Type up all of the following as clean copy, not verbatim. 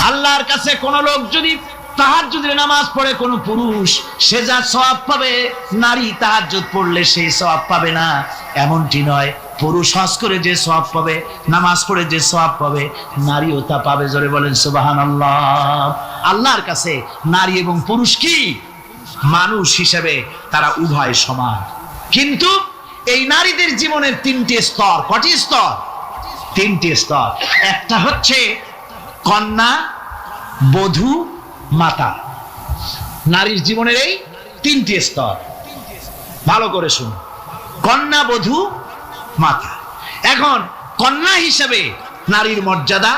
আল্লাহর কাছে কোন লোক যদি তাহাজ্জুদের নামাজ পড়ে কোন পুরুষ, সে যা সওয়াব পাবে নারী তাহাজ্জুদ পড়লে সেই সওয়াব পাবে না, এমনটি নয়। পুরুষ হজ করে যে সওয়াব পাবে, নামাজ পড়ে যে সওয়াব পাবে, নারীও তা পাবে। জোরে বলেন সুবহানাল্লাহ। আল্লাহর কাছে নারী এবং পুরুষ কি মানুষ হিসেবে তারা উভয় সমান। কিন্তু এই নারীদের জীবনের তিনটি স্তর। কটি স্তর? তিনটি স্তর। একটা হচ্ছে কন্যা, বধূ, মাতা। নারীর জীবনের এই তিনটি স্তর, ভালো করে শুনুন। কন্যা, বধূ, মাতা। এখন কন্যা হিসেবে নারীর মর্যাদা,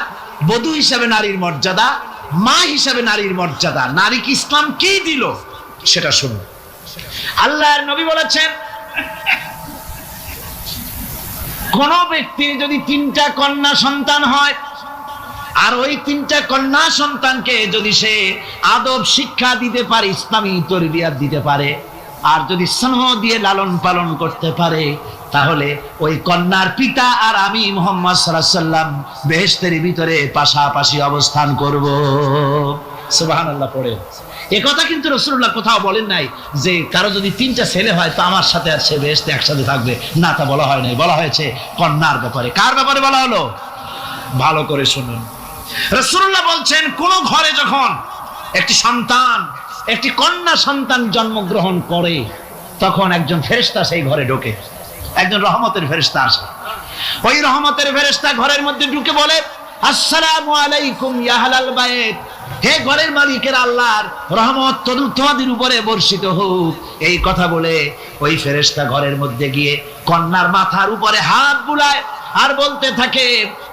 বধূ হিসেবে নারীর মর্যাদা, মা হিসেবে নারীর মর্যাদা। নারীকে ইসলাম কি দিল সেটা শুনুন। আল্লাহর নবী বলেছেন, কোন ব্যক্তির যদি তিনটা কন্যা সন্তান হয়, আর ওই তিনটা কন্যা সন্তানকে যদি সে আদব শিক্ষা দিতে পারে, ইসলামী তরবিয়াত দিতে পারে, আর যদি স্নেহ দিয়ে লালন পালন করতে পারে, তাহলে ওই কন্যার পিতা আর আমি মুহাম্মদ সাল্লাল্লাহু আলাইহি ওয়াসাল্লাম বেহেশতের ভিতরে পাশাপাশি অবস্থান করব। সুবহানাল্লাহ পড়ে। এ কথা কিন্তু রাসূলুল্লাহ কোথাও বলেন নাই যে কারো যদি তিনটা ছেলে হয় তো আমার সাথে আর সে বেহেশতে একসাথে থাকবে, না, তা বলা হয় নাই। বলা হয়েছে কন্যার ব্যাপারে। কার ব্যাপারে বলা হলো? ভালো করে শুনুন। রাসূলুল্লাহ বলছেন, কোন ঘরে যখন একটি সন্তান, একটি কন্যা সন্তান জন্মগ্রহণ করে, তখন একজন ফেরেশতা সেই ঘরে ঢোকে, একজন রহমতের ফেরেশতা আসে। ওই রহমতের ফেরেশতা ঘরের মধ্যে ঢুকে বলে, আসসালামু আলাইকুম ইয়া আহলাল বাইত, হে ঘরের মালিকের আল্লাহর রহমত তোমাদের উপরে বর্ষিত হোক। এই কথা বলে ওই ফেরেশতা ঘরের মধ্যে গিয়ে কন্যার মাথার উপরে হাত বুলায় আর বলতে থাকে,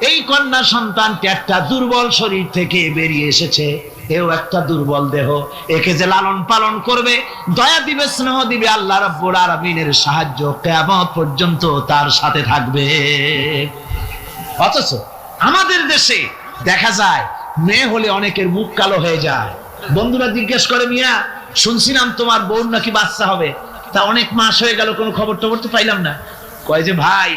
এই কন্যা সন্তানটি একটা দুর্বল শরীর থেকে বেরিয়ে এসেছে, এও একটা দুর্বল দেহ, একে যে লালন পালন করবে, দয়া দিবে, স্নেহ দিবে, আল্লাহ রাব্বুল আলামিনের সাহায্য কিয়ামত পর্যন্ত তার সাথে থাকবে। অথচ আমাদের দেশে দেখা যায় মেয়ে হলে অনেকের মুখ কালো হয়ে যায়। বন্ধুরা জিজ্ঞেস করে, মিয়া শুনছিলাম তোমার বোন নাকি বাচ্চা হবে, তা অনেক মাস হয়ে গেল, কোনো খবর টবর তো পাইলাম না। কয় যে ভাই,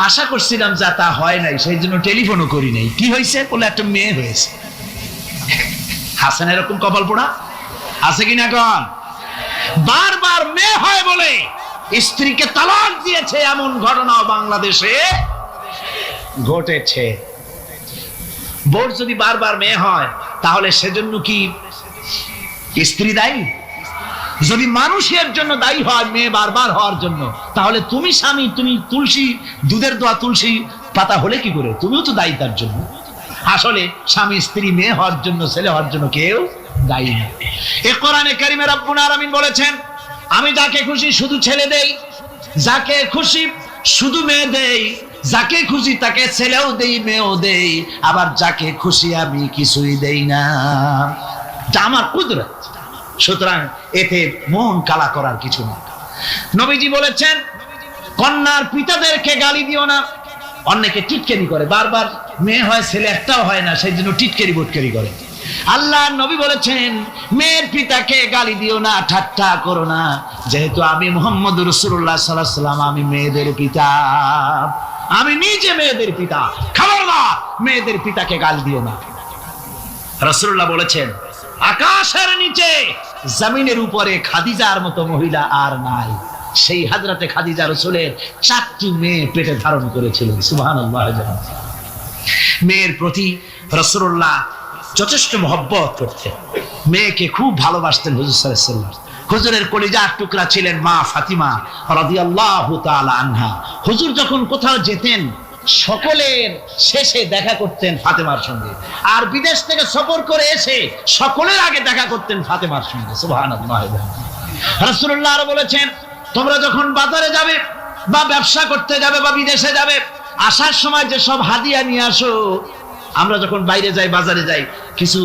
আশা করছিলাম যা তা হয় নাই, সেই জন্য টেলিফোনও করি নাই। কি হয়েছে? বলে একটা মেয়ে হয়েছে। হাসান এরকম কপাল পোড়া আছে কিনা? এখন বারবার মেয়ে হয় বলে স্ত্রীকে তালাক দিয়েছে, এমন ঘটনাও বাংলাদেশে ঘটেছে। বোর যদি বারবার মেয়ে হয়, তাহলে সেজন্য কি স্ত্রী দায়ী? যদি মানুষের জন্য দায়ী হয় মেয়ে বারবার হওয়ার জন্য, তাহলে তুমি স্বামী, তুমি তুলসী, দুধের দোয়া তুলসী পাতা হলে কি করে? তুমিও তো দায়ী তার জন্য। আসলে স্বামী স্ত্রী মেয়ে হওয়ার জন্য, ছেলে হওয়ার জন্য কেউ দায়ী না। এই কোরআনে কারিমে রব্বুল আলামিন বলেছেন, আমি যাকে খুশি শুধু ছেলে দেই, যাকে খুশি শুধু মেয়ে দেই, যাকে খুশি তাকে ছেলেও দেই, মেয়েও দেই, আবার যাকে খুশি আমি কিছুই দেই না। এটা আমার কুদরত। সুতরাং এতে মন কালা করার কিছু না। নবীজি বলেছেন, কন্যার পিতাদেরকে গালি দিও না। অনেকে টিটকারি করে, বারবার মেয়ে হয় ছেলে একটাও হয় না, সেই জন্য টিটকারি বটকারি করে। আল্লাহ নবী বলেছেন, মেয়ের পিতাকে গালি দিও না, ঠাট্টা করো না, যেহেতু আমি মুহাম্মদ রাসূলুল্লাহ সাল্লাল্লাহু আলাইহি ওয়াসাল্লাম, আমি মেয়েদের পিতা, আমি নিজে মেয়েদের পিতা। খবরদার মেয়েদের পিতাকে গালি দিও না। রাসূলুল্লাহ বলেছেন, আকাশের নিচে জমিনের উপরে খাদিজার মতো মহিলা আর নাই। সেই হযরতে খাদিজা রাসূলের 4টি মেয়ে পেটে ধারণ করেছিলেন। সুবহানাল্লাহ। মেয়ের প্রতি রাসূলুল্লাহ যথেষ্ট মহব্বত করতেন, মেয়েকে খুব ভালোবাসতেন হুজুর সাল্লাল্লাহু আলাইহি ওয়াসাল্লাম। হুজুরের কলিজার টুকরা ছিলেন মা ফাতিমা রাদিয়াল্লাহু তাআলা আনহা। হুজুর যখন কোথাও যেতেন, সকলের শেষে দেখা করতেন ফাতেমার সঙ্গে, আর বিদেশ থেকে সফর করে এসে সকলের আগে দেখা করতেন ফাতেমার সঙ্গে। সুবহানাল্লাহ। রাসূলুল্লাহ আরো বলেছেন, তোমরা যখন বাজারে যাবে বা ব্যবসা করতে যাবে বা বিদেশে যাবে, আসার সময় যে সব হাদিয়া নিয়ে আসো। আমরা যখন বাইরে যাই, বাজারে যাই, কিছু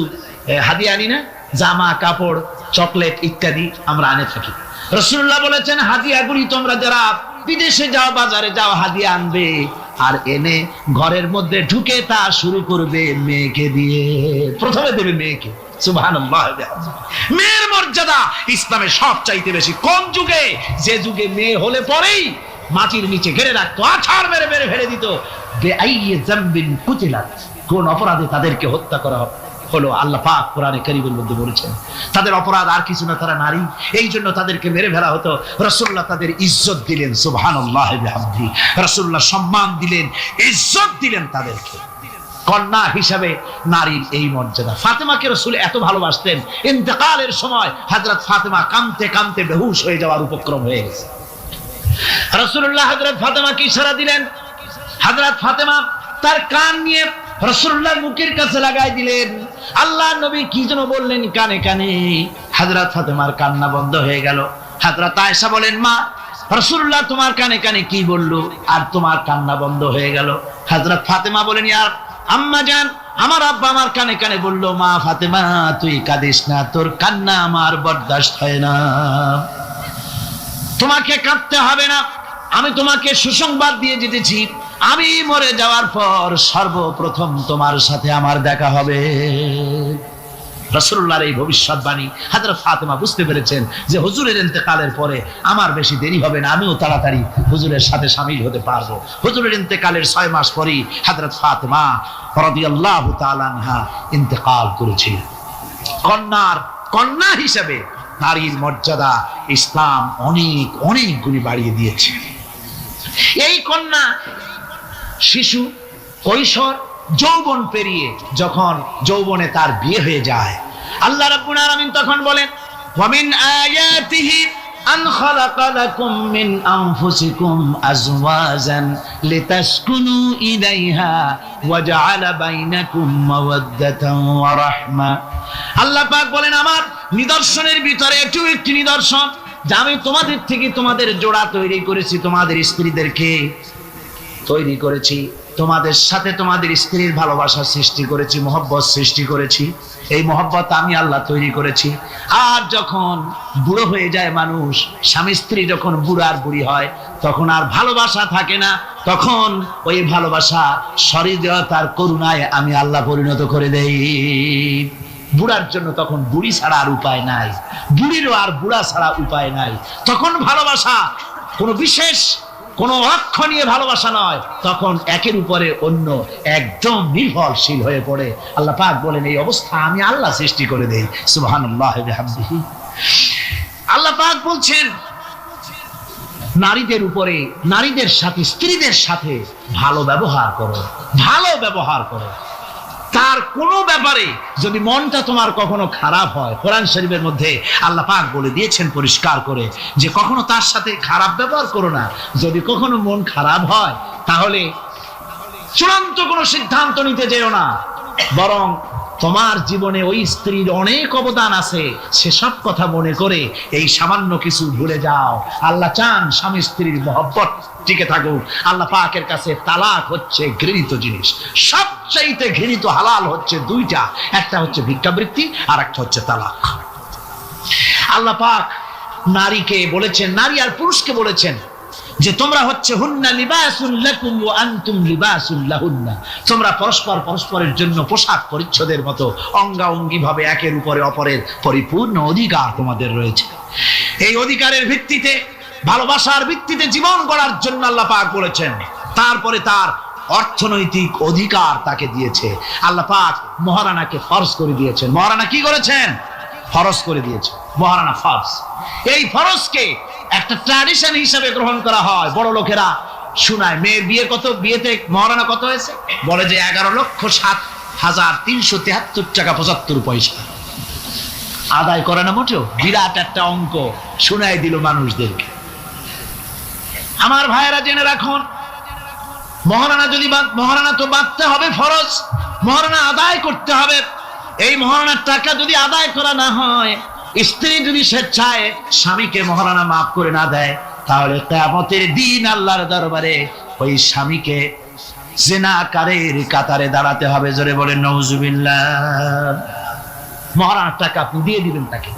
হাদিয়া আনি না? জামা, কাপড়, চকলেট ইত্যাদি আমরা আনে থাকি। রাসূলুল্লাহ বলেছেন, হাদিয়াগুলি তোমরা যারা বিদেশে যাও, বাজারে যাও, হাদিয়া আনবে, আর এনে ঘরের মধ্যে ঢুকে তা শুরু করবে মেয়েকে দিয়ে। প্রথমে দেবে মেয়েকে। সুবহানাল্লাহ। মেয়ের মর্যাদা ইসলামে সব চাইতে বেশি। কোন যুগে? যে যুগে মেয়ে হলে পরেই মাটির নিচে ঘেরে রাখতো, আছাড় মেরে মেরে ফেলে দিত। বেআইয়ি যামবিন কুতিলাত, কোন অপরাধে তাদেরকে হত্যা করা হলো। আল্লাহ পাক কোরআনে কারীমের মধ্যে বলেছেন তাদের অপরাধ আর কিছু না, তারা নারী, এই জন্য তাদেরকে মেরে ফেলা হতো। রাসূলুল্লাহ তাদের ইজ্জত দিলেন, সুবহানাল্লাহি ওয়া বিহামদিহি। রাসূলুল্লাহ সম্মান দিলেন, ইজ্জত দিলেন তাদেরকে। কন্যা হিসাবে নারীর এই মর্যাদা। ফাতেমাকে রাসূল এত ভালোবাসতেন, ইন্তেকালের সময় হযরত ফাতেমা কাঁদতে কাঁদতে বেহুশ হয়ে যাওয়ার উপক্রম হয়ে গেছে। রাসূলুল্লাহ হযরত ফাতেমাকে ইশারা দিলেন, হযরত ফাতেমা তার কান নিয়ে রাসূলুল্লাহর মুখের কাছে লাগাই দিলেন। আল্লাহ নবী কি যেন বললেন কানে কানে, হযরত ফাতেমার কান্না বন্ধ হয়ে গেল। হযরত আয়েশা বলেন, মা রাসূলুল্লাহ তোমার কানে কানে কি বললো আর তোমার কান্না বন্ধ হয়ে গেল? হযরত ফাতেমা বলেন, ইয়া আম্মা জান, আমার আব্বা আমার কানে কানে বললো, মা ফাতেমা তুই কাঁদিস না, তোর কান্না আমার বরদাস্ত হয় না, তোমাকে কাঁদতে হবে না। আমি তোমাকে সুসংবাদ দিয়ে যেতেছি, আমি মরে যাওয়ার পর সর্বপ্রথম তোমার সাথে আমার দেখা হবে। রাসূলুল্লাহর এই ভবিষ্যৎবাণী হযরত ফাতেমা বুঝতে পেরেছেন যে হুজুরের ইন্তেকালের পরে আমার বেশি দেরি হবে না, আমিও তাড়াতাড়ি হুজুরের সাথে শামিল হতে পারবো। হুজুরের ইন্তেকালের 6 মাস পরেই হযরত ফাতেমা রাদিয়াল্লাহু তাআলা আনহা ইন্তেকাল করেছিলেন। কন্যা হিসেবে নারীর মর্যাদা ইসলাম অনেক অনেক গুণে বাড়িয়ে দিয়েছে। এই কন্যা শিশু, কৈশোর, যৌবন পেরিয়ে যখন যৌবনে তার বিয়ে হয়ে যায়, আল্লাহ রাব্বুল আলামিন তখন বলেন, ওয়া মিন আয়াতিহি আন খালাকা লাকুম মিন আনফুসিকুম আজওয়াজান লিতাসকুনু ইলাইহা ওয়া জাআলা বাইনাকুম মাওয়াদ্দাতান ওয়া রাহমা। আল্লাহ পাক বলেন, আমার নিদর্শনের ভিতরে এটিও একটি নিদর্শন যে আমি তোমাদের থেকে তোমাদের জোড়া তৈরি করেছি, তোমাদের স্ত্রীদেরকে তৈরি করেছি, তোমাদের সাথে তোমাদের স্ত্রীর ভালোবাসা সৃষ্টি করেছি, মহব্বত সৃষ্টি করেছি। এই মহব্বত আমি আল্লাহ তৈরি করেছি। আর যখন বুড়ো হয়ে যায় মানুষ, স্বামী স্ত্রী যখন বুড়ার বুড়ি হয়, তখন আর ভালোবাসা থাকে না, তখন ওই ভালোবাসা সহৃদয়তার করুণায় আমি আল্লাহ পরিণত করে দেই। বুড়ার জন্য তখন বুড়ি ছাড়া আর উপায় নাই, বুড়িরও আর বুড়া ছাড়া উপায় নাই। তখন ভালোবাসা কোনো বিশেষ কোন লক্ষ্য নিয়ে ভালোবাসা নয়, তখন একের উপরে অন্য একদম নির্ভরশীল হয়ে পড়ে। আল্লাহ পাক বলেন, এই অবস্থা আমি আল্লাহ সৃষ্টি করে দেই। সুবহানাল্লাহি ওয়া বিহামদিহি। আল্লাহ পাক বলছেন, নারীদের উপরে, নারীদের সাথে, স্ত্রীদের সাথে ভালো ব্যবহার করো, ভালো ব্যবহার করো। তার কোনো ব্যাপারে যদি মনটা তোমার কখনো খারাপ হয়, কোরআন শরীফের মধ্যে আল্লাহ পাক বলে দিয়েছেন পরিষ্কার করে যে কখনো তার সাথে খারাপ ব্যবহার করো না। যদি কখনো মন খারাপ হয় তাহলে চূড়ান্ত কোনো সিদ্ধান্ত নিতে যেও না, বরং তোমার জীবনে ওই স্ত্রীর অনেক অবদান আছে, সেসব কথা মনে করে এই সামান্য কিছু ভুলে যাও। আল্লাহ চান স্বামী স্ত্রীর মহব্বত টিকে থাকুক। আল্লাহ পাকের কাছে তালাক হচ্ছে ঘৃণিত জিনিস। সবচাইতে ঘৃণিত হালাল হচ্ছে দুইটা, একটা হচ্ছে ভিক্ষাবৃত্তি আর একটা হচ্ছে তালাক। আল্লাহ পাক নারীকে বলেছেন, নারী আর পুরুষকে বলেছেন যে তোমরা হচ্ছে হুন্না লিবাসুল লাকুম ওয়া আনতুম লিবাসুল লাহুন্না, তোমরা পরস্পর পরস্পরের জন্য পোশাক পরিচ্ছদের মতো অঙ্গাঙ্গি ভাবে একের উপরে অপরের পরিপূর্ণ অধিকার তোমাদের রয়েছে। এই অধিকারের ভিত্তিতে, ভালোবাসার ভিত্তিতে জীবন গড়ার জন্য আল্লাহ পাক বলেছেন। তারপরে তার অর্থনৈতিক অধিকার তাকে দিয়েছে। আল্লাহ পাক মহারানাকে ফরজ করে দিয়েছেন। মহারানা কি করেছেন? ফরজ করে দিয়েছে। মহারানা ফরজ, এই ফরজকে একটা ট্র্যাডিশন হিসেবে গ্রহণ করা হয়। বড় লোকেরা শোনায়, মেয়ের বিয়ে কত, বিয়েতে মহারানা কত হয়েছে, বলে যে 11,07,373 টাকা 75 পয়সা। আদায় করে না মোটেও, বিরাট একটা অঙ্ক শোনায় দিল মানুষদেরকে। আমার ভাইয়েরা জেনে রাখুন, মহারানা যদি মহারানা তো বাঁধতে হবে ফরজ, মহারানা আদায় করতে হবে। এই মহারানার টাকা যদি আদায় করা না হয়, স্ত্রী যদি স্বেচ্ছায় স্বামীকে মহারানা মাফ করে না দেয়, তাহলে কিয়ামতের দিন আল্লাহর দরবারে ওই স্বামীকে জিনাকারীর কাতারে দাঁড়াতে হবে। জোরে বলেন নাউজুবিল্লাহ। মহারানার টাকা আপনি দিয়ে দিবেন তাকে।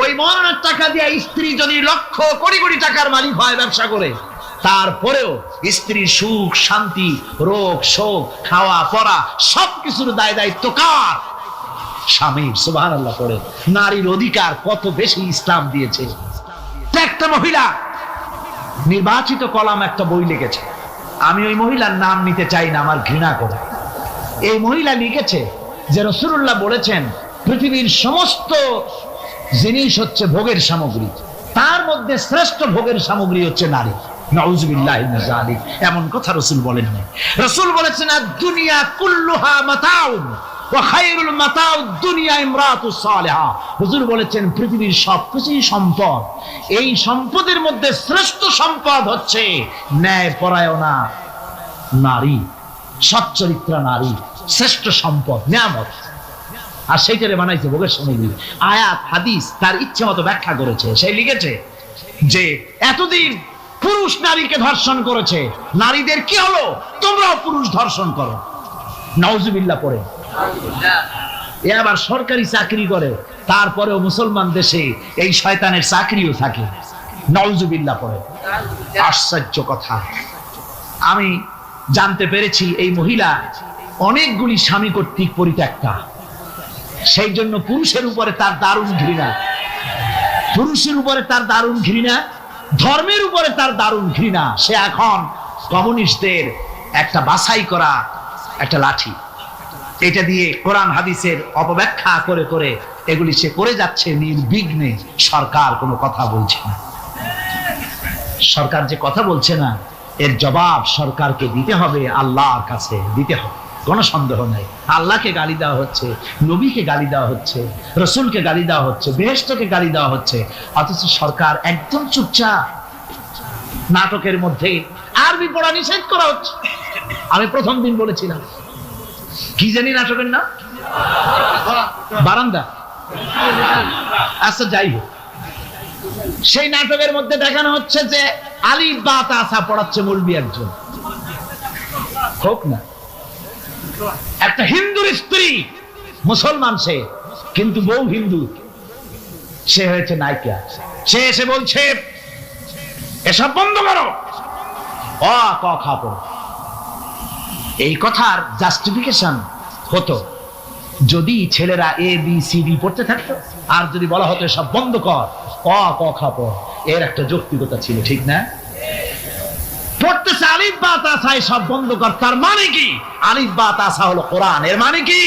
ওই মহারানার টাকা দিয়ে স্ত্রী যদি লক্ষ কোটি কোটি টাকার মালিক হয় ব্যবসা করে, তারপরেও স্ত্রীর সুখ শান্তি, রোগ শোক, খাওয়া পড়া সবকিছুর দায় দায়িত্ব কার? স্বামীর। সুবহানাল্লাহ পড়ে। নারীর অধিকার কত বেশি ইসলাম দিয়েছে। একটা মহিলা নির্বাচিত কলাম একটা বই লিখেছে, আমি ওই মহিলার নাম নিতে চাই না, আমার ঘৃণা করে। এই মহিলা লিখেছে যে রাসূলুল্লাহ বলেছেন পৃথিবীর সমস্ত জিনিস হচ্ছে ভোগের সামগ্রী, তার মধ্যে শ্রেষ্ঠ ভোগের সামগ্রী হচ্ছে নারী। নাউযুবিল্লাহি মিন যালিক, এমন কথা রাসূল বলেন না। রাসূল বলেছেন আদ-দুনিয়া কুল্লুহা মাতাউন ওয়া খায়রুল মাতাউদ দুনিয়া ইমরাতুস সালিহা। হুজুর বলেছেন পৃথিবীর সবকিছুই সম্পদ, এই সম্পদের মধ্যে শ্রেষ্ঠ সম্পদ হচ্ছে ন্যায়পরায়ণা নারী, সচ্চরিত্রা নারী শ্রেষ্ঠ সম্পদ, নিয়ামত। আর সেইটারে বানাইছে ভোগের সামগ্রী। আয়াত হাদিস তার ইচ্ছে মতো ব্যাখ্যা করেছে। সে লিখেছে যে এতদিন পুরুষ নারীকে ধর্ষণ করেছে, নারীদের কি হলো, তোমরাও পুরুষ ধর্ষণ করো। নাউজুবিল্লাহ পড়ে এ আবার সরকারি চাকরি করে, তারপরেও মুসলমান দেশে এই শয়তানের চাকরিও থাকে। নাউজুবিল্লাহ পড়ে। আশ্চর্য কথা, আমি জানতে পেরেছি এই মহিলা অনেকগুলি স্বামী কর্তৃক পরিত্যক্তা, সেই জন্য পুরুষের উপরে তার দারুণ ঘৃণা, পুরুষের উপরে তার দারুণ ঘৃণা, ধর্মের উপরে তার দারুণ ঘৃণা। সে এখন কমিউনিস্টদের একটা বাছাই করা একটা লাঠি, এটা দিয়ে কোরআন হাদিসের অপব্যাখ্যা করে করে এগুলি সে করে যাচ্ছে নির্বিঘ্নে। সরকার কোনো কথা বলছে না, সরকার যে কথা বলছে না এর জবাব সরকারকে দিতে হবে, আল্লাহর কাছে দিতে হবে, কোনো সন্দেহ নাই। আল্লাহকে গালি দেওয়া হচ্ছে, নবীকে গালি দেওয়া হচ্ছে, রসুলকে গালি দেওয়া হচ্ছে, বেহেশতকে গালি দেওয়া হচ্ছে, অথচ সরকার একদম চুপচাপ। নাটকের মধ্যে আরবি পড়া নিষেধ করা হচ্ছে। আমি প্রথম দিন বলেছিলাম কি জানি নাটকের নাম, বারান্দা। আচ্ছা যাই হোক, সেই নাটকের মধ্যে দেখানো হচ্ছে যে আলিফ বা তাসা পড়াচ্ছে মৌলবি একজন, হোক না, একটা হিন্দুর স্ত্রী, মুসলমান সে, কিন্তু বউ হিন্দু, সে হয়েছে নায়িকা। সে এসে বলছে এসব বন্ধ করো, অ ক খ পড়ো। এই কথার জাস্টিফিকেশন হতো যদি ছেলেরা এ বি সি ডি পড়তে থাকতো, আর যদি বলা হতো সব বন্ধ কর, অ ক খ পড়, এর একটা যৌক্তিকতা ছিল, ঠিক না? পড়তেছে আলিফ বা তাসা, সব বন্ধ কর, তার মানে কি? আলিফ বা তাসা হলো কোরআন, এর মানে কি?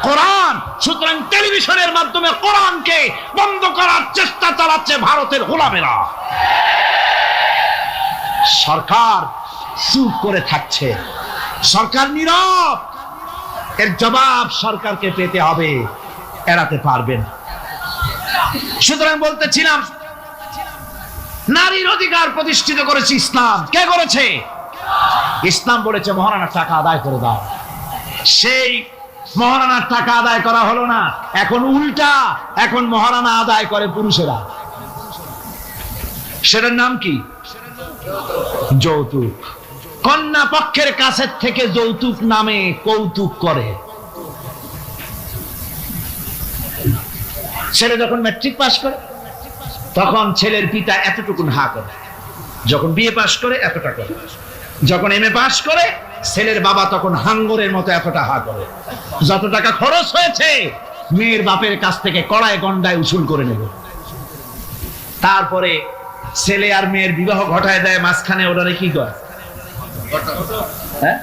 কোরআন। সুতরাং টেলিভিশনের মাধ্যমে কোরআনকে বন্ধ করার চেষ্টা চালাচ্ছে ভারতের গোলামেরা। সরকার চুপ করে থাকছে, সরকার নীরব। এর জবাব সরকারকে পেতে হবে, এড়াতে পারবেন। সুতরাং বলতেছিলাম নারীর অধিকার প্রতিষ্ঠিত করেছে ইসলাম। কে করেছে? ইসলাম বলেছে মহারানার টাকা আদায় করে দাও। সেই মহারানার টাকা আদায় করা হলো না, এখন উল্টা, এখন মহারানা আদায় করে পুরুষেরা। সেটার নাম কি? যৌতুক। কন্যা পক্ষের কাছের থেকে যৌতুক নামে কৌতুক করে। ছেলে যখন ম্যাট্রিক পাস করে তখন ছেলের পিতা এতটুকুন হা করে, যখন বিএ পাস করে এতটা করে, যখন এমএ পাস করে ছেলের বাবা তখন হাঙ্গরের মতো এতটা হা করে। যত টাকা খরচ হয়েছে মেয়ের বাপের কাছ থেকে কড়ায় গন্ডায় উসুল করে নেবে। তারপরে ছেলে আর মেয়ের বিবাহ ঘটায় দেয়, মাঝখানে ওরা কি করে? হ্যাঁ,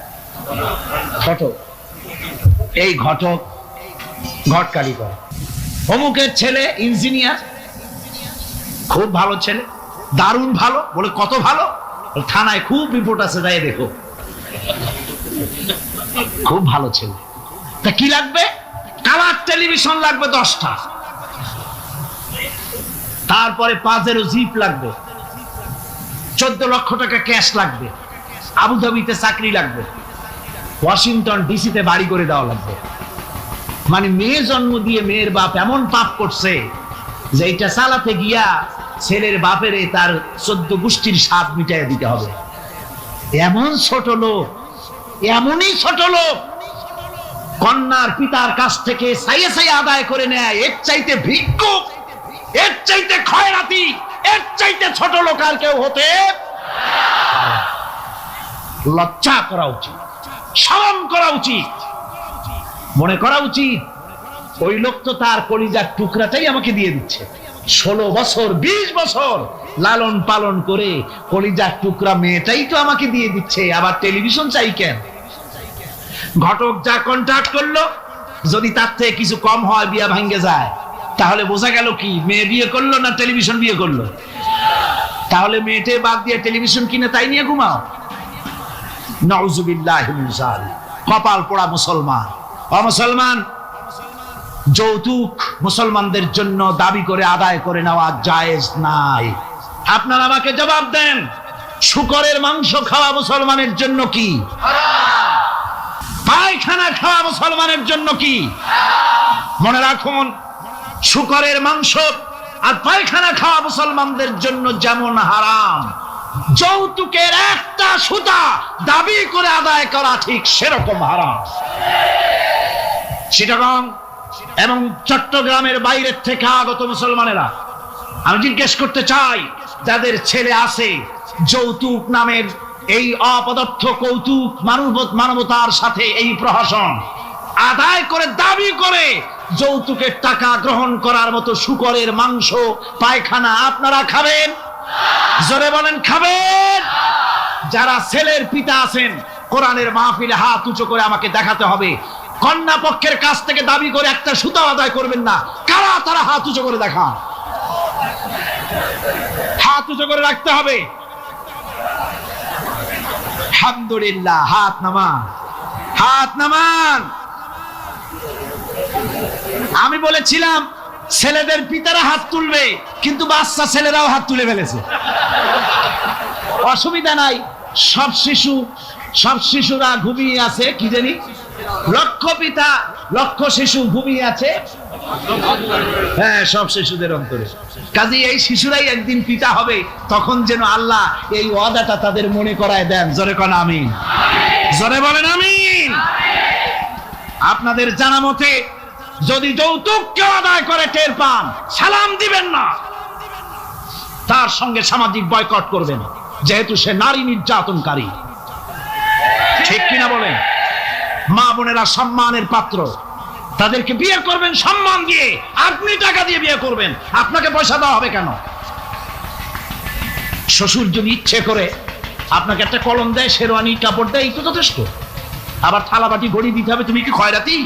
ঘটক। এই ঘটক ঘটকালি করে। অমুকের ছেলে ইঞ্জিনিয়ার, খুব ভালো ছেলে, দারুণ ভালো। বলে কত ভালো? থানায় খুব রিপোর্ট আছে, যাই দেখো। খুব ভালো ছেলে। তা কি লাগবে? কালার টেলিভিশন লাগবে 10টা, তারপরে 5 জিপ লাগবে, 14 লক্ষ টাকা ক্যাশ লাগবে, আবুধাবিতে চাকরি লাগবে, ওয়াশিংটন ডিসিতে বাড়ি করে দেওয়া লাগবে। মানে মেয়ে জন্ম দিয়ে মেয়ের বাপ এমন পাপ করছে যে এটা চালাতে গিয়া ছেলের বাপেরে তার 14 গোষ্ঠীর স্বাদ মিটাইয়া দিতে হবে। এমন ছোট লোক, এমনই ছোট লোক কন্যার পিতার কাছ থেকে সাইয়ে সাইয়ে আদায় করে নেয়। এর চাইতে ভিক্ষুক, এর চাইতে খয়রাতি, এর চাইতে ছোট লোক আর কেউ হতে লজ্জা করা উচিত, শরম করা উচিত, মনে করা উচিত ওই লোক তো তার কলিজার টুকরাটাই আমাকে দিয়ে দিচ্ছে। 16 বছর 20 বছর লালন পালন করে কলিজার টুকরা মেয়েটাই তো আমাকে দিয়ে দিচ্ছে, আবার টেলিভিশন চাই কেন? ঘটক যা কন্ট্রাক্ট করলো যদি তার থেকে কিছু কম হয় বিয়া ভাঙ্গে যায়, তাহলে বোঝা গেল কি মেয়ে বিয়ে করলো না টেলিভিশন বিয়ে করলো? তাহলে মেয়েটে বাদ দিয়ে টেলিভিশন কিনে তাই নিয়ে ঘুমাও। নাউজুবিল্লাহি মিন যালিক। কপাল পোড়া মুসলমান। মুসলমান, যৌতুক মুসলমানদের জন্য দাবি করে আদায় করে নেওয়া জায়েজ নাই। আপনারা আমাকে জবাব দেন, শূকরের মাংস খাওয়া মুসলমানের জন্য কি হারাম? পায়খানা খাওয়া মুসলমানের জন্য কি হারাম? মনে রাখুন, শূকরের মাংস আর পায়খানা খাওয়া মুসলমানদের জন্য যেমন হারাম, যৌতুকের একটা সুতা দাবি করে আদায় করা ঠিক সেরকম হারাম। চিটাগং এবং চট্টগ্রামের বাইরের থেকে আগত মুসলমানেরা, আমি জিজ্ঞেস করতে চাই, যাদের ছেলে আছে যৌতুক নামের এই অপদার্থ কৌতুক মানবতার সাথে এই প্রহসন আদায় করে দাবি করে যৌতুকের টাকা গ্রহণ করার মতো শূকরের মাংস পায়খানা আপনারা খাবেন? জোরে বলেন, খাবেন? যারা ছেলের পিতা আছেন, কোরআনের মাহফিলে হাত উঁচু করে আমাকে দেখাতে হবে, কন্যা পক্ষের কাছ থেকে দাবি করে একটা সুতা আদায় করবেন না। কারা তারা? হাত উঁচু করে দেখা, হাত উঁচু করে রাখতে হবে। আলহামদুলিল্লাহ, হাত নামান, হাত নামান। আমি বলেছিলাম ছেলেদের পিতারা হাত তুলবে, কিন্তু বাচ্চা ছেলেরাও হাত তুলে ফেলেছে। অসুবিধা নাই, সব শিশুরা ঘুমিয়ে আছে। কি জানি, লক্ষ পিতা লক্ষ শিশু ঘুমিয়ে আছে। হ্যাঁ, সব শিশুদের অন্তরে। কাজে এই শিশুরাই একদিন পিতা হবে, তখন যেন আল্লাহ এই ওয়াদাটা তাদের মনে করায় দেন। জোরে কোন আমিন, জোরে বলেন আমিন। আপনাদের জানা মতে যদি যৌতুক কেউ আদায় করে টের পান, সালাম দিবেন না, তার সঙ্গে সামাজিক বয়কট করবেন, যেহেতু সে নারী নির্যাতনকারী। ঠিক কিনা বলেন? মা বোনেরা সম্মানের পাত্র, তাদেরকে বিয়ে করবেন সম্মান দিয়ে। আপনি টাকা দিয়ে বিয়ে করবেন, আপনাকে পয়সা দেওয়া হবে কেন? শ্বশুর যদি ইচ্ছে করে আপনাকে একটা কলম দেয়, শেরওয়ানি কাপড় দেয়, এই তো যথেষ্ট। আবার থালা বাটি ঘড়ি দিতে হবে, তুমি কি খয়রাতি?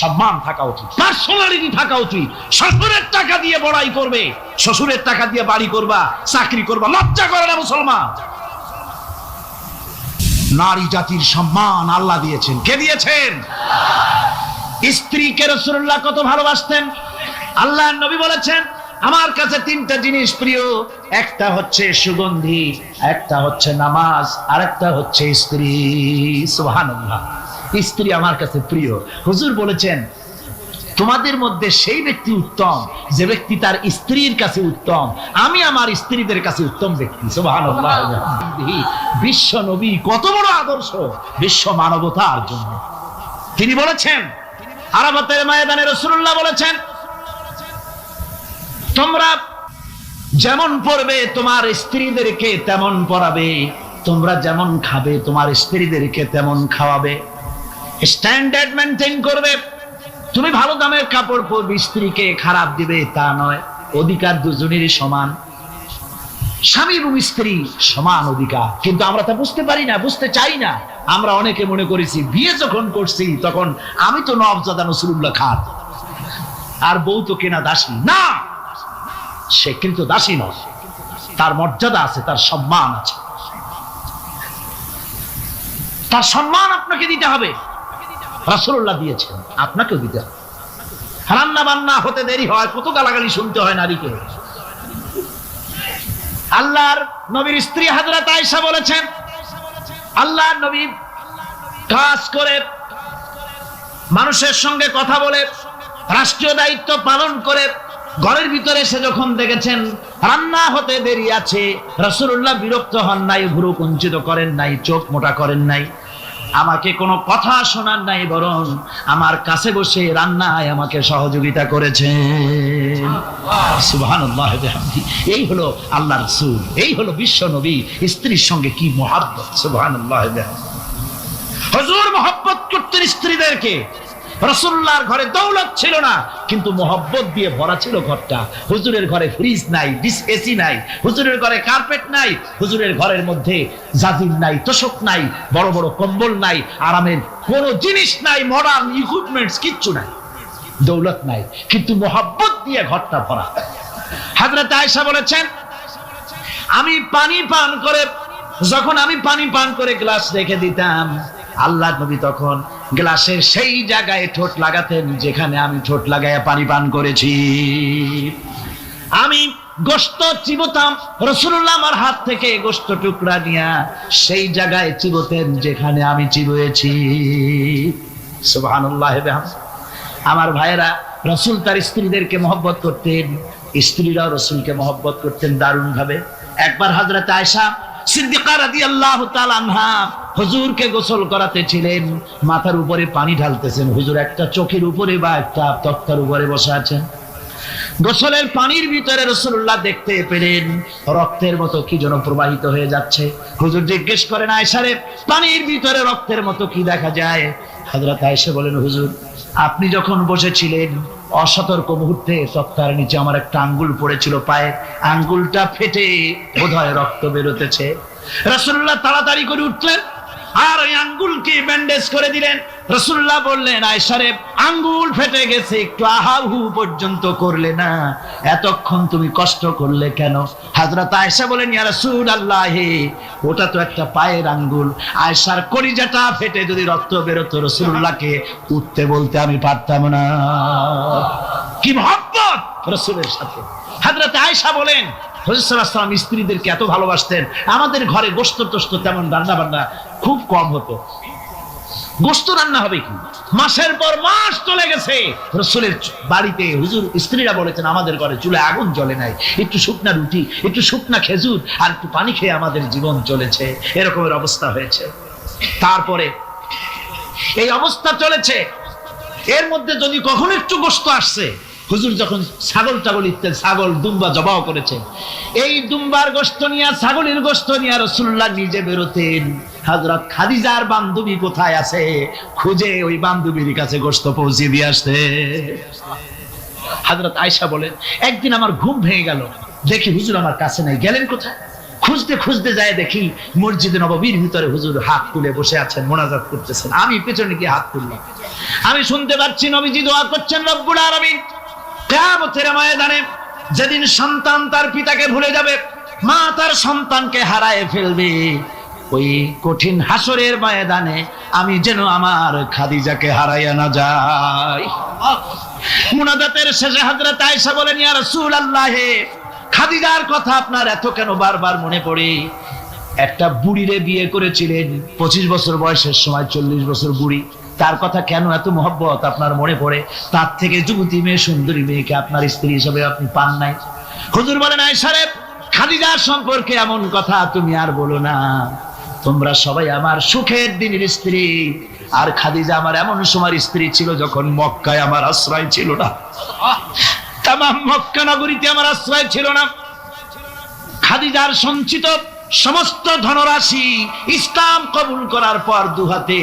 সম্মান থাকা উচিত, পার্সোনালিটি থাকা উচিত। শ্বশুরের টাকা দিয়ে বড়াই করবে, শ্বশুরের টাকা দিয়ে বাড়ি করবা, চাকরি করবা, লজ্জা করে না মুসলমান? নারী জাতির সম্মান আল্লাহ দিয়েছেন। কে দিয়েছেন? স্ত্রীকে রাসূলুল্লাহ কত ভালোবাসতেন। আল্লাহর নবী বলেছেন, আমার কাছে তিনটা জিনিস প্রিয়, একটা হচ্ছে সুগন্ধি, একটা হচ্ছে নামাজ, আর একটা হচ্ছে স্ত্রী। সুবহানাল্লাহ, স্ত্রী আমার কাছে প্রিয়। হুজুর বলেছেন, তোমাদের মধ্যে সেই ব্যক্তি উত্তম যে ব্যক্তি তার স্ত্রীর কাছে উত্তম। আমি আমার স্ত্রীদের কাছে উত্তম ব্যক্তি। সুবহানাল্লাহ। বিশ্ব নবী কত বড় আদর্শ বিশ্ব মানবতার জন্য। তিনি বলেছেন, আরাফাতের ময়দানে রাসূলুল্লাহ বলেছেন, তোমরা যেমন পড়বে তোমার স্ত্রীদেরকে তেমন পড়াবে, তোমরা যেমন খাবে তোমার স্ত্রীদেরকে তেমন খাওয়াবে। স্ট্যান্ডার্ড মেনটেন করবে। তুমি ভালো দামের কাপড় পরবে, স্ত্রীকে খারাপ দিবে তা নয়। অধিকার দুজনেরই সমান, স্বামী এবং স্ত্রী সমান অধিকার। কিন্তু আমরা তা বুঝতে পারি না, বুঝতে চাই না। আমরা অনেকে মনে করেছি বিয়ে যখন করছি তখন আমি তো নওয়াবজাদা নসরুল্লাহ খান, আর বউ তো কেনা দাসী। না, সে কিন্তু দাসী নয়, তার মর্যাদা আছে, তার সম্মান আছে। তার সম্মান আপনাকে দিতে হবে। রাসূলুল্লাহ দিয়েছেন, আপনাকেও দিতে হবে। রান্না বান্না হতে দেরি হয়, কত গালাগালি শুনতে হয় নারীকে। আল্লাহর নবীর স্ত্রী হযরত আয়েশা বলেছেন, আল্লাহর নবী কাজ করে, মানুষের সঙ্গে কথা বলে, রাষ্ট্রীয় দায়িত্ব পালন করে ঘরের ভিতরে এসে যখন দেখেছেন রান্না হতে দেরি আছে, রাসূলুল্লাহ বিরক্ত হন নাই, ভ্রু কুঞ্চিত করেন নাই, চোখ মোটা করেন নাই, আমাকে কোনো কথা শোনান নাই, বরং আমার কাছে বসে রান্নায় আমাকে সহযোগিতা করেছেন। সুবহানাল্লাহ। এই হলো আল্লাহর রাসূল, এই হলো বিশ্ব নবী। স্ত্রীর সঙ্গে কি মহব্বত! সুবহানাল্লাহ। হুজুর মহব্বত করতেন স্ত্রীদেরকে, রাসূলুল্লাহর ঘরে দৌলত ছিল না, কিন্তু মোহব্বত দিয়ে ভরা ছিল ঘরটা। হুজুরের ঘরে ফ্রিজ নাই, এসি নাই, হুজুরের ঘরে কার্পেট নাই, হুজুরের ঘরের মধ্যে জাজির নাই, তোশক নাই, বড় বড় কম্বল নাই, আরামের কোনো জিনিস নাই, মডার্ন ইকুইপমেন্টস কিচ্ছু নাই, দৌলত নাই, কিন্তু মোহব্বত দিয়ে ঘরটা ভরা। হযরত আয়েশা বলেছেন, আমি পানি পান করে গ্লাস রেখে দিতাম, আল্লাহর নবী তখন গ্লাসের সেই জায়গায় ঠোঁট লাগাতেন যেখানে আমি ঠোঁট লাগাইয়া পানি পান করেছি। আমি গোশত চিবোতাম, রাসূলুল্লাহ আমার হাত থেকে গোশত টুকরা নিয়া সেই জায়গায় চিবোতেন যেখানে আমি চিবুয়েছি। সুবহানাল্লাহ। আমার ভাইয়েরা, রাসূল তার স্ত্রীদেরকে মহব্বত করতেন, স্ত্রীরাও রাসূলকে মহব্বত করতেন দারুণ ভাবে। একবার হযরত আয়েশা সিদ্দিকা রাদিয়াল্লাহু তাআলা আনহা হুজুরকে গোসল করাতেছিলেন, মাথার উপরে পানি ঢালতেছেন, হুজুর একটা চোখের উপরে বা একটা তক্তার উপরে বসে আছেন। গোসলের পানির ভিতরে রাসূলুল্লাহ দেখতে পেলেন রক্তের মতো কি যেন প্রবাহিত হয়ে যাচ্ছে। হুজুর জিজ্ঞেস করেন, আয়েশা রে, পানির ভিতরে রক্তের মতো কি দেখা যায়? হযরত আয়েশা বলেন, হুজুর আপনি যখন বসেছিলেন অসতর্ক মুহূর্তে তক্তার নিচে আমার একটা আঙ্গুল পড়েছিল, পায়ে আঙ্গুলটা ফেটে বোধহয় রক্ত বেরোতেছে। রাসূলুল্লাহ তাড়াতাড়ি করে উঠলেন আর ওই আঙ্গুলকে ব্যান্ডেজ করে দিলেন। রাসূলুল্লাহ বললেন, আয়েশা রে, আঙ্গুল ফেটে গেছে, একটু আহাহু পর্যন্ত করলে না, এতক্ষণ তুমি কষ্ট করলে কেন? হযরত আয়েশা বলেন, ইয়া রাসূলুল্লাহ, ওটা তো একটা পায়ের আঙ্গুল, আয়েশার কলিজাটা ফেটে যদি রক্ত বেরোতো রাসূলুল্লাহকে উঠতে বলতে আমি পারতাম না। কি মহব্বত রাসূলের সাথে। হযরত আয়েশা বলেন, হুজুর সাল্লাল্লাহু আলাইহি ওয়াসাল্লাম স্ত্রীদেরকে এত ভালোবাসতেন, আমাদের ঘরে গোশত টোস্ত তেমন রান্না বান্না খুব কম হতো। গোশত রান্না হবে কি, মাসের পর মাস চলে গেছে রাসূলের বাড়িতে, হুজুর স্ত্রীরা বলেছেন আমাদের ঘরে চুলায় আগুন জ্বলে নাই, একটু শুকনা রুটি, একটু শুকনা খেজুর আর একটু পানি খেয়ে আমাদের জীবন চলেছে, এরকমের অবস্থা হয়েছে। তারপরে এই অবস্থা চলেছে, এর মধ্যে যদি কখনো একটু গোশত আসছে, হুজুর যখন ছাগল ইত্যাদি ছাগল দুম্বা জবাহ করেছেন, এই দুম্বার গোশত নিয়ে, ছাগলের গোশত নিয়ে রাসূলুল্লাহ নিজে বেরোতেন। হযরত খাদিজার বান্ধবী কোথায় আছে খুঁজে ওই বান্ধবীর কাছে গোশত পৌঁছে দিয়ে আসতে। হযরত আয়েশা বলেন, একদিন আমার ঘুম ভেঙে গেল, দেখি হুজুর আমার কাছে নাই, গেলেন কোথায়? খুঁজতে খুঁজতে যায় দেখি মসজিদে নববীর ভিতরে হুজুর হাত তুলে বসে আছেন, মোনাজাত করতেছেন। আমি পেছনে গিয়ে হাত তুললাম, আমি শুনতে পাচ্ছি নবীজি দোয়া করছেন, রব্বুল আলামিন কিয়ামতের ময়দানে যেদিন সন্তান তার পিতাকে ভুলে যাবে, মা তার সন্তানকে হারায় ফেলবে, ওই কঠিন হাসরের ময়দানে আমি যেন আমার খাদিজাকে হারাইয়া না যাই। মুনাজাতের শেষে হযরত আয়েশা বলেন, ইয়া রাসূলুল্লাহ, খাদিজার কথা আপনার এত কেন বারবার মনে পড়ে? একটা বুড়িরে বিয়ে করেছিলেন 25 বছর বয়সের সময়, 40 বছর বুড়ি, তার কথা কেন এত মহব্বত আপনার মনে পড়ে? তার থেকে যুবতী মেয়ে, সুন্দরী মেয়েকে আপনার স্ত্রী হিসেবে আপনি পান নাই। হুজুর বলেন, আয়েশা রে, খাদিজার সম্পর্কে এমন কথা তুমি আর বলো না, তোমরা সবাই আমার সুখের দিনের স্ত্রী, আর খাদিজা আমার এমন সময় স্ত্রী ছিল যখন মক্কায় আমার আশ্রয় ছিল না, তামাম মক্কা নগরীতে আমার আশ্রয় ছিল না। খাদিজার সঞ্চিত সমস্ত ধনরাশি ইসলাম কবুল করার পর দুহাতে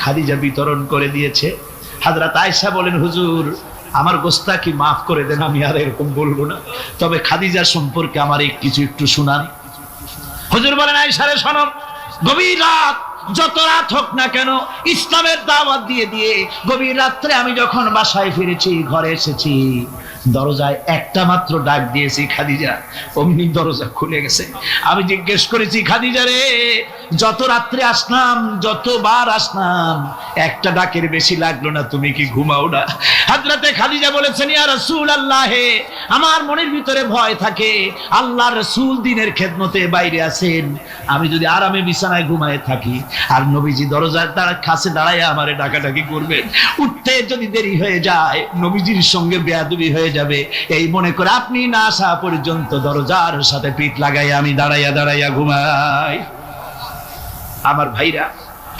খাদিজা বিতরণ করে দিয়েছে। হযরত আয়েশা বলেন, হুজুর আমার গোস্তাকি মাফ করে দেন, আমি আর এরকম বলবো না, তবে খাদিজার সম্পর্কে আমার কিছু একটু শুনান। হুজুর বলেন, আয়েশা রে শোনো, গভীর রাত, যত রাত হোক না কেন, ইসলামের দাওয়াত দিয়ে দিয়ে গভীর রাত্রে আমি যখন বাসায় ফিরেছি, ঘরে এসেছি, দরজায় একটা মাত্র ডাক দিয়েছি, খাদিজা, অমনি দরজা খুলে গেছে। আমি জিজ্ঞেস করেছি, খাদিজা রে, যত রাত্রে আসলাম, যতবার আসলাম, একটা ডাকের বেশি লাগলো না, তুমি কি ঘুমাও না? হযরতে খাদিজা বলেছেন, ইয়া রাসূলুল্লাহ, আমার মনের ভিতরে ভয় থাকে, আল্লাহর রাসূল দ্বীনের খেদমতে বাইরে আছেন, আমি যদি আরামে বিছানায় ঘুমায় থাকি আর নবীজি দরজার কাছে দাঁড়ায় আমারে ডাকাডাকি করবেন, উঠতে যদি দেরি হয়ে যায় নবীজির সঙ্গে বেয়াদবি হয়ে যাবে, এই মনে করে আপনি না আসা পর্যন্ত দরজার সাথে পিঠ লাগাই আমি দাঁড়াইয়া দাঁড়াইয়া ঘুমাই। আমার ভাইরা,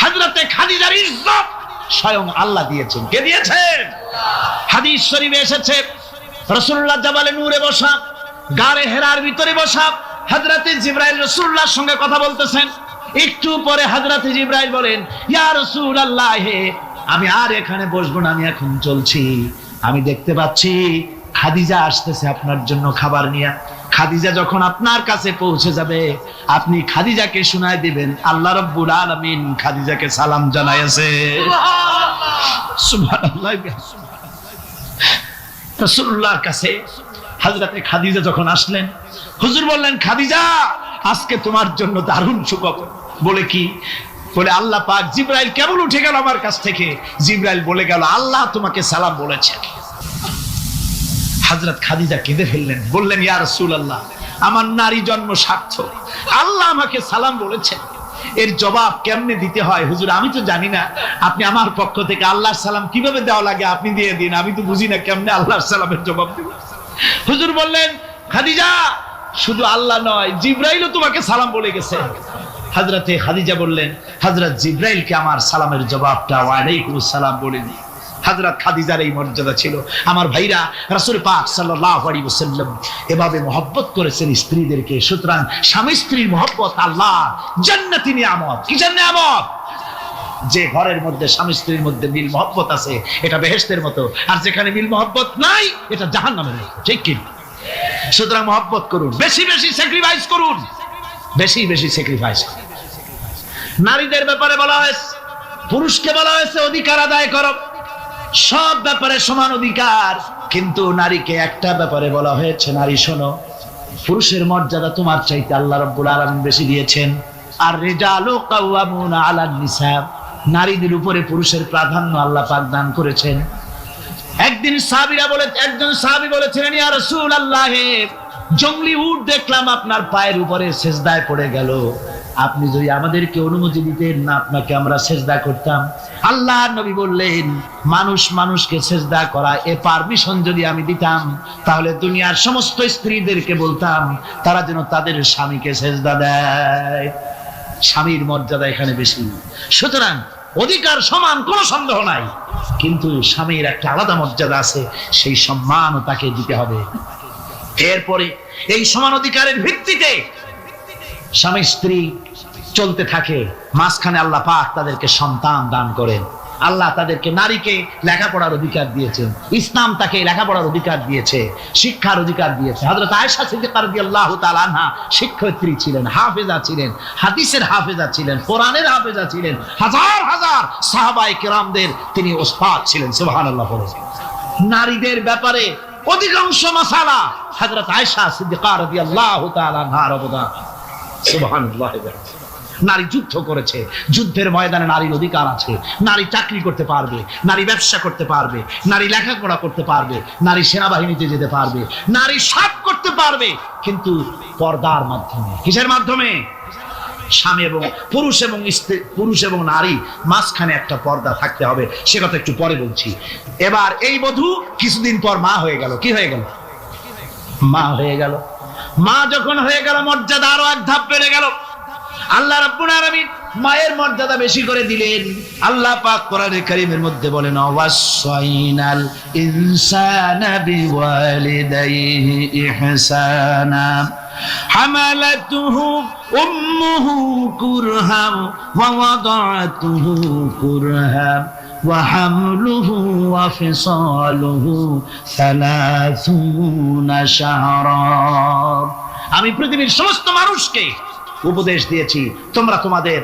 হযরতে খাদিজার ইজ্জত স্বয়ং আল্লাহ দিয়েছেন। কে দিয়েছেন? হাদিস শরীফে এসেছে, রাসূলুল্লাহ জাবালে নূরে বসা, গারে হেরার ভিতরে বসা, হযরতে জিবরাইল রাসূলুল্লাহর সঙ্গে কথা বলতেছেন। একটু পরে হযরতে জিবরাইল বলেন, ইয়া রাসূলুল্লাহ, আমি আর এখানে বসবো না, আমি এখন চলছি। আমি দেখতে পাচ্ছি খাদিজা আসতেছে আপনার জন্য খাবার নিয়ে। খাদিজা যখন আপনার কাছে পৌঁছে যাবে, আপনি খাদিজাকে শোনায় দিবেন আল্লাহ রাব্বুল আলামিন খাদিজাকে সালাম জানাইছে। সুবহানাল্লাহ। রাসূলুল্লাহর কাছে হযরতে খাদিজা যখন আসলেন, হুজুর বললেন, খাদিজা আজকে তোমার জন্য দারুণ সুখবর। বলে কি? বলে আল্লাহ পাক জিবরাইল কেবল উঠে গেল আমার কাছ থেকে, জিবরাইল বলে গেল আল্লাহ তোমাকে সালাম বলেছেন। হযরত খাদিজা কেঁদে ফেললেন, বললেন ইয়া রাসূলুল্লাহ, আমার নারী জন্ম সার্থক, আল্লাহ আমাকে সালাম বলেছেন, এর জবাব কেমনে দিতে হয় হুজুর আমি তো জানি না, আপনি আমার পক্ষ থেকে আল্লাহর সালাম কিভাবে দেওয়া লাগে আপনি দিয়ে দিন, আমি তো বুঝি না কেমনে আল্লাহর সালামের জবাব দেব। হুজুর বললেন, খাদিজা শুধু আল্লাহ নয়, জিবরাইলও তোমাকে সালাম বলে গেছে। হযরতে খাদিজা বললেন, হযরত জিবরাইলকে আমার সালামের জবাবটা ওয়ালাইকুমুস সালাম বলে দিই। হযরত খাদিজার এই মর্যাদা ছিল। আমার ভাইরা, রাসূল পাক সাল্লাল্লাহু আলাইহি ওয়াসাল্লাম এভাবে মহব্বত করেছেন স্ত্রীদেরকে। সুতরাং স্বামী স্ত্রীর মহব্বত আল্লাহ জান্নাতি নিয়ামত। কিসের নিয়ামত? যে ঘরের মধ্যে স্বামী স্ত্রীর মধ্যে মিল মহব্বত আছে এটা বেহেশতের মতো, আর যেখানে মিল মহব্বত নাই এটা জাহান্নামের মতো। ঠিক কি? সুতরাং মহব্বত করুন, বেশি বেশি স্যাক্রিফাইস করুন, বেশি বেশি স্যাক্রিফাইস। নারীদের ব্যাপারে বলা হয়েছে, পুরুষকে বলা হয়েছে অধিকার আদায় করো, সব ব্যাপারে সমান অধিকার। কিন্তু নারীকে একটা ব্যাপারে বলা হয়েছে, নারী শোনো, পুরুষের মর্যাদা তোমার চাইতে আল্লাহ রাব্বুল আলামিন বেশি দিয়েছেন। আর রিজালু কাওয়ামুনা আলান নিসা, নারীদের উপরে পুরুষের প্রাধান্য আল্লাহ পাক দান করেছেন। একদিন একজন সাহাবী বলেছিলেন, ইয়া রাসূলুল্লাহ, জংলি উট দেখলাম আপনার পায়ের উপরে সিজদায় পড়ে গেল, আপনি যদি আমাদেরকে অনুমতি দিতেন না আপনাকে আমরা সিজদা করতাম। আল্লাহর নবী বললেন, মানুষ মানুষকে সিজদা করা এ পারমিশন যদি আমি দিতাম তাহলে দুনিয়ার সমস্ত স্ত্রীদেরকে বলতাম তারা যেন তাদের স্বামীকে সিজদা দেয়। স্বামীর মর্যাদা এখানে বেশি। সুতরাং অধিকার সমান, কোনো সন্দেহ নাই, কিন্তু স্বামীর একটা আলাদা মর্যাদা আছে, সেই সম্মানও তাকে দিতে হবে। এরপরে এই সমান অধিকারের ভিত্তিতে স্বামী স্ত্রী চলতে থাকে, মাঝখানে আল্লাহ পাক তাদেরকে সন্তান দান করেন। আল্লাহ তাদেরকে, নারীকে লেখাপড়ার অধিকার দিয়েছেন, ইসলাম তাকে লেখাপড়ার অধিকার দিয়েছে, শিক্ষার অধিকার দিয়েছে। হযরত আয়েশা সিদ্দিকা রাদিয়াল্লাহু তাআলা আনহা শিক্ষয়িত্রী ছিলেন, হাফেজা ছিলেন, হাদিসের হাফেজা ছিলেন, কোরআনের হাফেজা ছিলেন, হাজার হাজার সাহাবায়ে কেরামদের তিনি ওস্তাদ ছিলেন। সুবহানাল্লাহ। নারীদের ব্যাপারে অধিকাংশ মাসালা হযরত আয়েশা সিদ্দিকা রাদিয়াল্লাহু তাআলা আনহার অবদান। সুবহানাল্লাহ। নারী যুদ্ধ করেছে, যুদ্ধের ময়দানে নারীর অধিকার আছে। নারী চাকরি করতে পারবে, নারী ব্যবসা করতে পারবে, নারী লেখাপড়া করতে পারবে, নারী সেনাবাহিনীতে যেতে পারবে, নারী সব করতে পারবে, কিন্তু পর্দার মাধ্যমে। কিসের মাধ্যমে? স্বামী এবং পুরুষ এবং স্ত্রী, পুরুষ এবং নারী মাঝখানে একটা পর্দা থাকতে হবে। সে কথা একটু পরে বলছি। এবার এই বধূ কিছুদিন পর মা হয়ে গেল। কি হয়ে গেল? মা হয়ে গেল। মা যখন হয়ে গেল, মর্যাদা আরো এক ধাপ বেড়ে গেল। আল্লাহ রাব্বুল আলামিন মায়ের মর্যাদা বেশি করে দিলেন। আল্লাহ পাক কোরআনে কারীমের মধ্যে বলেন, ওয়াসাইনাল ইনসানা বিওয়ালিদাইহি ইহসানা হামালাতুহু উম্মুহু কুরহাম ওয়া ওয়াদাআতুহু কুরহাম ওয়া হামলুহু ওয়া ফিসালুহু 30 শাহরা। আমি পৃথিবীর সমস্ত মানুষকে উপদেশ দিয়েছি, তোমরা তোমাদের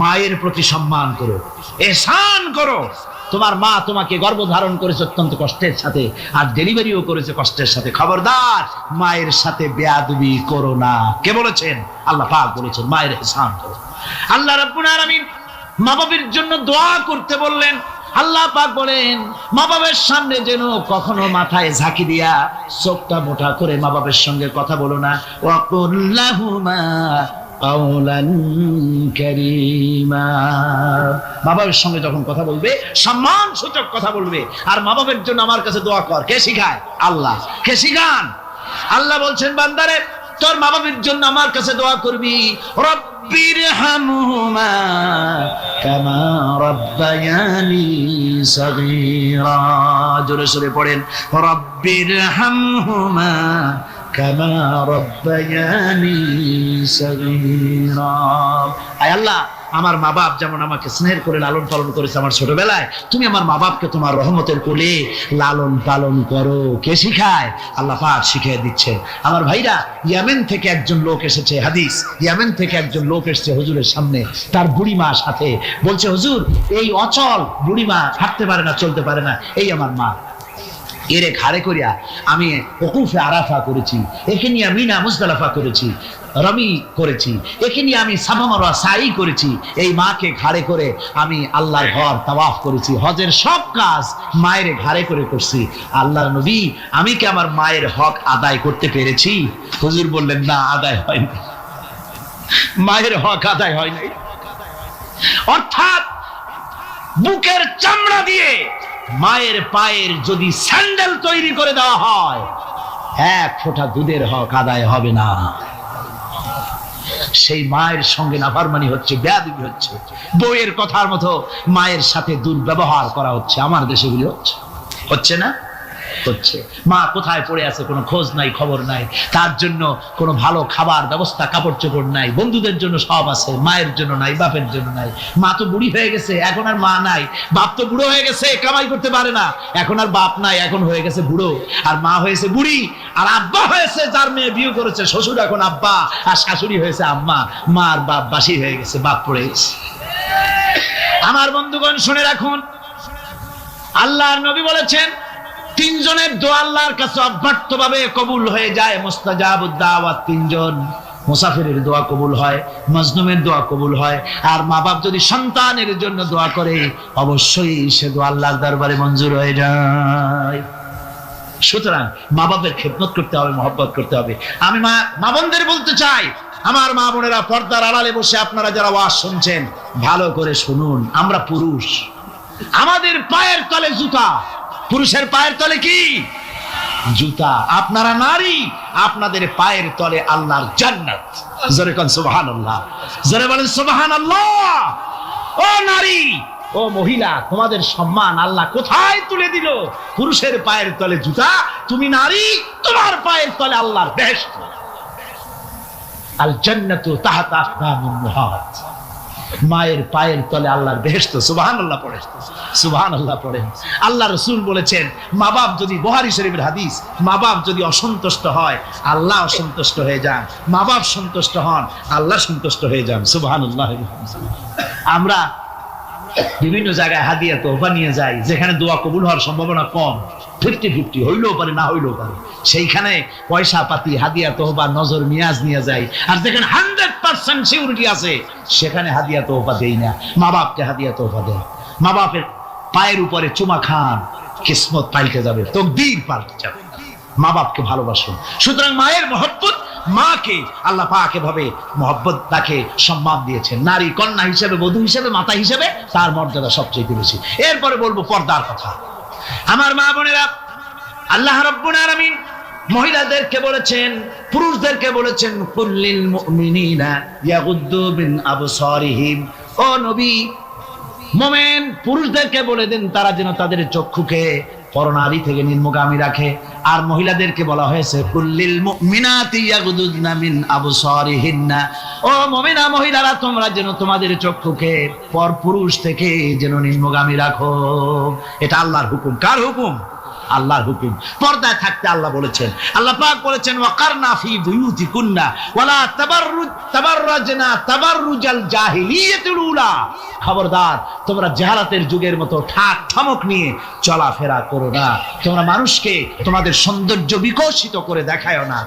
মায়ের প্রতি সম্মান করো, ihsan করো। তোমার মা তোমাকে গর্ভধারণ করেছে অত্যন্ত কষ্টের সাথে, আর ডেলিভারিও করেছে কষ্টের সাথে। খবরদার মায়ের সাথে বেয়াদবি করো না। কে বলেছেন? আল্লাহ পাক বলেছেন, মায়ের ihsan করো। আল্লাহ রাব্বুল আলামিন মা বাবার জন্য দোয়া করতে বললেন। আল্লাহ পাক বলেন, মা বাবার সামনে যেন কখনো মাথায় ঝাঁকি দিয়া চোখটা মোটা করে মা বাবার সঙ্গে কথা বলো না। ওয়াকুল লাহুমা কাওলান কারীমা। মা বাবার সঙ্গে যখন কথা বলবে সম্মান সূচক কথা বলবে। আর মা বাবার জন্য আমার কাছে দোয়া কর। কে শিখায়? আল্লাহ। কে শিখান? আল্লাহ বলছেন, বান্দারে তোর মা বাবার জন্য আমার কাছে দোয়া করবি। রব্বিরহামহুমা কামা রাব্বায়ানি সগীরা। জোরে সরে পড়েন, রব্বিরহামহুমা কামা রাব্বায়ানি সগীরা। আয় আল্লাহ, আমার মা বাপ যেমন আমাকে স্নেহ করে লালন পালন করেছে আমার ছোটবেলায়, তুমি আমার মা বাপকে তোমার রহমতের কোলে লালন পালন করো। কে শিখায়? আল্লাহ পাক শিখিয়ে দিচ্ছে। আমার ভাইরা, ইয়েমেন থেকে একজন লোক এসেছে, হাদিস, ইয়েমেন থেকে একজন লোক এসেছে হুজুরের সামনে, তার বুড়িমা সাথে, বলছে হুজুর এই অচল বুড়িমা, হাঁটতে পারে না, চলতে পারে না, এই আমার মা, এরে ঘাড়ে করিয়া আমি ওকুফে আরাফা করেছি, একে নিয়ে মিনা মুজদালিফা করেছি, রমি করেছি, একে নিয়ে আমি সাফা মারওয়া সাই করেছি, এই মাকে ঘাড়ে করে আমি আল্লাহর ঘর তাওয়াফ করেছি, হজের সব কাজ মায়ের ঘাড়ে করে করছি। আল্লাহর নবী, আমি কি আমার মায়ের হক আদায় করতে পেরেছি? হুজুর বললেন, না, আদায় হয়নি, মায়ের হক আদায় হয় নাই। অর্থাৎ বুকের চামড়া দিয়ে মায়ের পায়ের যদি স্যান্ডেল তৈরি করে দেওয়া হয়, এক ফোঁটা দুধের হক আদায় হবে না। সেই মায়ের সঙ্গে নাফরমানি হচ্ছে, বেয়াদবি হচ্ছে, বউয়ের কথার মতো মায়ের সাথে দুর্ব্যবহার করা হচ্ছে। আমার দেশগুলো হচ্ছে না? হচ্ছে। মা কোথায় পড়ে আছে কোনো খোঁজ নাই, খবর নাই, তার জন্য কোনো ভালো খাবার ব্যবস্থা, কাপড় চোপড় নাই, বন্ধুদের জন্য সব আছে, মায়ের জন্য নাই, বাপের জন্য নাই। মা তো বুড়ি হয়ে গেছে, এখন আর মা নাই। বাপ তো বুড়ো হয়ে গেছে, কামাই করতে পারে না, এখন আর বাপ নাই, এখন হয়ে গেছে বুড়ো, আর মা হয়েছে বুড়ি। আর আব্বা হয়েছে, যার মেয়ে বিয়ে করেছে, শ্বশুর এখন আব্বা, আর শাশুড়ি হয়েছে আম্মা। মা আর বাপ বাসি হয়ে গেছে, বাপ পড়ে গেছে। আমার বন্ধুগণ শুনে রাখুন, আল্লাহর নবী বলেছেন তিনজনের দোয়া আল্লাহর কাছে অব্যর্থভাবে কবুল হয়ে যায়। মুস্তাজাবুদ দাওয়াত তিনজন, মুসাফিরের দোয়া কবুল হয়, মজলুমের দোয়া কবুল হয়, আর মা বাপ যদি সন্তানের জন্য দোয়া করে অবশ্যই সে দোয়া আল্লাহর দরবারে মঞ্জুর হয়ে যায়। সুতরাং মা বাপের খেদমত করতে হবে, মহব্বত করতে হবে। আমি মা বোনদের বলতে চাই, আমার মা বোনেরা, পর্দার আড়ালে বসে আপনারা যারা ওয়াজ শুনছেন, ভালো করে শুনুন। আমরা পুরুষ, আমাদের পায়ের তলে জুতা, পুরুষের পায়ের তলে কি? জুতা। আপনারা নারী, আপনাদের পায়ের তলে আল্লাহর জান্নাত। জোরে কোন সুবহানাল্লাহ, জোরে বলেন সুবহানাল্লাহ। ও নারী, ও মহিলা, তোমাদের সম্মান আল্লাহ কোথায় তুলে দিল? পুরুষের পায়ের তলে জুতা, তুমি নারী, তোমার পায়ের তলে আল্লাহর বেহেশত। আল জান্নাতু তাহতা আকদামিন মুহাত, মায়ের পায়ের তলে আল্লাহর বেহেশত। সুবহানাল্লাহ পড়ে, সুবহানাল্লাহ পড়ে। আল্লাহ রাসূল বলেছেন, মা বাপ যদি, বুখারী শরীফের হাদিস, মা বাপ যদি অসন্তুষ্ট হয় আল্লাহ অসন্তুষ্ট হয়ে যান, মা বাপ সন্তুষ্ট হন আল্লাহ সন্তুষ্ট হয়ে যান। সুবহানাল্লাহ। আমরা বিভিন্ন জায়গায় হাদিয়া তোহফা নিয়ে যাই, যেখানে দোয়া কবুল হওয়ার সম্ভাবনা কম, 50-50, হইলেও পারে না হইলেও পারে, সেইখানে পয়সা পাতি, হাদিয়া তোহফা, নজর নিয়াজ নিয়ে যাই। আর যেখানে 100% সিউরিটি আছে সেখানে হাদিয়া তোহফা দেই না। মা বাপকে হাদিয়া তোহফা দেয়, মা বাপের পায়ের উপরে চুমা খান, কিসমত পাল্টে যাবে, তকদীর পাল্টে যাবে। মা বাপকে ভালোবাসুন। সুতরাং মায়ের মহব্বত, মাকে আল্লাহ পাক এভাবে মহব্বত, তাকে সম্মান দিয়েছেন। নারী কন্যা হিসেবে, বধূ হিসেবে, মাতা হিসেবে তার মর্যাদা সবচেয়ে বেশি। এরপরে বলবো পর্দার কথা। আমার মা বোনেরা, আল্লাহ রাব্বুল আলামিন মহিলাদেরকে বলেছেন, পুরুষদেরকে বলেছেন, কুল্লিল মুমিনিনা ইয়াগুদ্দু মিন আবসারিহিম। ও নবী, মুমিন পুরুষদেরকে বলে দেন তারা যেন তাদের চক্ষুকে পরনারী থেকে নিম্নগামী রাখে। আর মহিলাদেরকে বলা হয়েছে, কুল্লিল মুমিনাতি ইয়াগুদুদনা মিন আবসারিহিন্না। ও মুমিনা মহিলারা, তোমরা যেন তোমাদের চক্ষুকে পর পুরুষ থেকে যেন নিম্নগামী রাখো। এটা আল্লাহর হুকুম। কার হুকুম? আল্লাহর হুকুম। পর্দায় থাকতে আল্লাহ বলেছেন, আল্লাহ পাক বলেছেন, ওয়াকারনা ফি বুয়ুতিকুন্না ওয়ালা তাবাররাজনা তাবাররুজাল জাহিলিয়াতুল উলা। খবরদার, তোমরা জাহালাতের যুগের মতো ঠাক ঠমক নিয়ে চলাফেরা করো না। তোমরা মানুষকে তোমাদের সৌন্দর্য বিকশিত করে দেখায়ও না।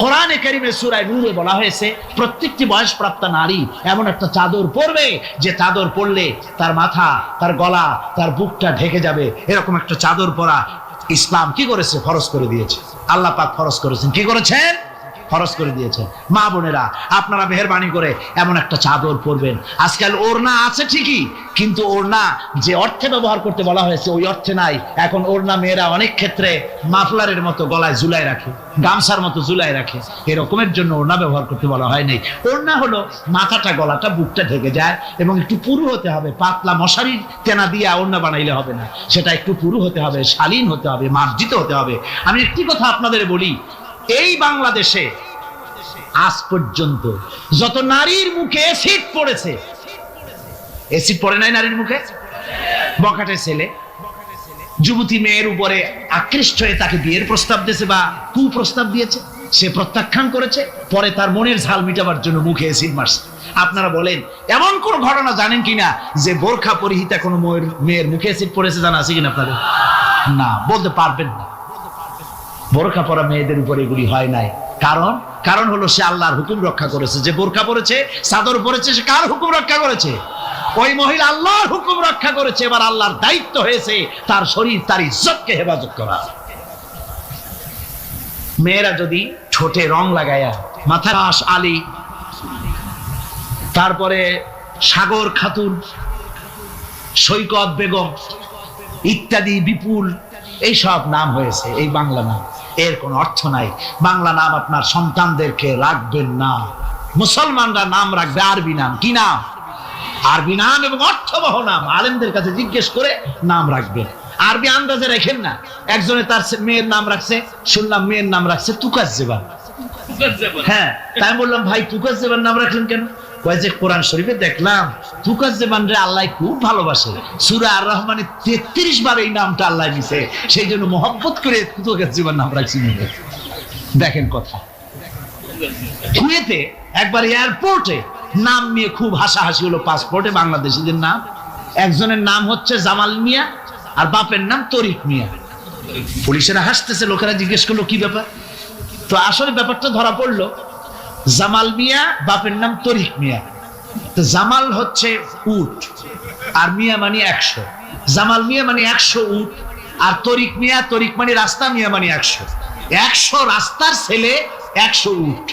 কোরআনে কারীমে সূরা নূরে বলা হয়েছে, প্রত্যেকটি বয়সপ্রাপ্ত নারী এমন একটা চাদর পরবে যে চাদর পরলে তার মাথা, তার গলা, তার বুকটা ঢেকে যাবে। এরকম একটা চাদর পরা ইসলাম কি করেছে? ফরজ করে দিয়েছে। আল্লাহ পাক ফরজ করেছেন। কি করেছেন? ফরজ করে দিয়েছেন। মা বোনেরা, আপনারা মেহেরবানি করে এমন একটা চাদর পরবেন। আজকাল ওড়না আছে ঠিকই, কিন্তু ওড়না যে অর্থে ব্যবহার করতে বলা হয়েছে ওই অর্থে নাই। এখন ওড়না মেয়েরা অনেক ক্ষেত্রে মাফলারের মতো গলায় ঝুলাই রাখে, গামছার মতো ঝুলাই রাখে, এরকমের জন্য ওড়না ব্যবহার করতে বলা হয় নাই। ওড়না হলো মাথাটা, গলাটা, বুকটা ঢেকে যায় এবং একটু পুরু হতে হবে। পাতলা মশারি তেনা দিয়ে ওড়না বানাইলে হবে না, সেটা একটু পুরু হতে হবে, শালীন হতে হবে, মার্জিত হতে হবে। আমি একটি কথা আপনাদের বলি, এই বাংলাদেশে আজ পর্যন্ত যত নারীর মুখে অ্যাসিড পড়েছে, এসিড পড়ে নাই নারীর মুখে? বখাটে ছেলে যুবতী মেয়ের উপরে আকৃষ্ট হয়ে তাকে বিয়ের প্রস্তাব দিয়েছে বা কুপ্রস্তাব দিয়েছে, সে প্রত্যাখ্যান করেছে, পরে তার মনের ঝাল মিটাবার জন্য মুখে এসিড মারছে। আপনারা বলেন এমন কোন ঘটনা জানেন কিনা যে বোরখা পরিহিতা কোনো মেয়ের মুখে এসিড পড়েছে? জানা আছে কিনা আপনাদের? না, বলতে পারবেন না। বোরখা পরা মেয়েদের উপরে এগুলি হয় নাই। কারণ হলো সে আল্লাহর হুকুম রক্ষা করেছে। যে বোরখা পরেছে, চাদর পরেছে, সে কার হুকুম রক্ষা করেছে? ওই মহিলা আল্লাহর হুকুম রক্ষা করেছে। এবার আল্লাহর দায়িত্ব হয়েছে তার শরীর, তার ইজ্জতকে হেফাজত করা। মেয়েরা যদি ঠোঁটে রং লাগায়া, মাথা আলী, তারপরে সাগর খাতুন, সৈকত বেগম ইত্যাদি, বিপুল, এই সব নাম হয়েছে, এই বাংলা নাম, এর কোনো অর্থ নাই। বাংলা নাম আপনার সন্তানদেরকে রাখবেন না। মুসলমানরা নাম রাখবে আরবি নাম। কি নাম? আরবি নাম এবং অর্থবহ নাম। আলেমদের কাছে জিজ্ঞেস করে নাম রাখবেন। আরবি আন্দাজে রাখেন না। একজনে তার মেয়ের নাম রাখছে, শুনলাম মেয়ের নাম রাখছে তুকাজ্জেবান। হ্যাঁ, তাই বললাম ভাই তুকাজ্জেবান নাম রাখলেন কেন? কয় যে কোরআন শরীফে দেখলাম তুকাজ্জেবান রে আল্লাহ খুব ভালোবাসে, সূরা আর রহমানে 33 বার এই নামটা আল্লাহ দিয়েছে, সেই জন্য মহব্বত করে তুকাজ্জেবান নাম রাখছি। দেখেন কথা। কুয়েতে একবার এয়ারপোর্টে নাম নিয়ে খুব হাসাহাসি হলো। পাসপোর্টে বাংলাদেশিদের নাম, একজনের নাম হচ্ছে জামাল মিয়া আর বাপের নাম তরিক মিয়া। পুলিশেরা হাসতেছে, লোকেরা জিজ্ঞেস করলো কি ব্যাপার? তো আসলে ব্যাপারটা ধরা পড়লো, জামাল মিয়া বাপের নাম তরিক মিয়া। তো জামাল হচ্ছে উট আর মিয়া মানে 100। জামাল মিয়া মানে 100 উট, আর তরিক মিয়া, তরিক মানে রাস্তা, মিয়া মানে 100। 100 রাস্তার ছেলে, 100 উট।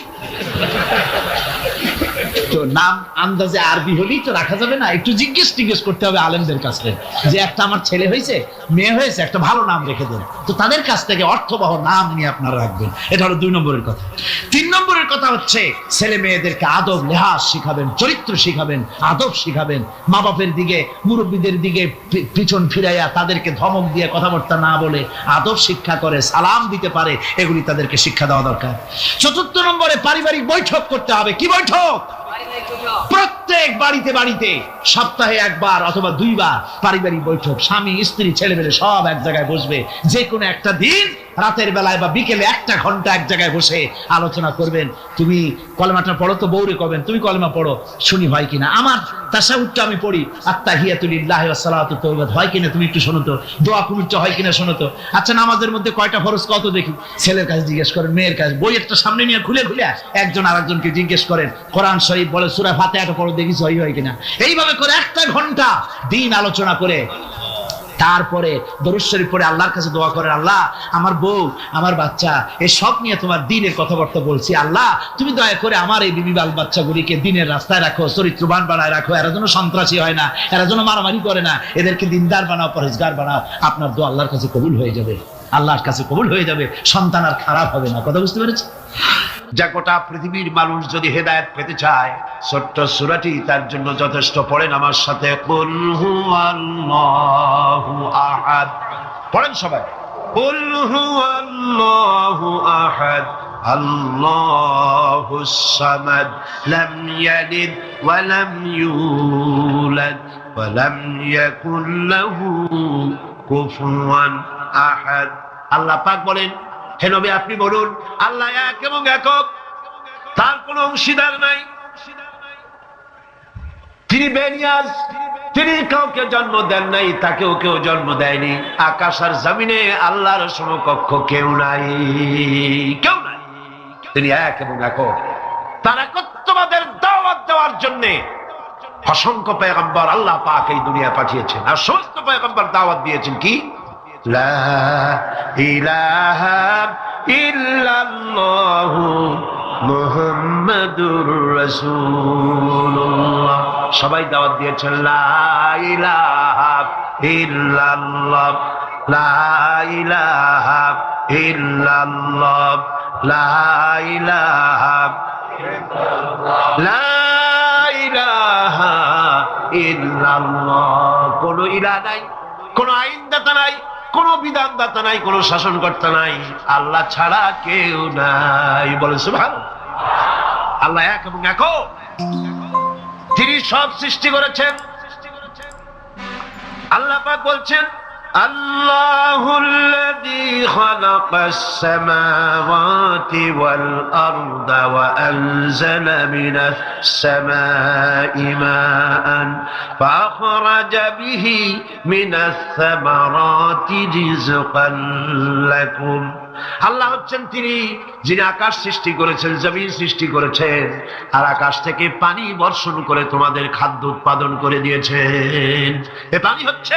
তো নাম আন্দাজে আরবি হলেই তো রাখা যাবে না, একটু জিজ্ঞেস করতে হবে আলেমদের কাছে যে একটা আমার ছেলে হয়েছে, মেয়ে হয়েছে, একটা ভালো নাম রেখে দেন। তো তাদের কাছ থেকে অর্থবহ নাম নিয়ে আপনারা রাখবেন। এটা হলো 2 নম্বরের কথা। 3 নম্বরের কথা হচ্ছে ছেলে মেয়েদেরকে আদব লেহাজ শিখাবেন, চরিত্র শিখাবেন, আদব শিখাবেন। মা বাপের দিকে, মুরব্বীদের দিকে পিছন ফিরাইয়া তাদেরকে ধমক দিয়ে কথাবার্তা না বলে আদব শিক্ষা করে, সালাম দিতে পারে, এগুলি তাদেরকে শিক্ষা দেওয়া দরকার। 4 নম্বরে পারিবারিক বৈঠক করতে হবে। কি বৈঠক? প্রত্যেক বাড়িতে সপ্তাহে 1 বার অথবা 2 বার পারিবারিক বৈঠক। স্বামী, স্ত্রী, ছেলে মেয়ে সব এক জায়গায় বসবে। যে কোনো একটা দিন রাতের বেলায় বা বিকেলে 1 ঘন্টা এক জায়গায় বসে আলোচনা করবেন। তুমি কলেমাটা পড়ো তো, বউরে কবেন তুমি কলেমা পড়ো, শুনি হয় কিনা। আমার তাশাহুদটা আমি পড়ি, আত্তাহিয়াতু লিল্লাহি ওয়াস সালাতু তাওয়াবাত হয় কিনা তুমি একটু শোনো তো, দোয়া কুনুতটা হয় কিনা শোনো তো। আচ্ছা, নামাজের মধ্যে কয়টা ফরজ কত দেখি? ছেলের কাছে জিজ্ঞেস করেন, মেয়ের কাছে। বই একটা সামনে নিয়ে খুলে একজন আরেকজনকে জিজ্ঞেস করেন। কোরআন শরীফ বলে সূরা ফাতিহাটা পড়ো দেখি সহি হয় কিনা। এইভাবে করে 1 ঘন্টা দিন আলোচনা করে তারপরে দরুদ শরীফ পড়ে আল্লাহর কাছে দোয়া করেন, আল্লাহ আমার বউ, আমার বাচ্চা, এই সব নিয়ে তোমার দ্বীনের কথাবার্তা বলছি, আল্লাহ তুমি দয়া করে আমার এই বিবি বাল বাচ্চাগুলিকে দ্বীনের রাস্তায় রাখো, চরিত্রবান বানায় রাখো, এরা যেন সন্ত্রাসী হয় না, এরা যেন মারামারি করে না, এদেরকে দিনদার বানাও, পরেজগার বানাও। আপনার দোয়া আল্লাহর কাছে কবুল হয়ে যাবে, আল্লাহর কাছে কবুল হয়ে যাবে, সন্তান আর খারাপ হবে না। কথা বুঝতে পেরেছি? যা গোটা পৃথিবীর মানুষ যদি হেদায়েত পেতে চায়, ছোট্ট সূরাটি তার জন্য যথেষ্ট। পড়েন আমার সাথে, কুল হুয়াল্লাহু আহাদ। পড়েন সবাই, কুল হুয়াল্লাহু আহাদ আল্লাহুস সামাদ লাম ইয়ালিদ ওয়া লাম ইউলাদ ওয়া লাম ইয়াকুল লাহু কুফুয়ান আহাদ। আল্লাহ পাক বলেন, হে নবী আপনি বলুন, আল্লাহ এক এবং একক, তার কোনো অংশীদার নাই, তিনি বেনিয়াজ, তিনি কাউকে জন্ম দেন নাই, তাকেও কেউ জন্ম দেয়নি। আকাশ আর জমিনে আল্লাহর সমকক্ষ কেউ নাই, কেউ নাই। তিনি এক এবং একক। তার একত্ববাদের দাওয়াত দেওয়ার জন্য অসংখ্য পয়গম্বর আল্লাহ পাক এই দুনিয়া পাঠিয়েছেন, আর সমস্ত পয়গম্বর দাওয়াত দিয়েছেন কি? লা ইলাহা ইল্লাল্লাহু মুহাম্মাদুর রাসূলুল্লাহ। সবাই দাওয়াত দিয়েছেন লা ইলাহা ইল্লাল্লাহ, লা ইলাহা ইল্লাল্লাহ, লা ইলাহা লা ইলাহা ইল্লাল্লাহ। কোন ইলাহ নাই, কোন আইনদাতা নাই, কোন বিধানদাতা নাই, কোন শাসনকর্তা নাই, আল্লাহ ছাড়া কেউ নাই। বলে সুবহানাল্লাহ। আল্লাহ এক এবং একক। তিনি সব সৃষ্টি করেছেন, আল্লাহ পাক বলছেন আল্লাহুল্লাযী খালাকাস সামাওয়াতি ওয়াল আরদা ওয়া আনজালা মিনাস সামাই মাআন ফাখরাজা বিহি মিনাস সামারাতি রিজকান লাকুম। আল্লাহ হচ্ছেন তিনি যিনি আকাশ সৃষ্টি করেছেন, জমিন সৃষ্টি করেছেন, আর আকাশ থেকে পানি বর্ষণ করে তোমাদের খাদ্য উৎপাদন করে দিয়েছেন। এ পানি হচ্ছে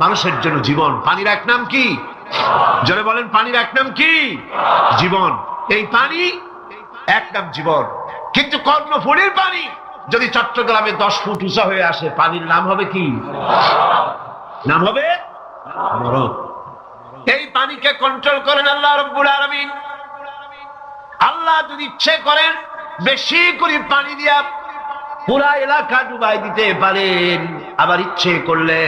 মানুষের জন্য জীবন। পানির এক নাম কি? জোরে বলেন, পানির এক নাম কি? জীবন। এই পানি এক নাম জীবন। কিন্তু কর্ণফুলীর পানি যদি চট্টগ্রামে 10 ফুট উঁচা হয়ে আসে, পানির নাম হবে কি? নাম হবে মরণ। এই পানিকে কন্ট্রোল করেন আল্লাহ রাব্বুল আলামিন। আল্লাহ যদি ইচ্ছে করেন বেশি করে পানি দিয়া পুরা এলাকা ডুবাই দিতে পারেন, আবার ইচ্ছে করলে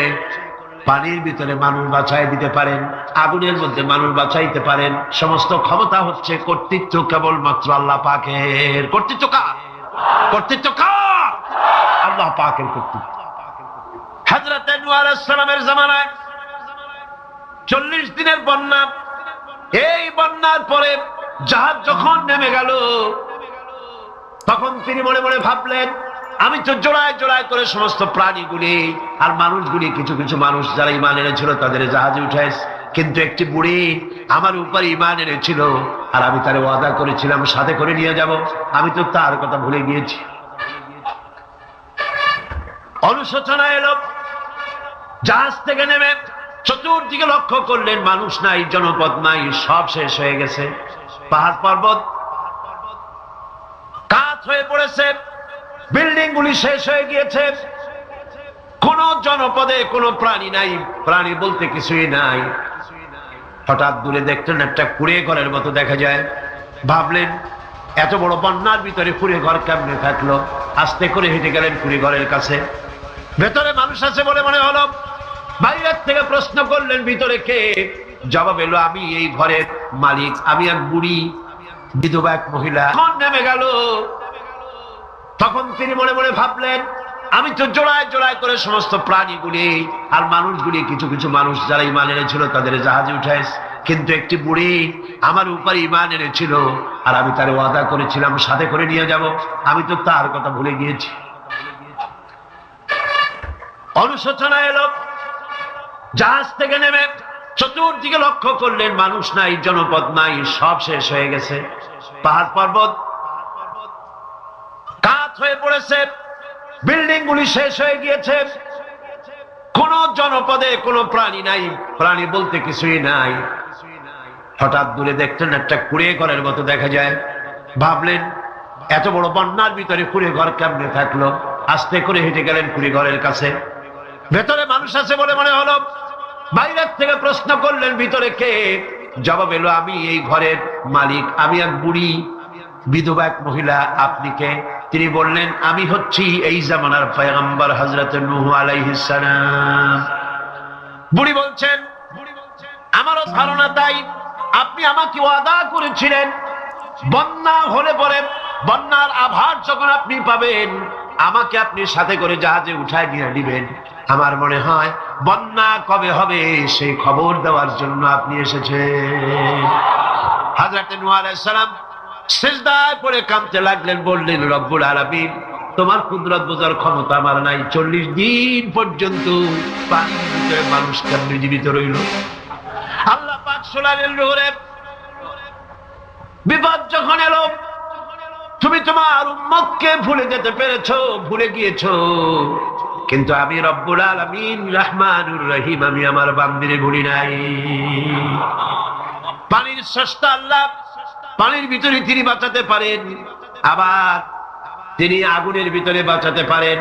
পানির ভিতরে মানুষ বাঁচাই দিতে পারেন, আগুনের মধ্যে মানুষ বাঁচাইতে পারেন। সমস্ত ক্ষমতা হচ্ছে, কর্তৃত্ব কেবলমাত্র আল্লাহ পাকের। কর্তৃত্ব কার? কর্তৃত্ব কার? আল্লাহ পাকের কর্তৃত্ব। হযরত নূহ আলাইহিস সালামের জামানায় 40 দিনের বন্যা। এই বন্যার পরে জাহাজ যখন নেমে গেল, তখন তিনি মনে মনে ভাবলেন, আমি তো জোড়ায় জোড়ায় করে সমস্ত প্রাণীগুলি আর মানুষগুলি, কিছু কিছু মানুষ যারা ঈমান এনেছিল তাদের জাহাজে উঠাইছে, কিন্তু একটি বুড়ি আমার উপর ঈমান এনেছিল আর আমি তার ওয়াদা করেছিলাম সাথে করে নিয়ে যাব, আমি তো তার কথা ভুলে গিয়েছি। অনুশোচনা এলো। জাহাজ থেকে নেমে চতুর্দিকে লক্ষ্য করলেন, মানুষ নাই, জনপদ নাই, সব শেষ হয়ে গেছে। পাহাড় পর্বত কাত হয়ে পড়েছে, বিল্ডিং গুলি শেষ হয়ে গিয়েছে, কোন জনপদে কোনো প্রাণী নাই, প্রাণী বলতে কিছুই নাই। হঠাৎ দূরে দেখলেন একটা কুঁড়ে ঘরের মতো দেখা যায়। ভাবলেন, এত বড় বন্যার ভিতরে কুঁড়ে ঘর কেমনে থাকলো? আস্তে করে হেঁটে গেলেন কুঁড়ে ঘরের কাছে। ভেতরে মানুষ আছে বলে মনে হলো। বাইরের থেকে প্রশ্ন করলেন, ভিতরে কে? জবাব এলো, আমি এই ঘরের মালিক, আমি এক বুড়ি বিধবা এক মহিলা। তখন নেমে গেল। তখন তিনি মনে মনে ভাবলেন, আমি তো জোড়ায় জোড়ায় করে সমস্ত প্রাণীগুলি আর মানুষগুলি, কিছু কিছু মানুষ যারা ঈমান এনেছিল তাদের জাহাজে উঠাইছে, কিন্তু একটি বুড়ি আমার উপর ঈমান এনেছিল আর আমি তার ওয়াদা করেছিলাম সাথে করে নিয়ে যাব, আমি তো তার কথা ভুলে গিয়েছি। অনুশোচনা এলো। জাহাজ থেকে নেমে চতুর্দিকে লক্ষ্য করলেন, মানুষ নাই, জনপদ নাই, সব শেষ হয়ে গেছে। পাহাড় পর্বত কাত হয়ে পড়েছে, বিল্ডিং গুলি শেষ হয়ে গিয়েছে, কোন জনপদে কোনো প্রাণী নাই, প্রাণী বলতে কিছুই নাই। হঠাৎ দূরে দেখলেন একটা কুঁড়ে ঘরের মতো দেখা যায়। ভাবলেন, এত বড় বন্যার ভিতরে কুঁড়ে ঘর কেমনে থাকলো? আস্তে করে হেঁটে গেলেন কুঁড়ে ঘরের কাছে। ভেতরে মানুষ আছে বলে মনে হলো। বাইরের থেকে প্রশ্ন করলেন, ভিতরে কে? জবাব এলো, আমি এই ঘরের মালিক, আমি এক বুড়ি বিধবা এক মহিলা, আপনি কে? তিনি বললেন, আমি হচ্ছি এই জামানার পয়গম্বর হযরত নূহ আলাইহিস সালাম। বুড়ি বলছেন, আমারও ধারণা তাই। আপনি আমাকে ওয়াদা করেছিলেন বন্যা হলে পরে, বন্যার আভার যখন আপনি পাবেন, আমাকে আপনি সাথে করে জাহাজে উঠায় নিয়ে দিবেন। আমার মনে হয় বন্যা কবে হবে সেই খবর দেওয়ার জন্য আপনি এসেছেন। হযরত নূহ আলাইহিস সালাম সিজদায় পড়ে কাঁদতে লাগলেন, বললেন, রব্বুল আলামিন, তোমার কুদরত বোঝার ক্ষমতা আমার নাই। 40 দিন পর্যন্ত পানির ভিতরে মানুষ কেমনে জীবিত রইল? আল্লাহ পাক শোনালেন, রূহে বিপদ যখন এলো, তুমি তোমার উম্মতকে ভুলে যেতে পেরেছো, ভুলে গিয়েছো, কিন্তু আমি রব্বুল আলামিন রহমানুর রহিম, আমি আমার বান্দিরে ভুলি নাই। পানির স্রষ্টা আল্লাহ, পানির ভিতরে তিনি বাঁচাতে পারেন, আবার তিনি আগুনের ভিতরে বাঁচাতে পারেন,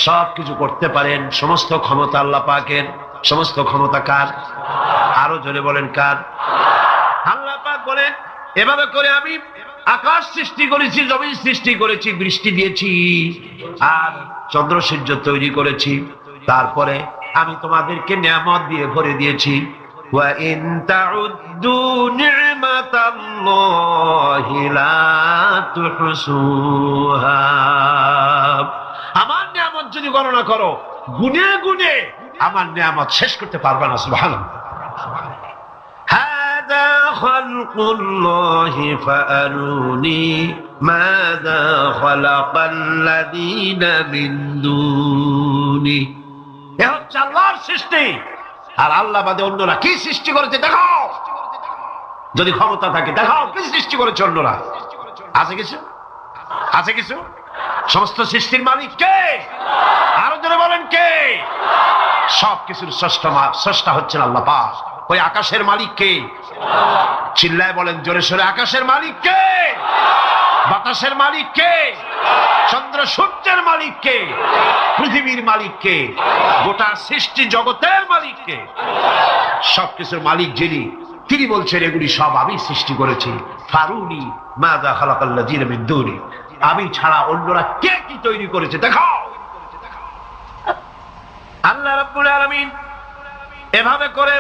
সবকিছু করতে পারেন। সমস্ত ক্ষমতা আল্লাহ পাকের। সমস্ত ক্ষমতা কার? আরো জোরে বলেন, কার? আল্লাহ পাক বলেন, এভাবে করে আমি আকাশ সৃষ্টি করেছি, জমিন সৃষ্টি করেছি, বৃষ্টি দিয়েছি আর চন্দ্র সূর্য তৈরি করেছি, তারপরে আমি তোমাদেরকে নিয়ামত দিয়ে ভরে দিয়েছি। ওয়া ইন তাউদ্দু নি'মাতাল্লাহি লা তুহসুহা। আমার নিয়ামত যদি গণনা করো গুনে গুনে আমার নিয়ামত শেষ করতে পারবে না। সুবহানাল্লাহ। হাদা খালকুল্লাহি ফাআরুনি মাযা খালাকাল্লাযীনা মিন দুনি। এ হচ্ছে আল্লাহর সৃষ্টি, আর আল্লাহ বাদে অন্যরা কি সৃষ্টি করেছে দেখাও। যদি ক্ষমতা থাকে দেখাও কি সৃষ্টি করেছে অন্যরা। আছে কিছু? আছে কিছু? সমস্ত সৃষ্টির মালিক কে? আরো জোরে বলেন কে? সব কিছুর স্রষ্টা হচ্ছেন আল্লাহ পাক। ওই আকাশের মালিক কে? চিল্লায় বলেন জোরে সোরে, আকাশের মালিক কে? বাতাসের মালিক কে? চন্দ্র সূর্যের মালিক কে? পৃথিবীর মালিক কে? গোটা সৃষ্টি জগতের মালিক কে? সবকিছুর মালিক যিনি, তিনি বলছেন এগুলি সব আমি সৃষ্টি করেছি। ফারুনি মাযা খালাকাল্লাযীনা মিন দুনি। আমি ছাড়া অন্যরা কে কি তৈরি করেছে দেখাও। আল্লাহ রাব্বুল আলামিন এভাবে করে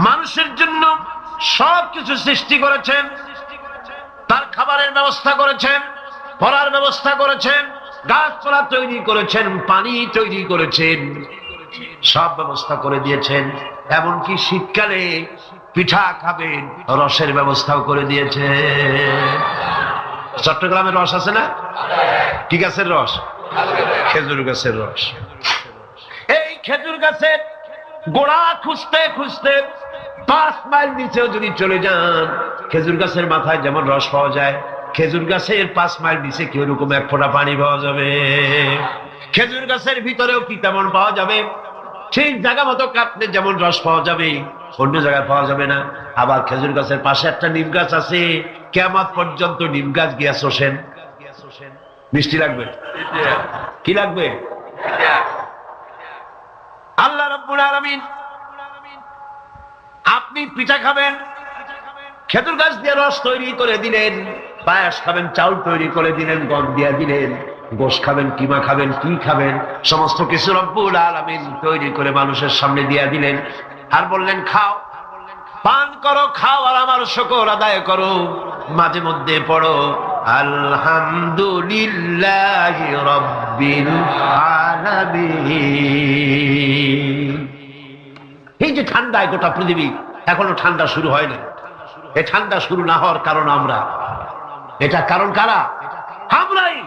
মানুষের জন্য সবকিছু সৃষ্টি করেছেন। তার খাবারের ব্যবস্থা করেছেন, পড়ার ব্যবস্থা করেছেন, গাছপালা তৈরি করেছেন, পানি তৈরি করেছেন, সব ব্যবস্থা করে দিয়েছেন। এমনকি শীতকালে পিঠা খাবেন, রসের ব্যবস্থাও করে দিয়েছে। চট্টগ্রামের রস আছে না? কি গাছের রস? খেজুর গাছের রস। এই খেজুর গাছের গোড়া খুঁজতে খুঁজতে 5 মাইল নিচেও যদি চলে যান, খেজুর গাছের মাথায় যেমন রস পাওয়া যায়, খেজুর গাছের 5 মাইল নিচে কি ওরকম এক ফোঁটা পানি পাওয়া যাবে? খেজুর গাছের ভিতরেও কি তেমন পাওয়া যাবে? সেই জায়গা মতো কাটলে যেমন রস পাওয়া যাবে, অন্য জায়গায় পাওয়া যাবে না। আবার খেজুর গাছের পাশে একটা নিম গাছ আছে, কিয়ামত পর্যন্ত নিম গাছ গিয়া শোষেন। মিষ্টি লাগবে? কি লাগবে? আল্লাহ রাব্বুল আলামিন, আপনি পিঠা খাবেন, খেজুর গাছ দিয়ে রস তৈরি করে দিলেন। পায়াস খাবেন, চাউল তৈরি করে দিলেন, গম দিয়ে দিলেন। গোশ খাবেন, কিমা খাবেন, কি খাবেন, সমস্ত কিছু রব্বুল আলামিন তৈরি করে মানুষের সামনে দিয়ে দিলেন। আর বললেন খাও, পান করো, খাও, আর আমার শুকর আদায় করো। মাঝে মধ্যে পড়ো আলহামদুলিল্লাহি রাব্বিল আলামিন। এই যে ঠান্ডায় গোটা পৃথিবী, এখনো ঠান্ডা শুরু হয় না। এই ঠান্ডা শুরু না হওয়ার কারণ আমরা। এটা কারণ কারা? আমরাই।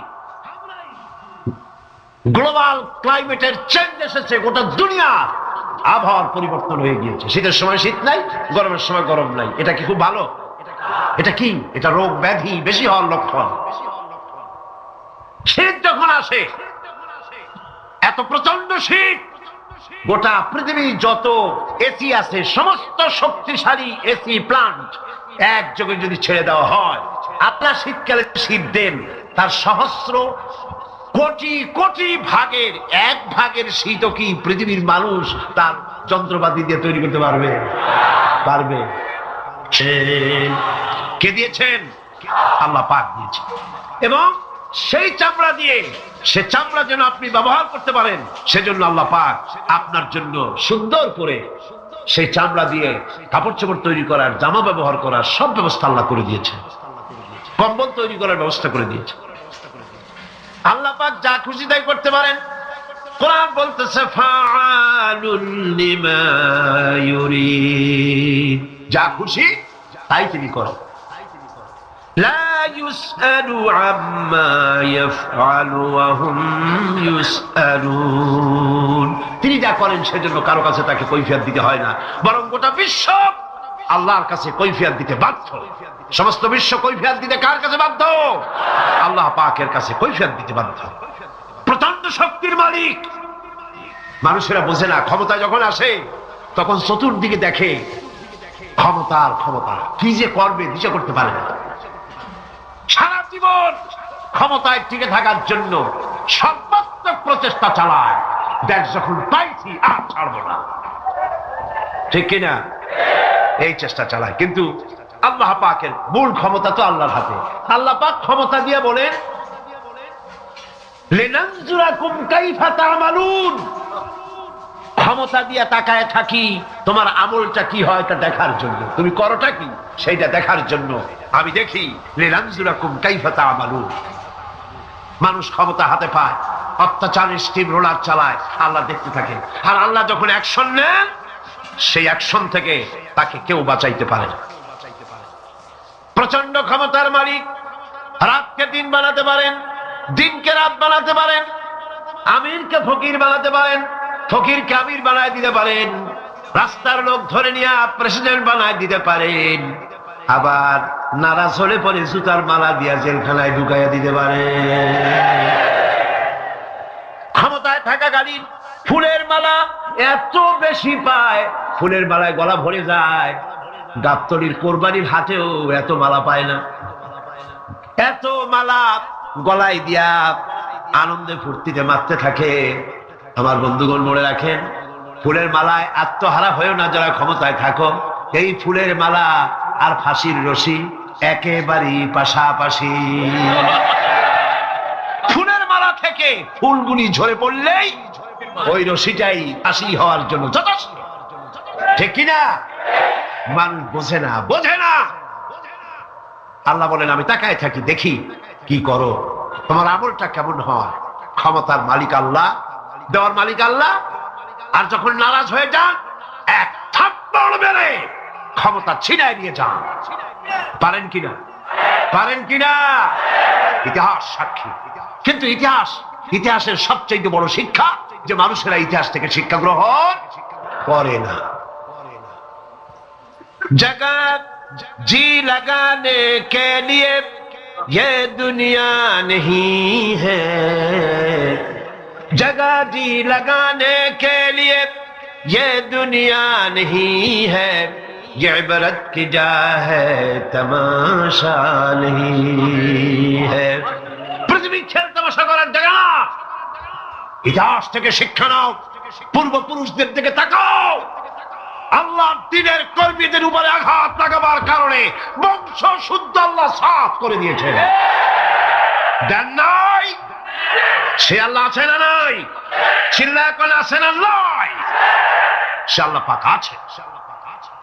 গ্লোবাল ক্লাইমেটের চেঞ্জ এসেছে, গোটা দুনিয়া আবহাওয়ার পরিবর্তন হয়ে গিয়েছে। শীতের সময় শীত নাই, গরমের সময় গরম নাই। এটা কি খুব ভালো? এটা কি? এটা রোগ ব্যাধি বেশি হওয়ার লক্ষণ। শীত যখন আসে, এত প্রচন্ড শীত, গোটা পৃথিবী যত এসি আছে, সমস্ত শক্তিশালী এসি প্লান্ট একযোগে যদি ছেড়ে দেওয়া হয়, আপনার শীতকালে শীত দেন, তার সহস্র কোটি কোটি ভাগের 1 ভাগের শীতও কি পৃথিবীর মানুষ তার যন্ত্রপাতি দিয়ে তৈরি করতে পারবে? পারবে? কে দিয়েছেন? আল্লাহ পাক দিয়েছেন। এবং সেই চামড়া দিয়ে, সে চামড়া যেন আপনি ব্যবহার করতে পারেন, সেজন্য আল্লাহ পাক আপনার জন্য সুন্দর করে সেই চামড়া দিয়ে কাপড় চোপড় তৈরি করার, জামা ব্যবহার করার সব ব্যবস্থা আল্লাহ করে দিয়েছেন। কম্বল তৈরি করার ব্যবস্থা করে দিয়েছে। আল্লাহ পাক যা খুশি তাই করতে পারেন। কোরআন বলতেছে ফাআলুল লিমা ইউরিদ, যা খুশি তাই তিনি করেন। লা ইউসআলু আম্মা ইয়াফআলু ওয়া হুম ইউসআলুন, তিনি যা করেন সেজন্য কারো কাছে তাকে কৈফিয়ত দিতে হয় না, বরং গোটা বিশ্ব আল্লাহর কাছে কৈফিয়ত দিতে বাধ্য। সমস্ত বিশ্ব কৈফিয়ত দিতে কার কাছে বাধ্য? আল্লাহ পাকের কাছে কৈফিয়ত দিতে বাধ্য। প্রচন্ড শক্তির মালিক। মানুষেরা বোঝে না, ক্ষমতা যখন আসে তখন চতুর্দিকে দেখে ক্ষমতার ক্ষমতা, কি যে করবে দিশা করতে পারে না। সারা জীবন ক্ষমতায় টিকে থাকার জন্য সর্বাত্মক প্রচেষ্টা চালায়। দেখ যখন পাইছি আর ছাড়বো না, ঠিক কিনা? এই চেষ্টা চালায়। কিন্তু আল্লাহ পাকের মূল ক্ষমতা তো আল্লাহর হাতে। আল্লাহ পাক ক্ষমতা দিয়ে বলেন লিনানজুরাকুম কাইফা তা'মালুন, ক্ষমতা দিয়ে তাকায় থাকি তোমার আমলটা কি হয় তা দেখার জন্য, তুমি করোটা কি সেইটা দেখার জন্য আমি দেখি। লিনানজুরাকুম কাইফা তা'মালুন। মানুষ ক্ষমতা হাতে পায়, অত্যাচারের স্টিম রোলার চালায়, আল্লাহ দেখতে থাকেন। আর আল্লাহ যখন অ্যাকশন নেন, সেই অ্যাকশন থেকে তাকে কেউ বাঁচাইতে পারে না। প্রচন্ড ক্ষমতার মালিক, রাতকে দিন বানাতে পারেন, দিনকে রাত বানাতে পারেন, আমিরকে ফকির বানাতে পারেন, ফকিরকে আমির বানায় দিতে পারেন, রাস্তার লোক ধরে নিয়ে প্রেসিডেন্ট বানায় দিতে পারেন, আবার নারাজ হলে পরে জুতার মালা দিয়া জেলখানায় ঢুকাইয়া দিতে পারেন। ক্ষমতায় থাকাকালীন ফুলের মালা এত বেশি পায়, ফুলের মালায় গলা ভরে যায়। গাবতলির কোরবানির হাটেও এত মালা পায় না। এত মালা গলায় দিয়া আনন্দে ফুর্তিতে মারতে থাকে। আমার বন্ধুগণ মনে রাখেন, ফুলের মালায় আত্মহারা হয়েও না যারা ক্ষমতায় থাকো। এই ফুলের মালা আর ফাঁসির রশি একেবারেই পাশাপাশি। ফুলের মালা থেকে ফুলগুলি ঝরে পড়লেই ওই রশিটাই ফাঁসি হওয়ার জন্য যথেষ্ট, ঠিক কিনা? মানুষ বোঝে না, বোঝে না। আল্লাহ বলেন, আমি তাকায় থাকি, দেখি কি করো, তোমার আমলটা কেমন হয়। ক্ষমতার মালিক আল্লাহ, দেওয়ার মালিক আল্লাহ। আর যখন নারাজ হয়ে যান, এক থাপ্পড় মেরে ক্ষমতা ছিনায় নিয়ে যান। পারেন কিনা? পারেন কিনা? ইতিহাস সাক্ষী। কিন্তু ইতিহাসের সবচেয়ে বড় শিক্ষা যে মানুষেরা ইতিহাস থেকে শিক্ষা গ্রহণ করে না। जगत जी लगाने के लिए ये दुनिया नहीं है, जगह जी लगाने के लिए ये दुनिया नहीं है, ये इबरत की जा है तमाशा नहीं है। पृथ्वी खेल तमाशा করার জায়গা না। ইতিহাস থেকে শিক্ষা নাও, পূর্বপুরুষদের দিকে তাকাও। আল্লাহ দিনের কর্মীদের উপরে আঘাত লাগাবার কারণে বংশ শুদ্ধ আল্লাহ সাফ করে দিয়েছেন। দেন নাই? সে আল্লাহ আছে না নাই? চিল্লা করে আছে না নাই? সে আল্লাহ পাক আছে।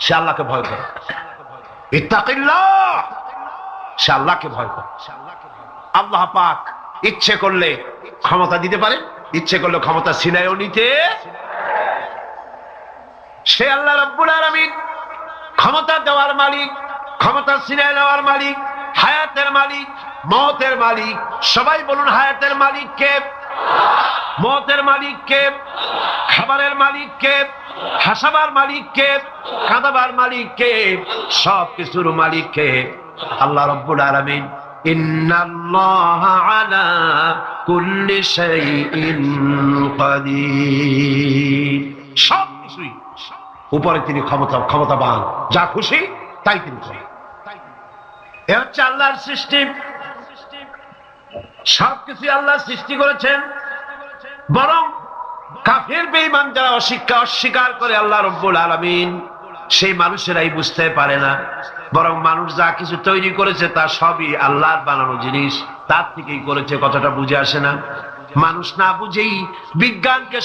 সে আল্লাহকে ভয় করে। ইত্তাকিল্লাহ। সে আল্লাহকে ভয় করে। আল্লাহ পাক ইচ্ছে করলে ক্ষমতা দিতে পারে, ইচ্ছে করলে ক্ষমতা ছিনায়ও নিতে। সে আল্লাহ রাব্বুল আলামিন ক্ষমতা দেওয়ার মালিক, ক্ষমতা ছিনিয়ে নেওয়ার মালিক, হায়াতের মালিক, মওতের মালিক। সবাই বলুন, হায়াতের মালিক কে? মওতের মালিক কে? খাবারের মালিক কে? হাসাবার মালিক কে? কাঁদাবার মালিক কে? সব কিছুর মালিক কে? আল্লাহ রাব্বুল আলামিন। ইন্নাল্লাহা আলা কুল্লি শাইইন কাদির। সব কিছুই উপরে তিনি ক্ষমতাবান, যা খুশি তাই তিনি করেন। এ হচ্ছে আল্লাহর সৃষ্টি। সবকিছু আল্লাহ সৃষ্টি করেছেন। বরং কাফির বেঈমান যারা অস্বীকার করে আল্লাহ রাব্বুল আলামিন, সেই মানুষেরাই বুঝতে পারে না। বরং মানুষ যা কিছু তৈরি করেছে তা সবই আল্লাহর বানানো জিনিস, তার থেকেই করেছে, কথাটা বুঝে আসে না। মানুষ না বুঝেই বিজ্ঞানকে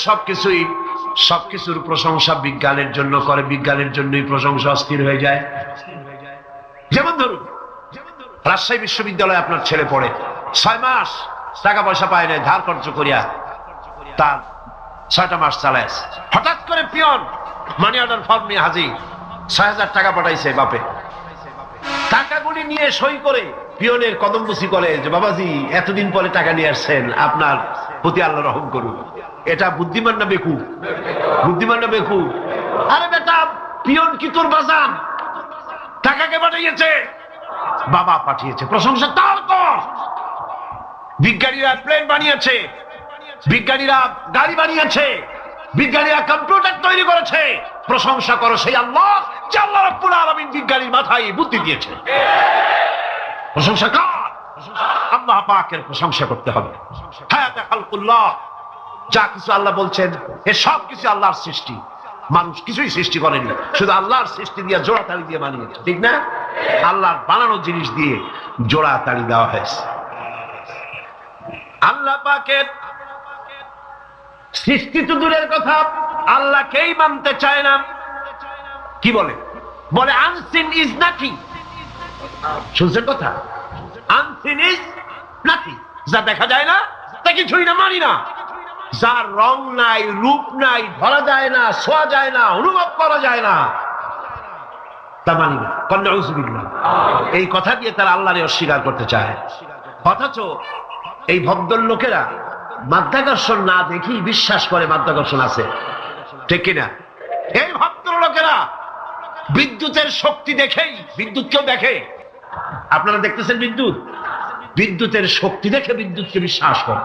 সবকিছুর প্রশংসা বিজ্ঞানের জন্য করে, বিজ্ঞানের জন্যই প্রশংসা অস্থির হয়ে যায়। যেমন ধরুন, রাজশাহী বিশ্ববিদ্যালয়ে আপনার ছেলে পড়ে, 6 মাস টাকা পয়সা পায় না, ধার খরচ করিয়া তার 6টা মাস চালায়। হঠাৎ করে পিয়ন মানি অর্ডার ফর্ম নিয়ে হাজির, 6,000 টাকা পাঠাইছে বাপে। টাকাগুলি নিয়ে সই করে পিয়নের কদমবুসি করে যে, বাবাজি এতদিন পরে টাকা নিয়ে আসছেন, আপনার প্রতি আল্লাহ রহম করুন। এটা বুদ্ধিমান না বেকু? বুদ্ধিমান না বেকু? আরে বেটা, পিয়ন কি তোর বাজান? টাকাকে পাঠিয়েছে, বাবা পাঠিয়েছে, প্রশংসা তার কর। বিজ্ঞানীরা প্লেন বানিয়েছে, বিজ্ঞানীরা গাড়ি বানিয়েছে, বিজ্ঞানীরা কম্পিউটার তৈরি করেছে, প্রশংসা করো সেই আল্লাহ যে আল্লাহ রাব্বুল আলামিন বিজ্ঞানীর মাথায় বুদ্ধি দিয়েছে। প্রশংসা কর, আল্লাহ পাকের প্রশংসা করতে হবে। হায়াতে খালকুল্লাহ, যা কিছু আল্লাহ বলছেন এ সব কিছু আল্লাহর সৃষ্টি। মানুষ কিছুই সৃষ্টি করেনি, শুধু আল্লাহর সৃষ্টি দিয়ে জোড়া তালি দিয়ে বানিয়েছে, ঠিক না? আল্লাহর বানানো জিনিস দিয়ে জোড়া তালি দেওয়া হয়েছে। আল্লাহ পাকের সৃষ্টি তো দূরের কথা, আল্লাহকেই মানতে চায় না। কি বলে? বলে আনসিন ইজ নাথিং। শুনছেন কথা? আনসিন ইজ নাথিং, যা দেখা যায় না তা কিছুই না, মানি না। যার রং নাই, রূপ নাই, ধরা যায় না, ছোঁয়া যায় না, অনুভব করা যায় না, তা মানি না। এই কথা দিয়ে তারা আল্লাহরে অস্বীকার করতে চায়। অথচ এই ভদ্রলোকেরা মাধ্যাকর্ষণ না দেখেই বিশ্বাস করে মাধ্যাকর্ষণ আছে, ঠিক কিনা? এই ভদ্রলোকেরা বিদ্যুতের শক্তি দেখেই, বিদ্যুৎকেও দেখে। আপনারা দেখতেছেন বিদ্যুতের শক্তি দেখে বিদ্যুৎকে বিশ্বাস করে।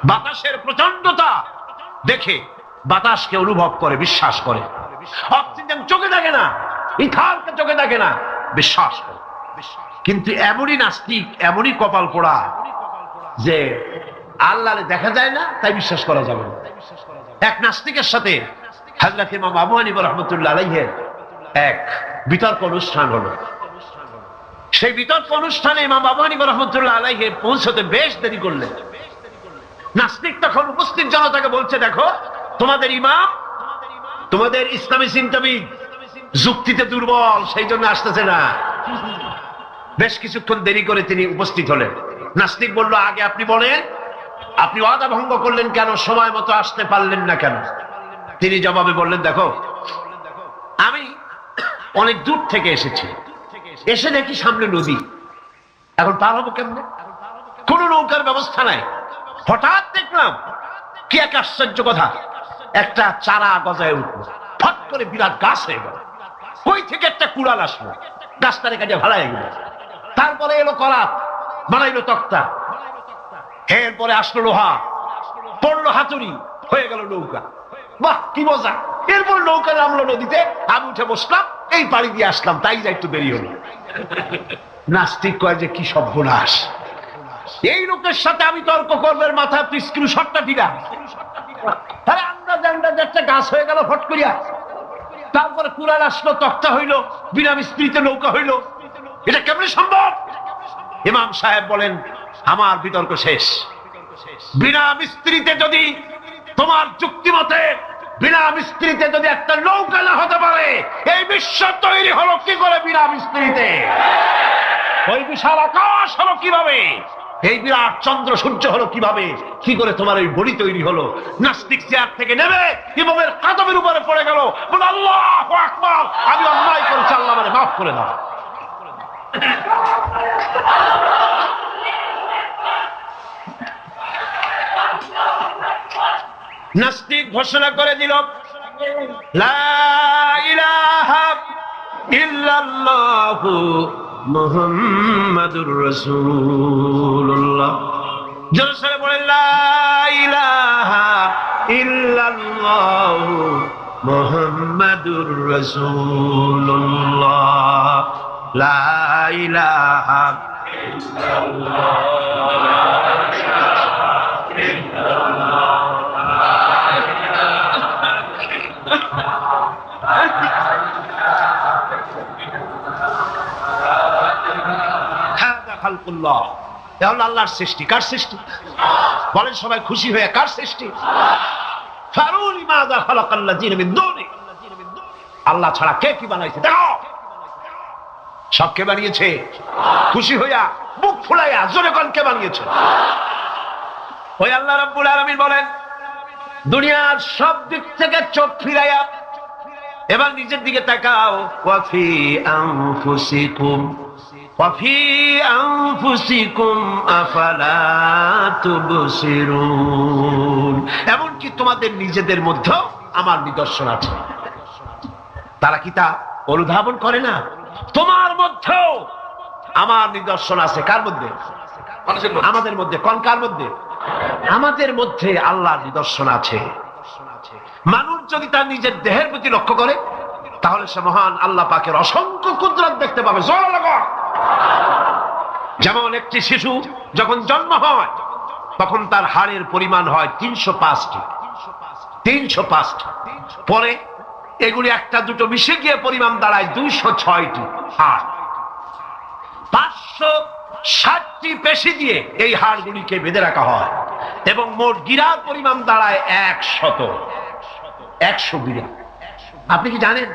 বাতাসের প্রচন্ডতা দেখে বাতাসকে অনুভব করে, বিশ্বাস করে। অক্সিজেন চোখে দেখে না, ইথারকে চোখে দেখে না, বিশ্বাস করে। কিন্তু এমনই নাস্তিক, এমনই কপাল পোড়া যে আল্লাহরে দেখা যায় না, তাই বিশ্বাস করা যাবে না। এক নাস্তিকের সাথে হযরত ইমাম আবু হানিফা রাহমাতুল্লাহ আলাইহির এক বিতর্ক অনুষ্ঠান হলো। সেই বিতর্ক অনুষ্ঠানে ইমাম আবু হানিফা রাহমাতুল্লাহ আলাইহি পৌঁছতে বেশ দেরি করলেন। নাস্তিক তখন উপস্থিত জনতাকে বলছে, দেখো তোমাদের ইমাম, তোমাদের ইসলামী চিন্তাবিদ যুক্তিতে দুর্বল, সেই জন্য আসতেছে না। বেশ কিছুক্ষণ দেরি করে তিনি উপস্থিত হলেন। নাস্তিক বলল, আগে আপনি বলেন, আপনি ওয়াদা ভঙ্গ করলেন কেন, সময় মতো আসতে পারলেন না কেন? তিনি জবাবে বললেন, দেখো আমি অনেক দূর থেকে এসেছি, এসে দেখি সামনে নদী, এখন পার হবো কেমনে? কোন নৌকার ব্যবস্থা নাই। হঠাৎ দেখলাম কি এক আশ্চর্য কথা, একটা চারা গজায় উঠলো, ফট করে বিরাট গাছ হয়ে গেল। কই থেকে একটা কুড়াল আসলো, গাছটারে কাটিয়ে ভাড়ায় গেল। তারপরে এলো করাত, বানাইলো তক্তা, এরপরে আসলো লোহা, পড়লো হাতুড়ি, হয়ে গেল নৌকা। বাহ, কি মজা! এরপর নৌকা নামলো নদীতে, আমি উঠে বসলাম, এই পাড়ি দিয়ে আসলাম, তাই যা একটু দেরি হলো। নাস্তিক কয় যে কি সর্বনাশ, এই লোকের সাথে আমি তর্ক করবার মাথা স্ক্রু শটটা দিলা। তাহলে আন্দাজ একটা গাছ হয়ে গেল ফট করিয়া, তারপরে কুড়াল আসলো, তক্তা হইলো, বিনা মিস্ত্রিতে নৌকা হইলো, এটা কেমন সম্ভব? ইমাম সাহেব বলেন, আমার বিতর্ক শেষ। বিনা মিস্ত্রিতে যদি, তোমার যুক্তি মতে বিনা মিস্ত্রিতে যদি একটা নৌকা না হতে পারে, এই বিশ্ব তৈরি হলো কি করে বিনা মিস্ত্রিতে? ওই বিশাল আকাশ হলো কিভাবে? এই বিরাট চন্দ্র সূর্য হলো কিভাবে? কি করে তোমার ওই বডি তৈরি হলো? নাস্তিক চেয়ার থেকে নেমে ইমামের কাদমের উপরে পড়ে গেল, বলে আল্লাহু আকবার, আমি অন্যায় করেছি, আল্লাহ আমারে মাফ করে দাও। নাস্তিক ঘোষণা করে দিল, লা ইলাহা ইল্লাল্লাহু মুহাম্মাদুর রাসূলুল্লাহ। জোরে বলেন, লা ইলাহা ইল্লাল্লাহু মুহাম্মাদুর রাসূলুল্লাহ। লা ইলাহা খালকুল্লাহ, তাহলে আল্লাহর সৃষ্টি। কার সৃষ্টি? বলেন সবাই খুশি হয়ে, কার সৃষ্টি? ফারুনি মাযা খালাকাল্লাযিনা মিন দুনি, আল্লাহ ছাড়া কে কি বানাইছে দেখো। সব কে বানিয়েছে? খুশি হইয়া, মুখ ফুলাইয়া জোরে কোন কে বানিয়েছে? ওই আল্লাহ রাব্বুল আলামিন বলেন, দুনিয়ার সব দিক থেকে চোখ ফিরাইয়া এবার নিজের দিকে তাকাও। ওয়াফি আনফুসিকুম ওয়াফি আনফুসিকুম আফালা তুবসিরুন, এমনকি তোমাদের নিজেদের মধ্যেও আমার নিদর্শন আছে। তারা কি তা অনুধাবন করে না? তোমার মধ্যেও আমার নিদর্শন আছে। কার মধ্যে? আমাদের মধ্যে। কোন কার মধ্যে? আমাদের মধ্যে আল্লাহর নিদর্শন আছে। মানুষ যদি তার নিজের দেহের প্রতি লক্ষ্য করে, তাহলে সে মহান আল্লাহ পাকের অসংখ্য কুদরত দেখতে পাবে। যেমন একটি শিশু যখন জন্ম হয়, তখন তার হাড়ের পরিমাণ হয় 305টি। 305টি। পরে এগুলি একটা দুটো মিশে গিয়ে পরিমাণ দাঁড়ায় 206টি হাড়। 560টি পেশি দিয়ে এই হাড়গুলিকে বেঁধে রাখা হয় এবং মোট গিরার পরিমাণ দাঁড়ায় 100 গিরা। আপনি কি জানেন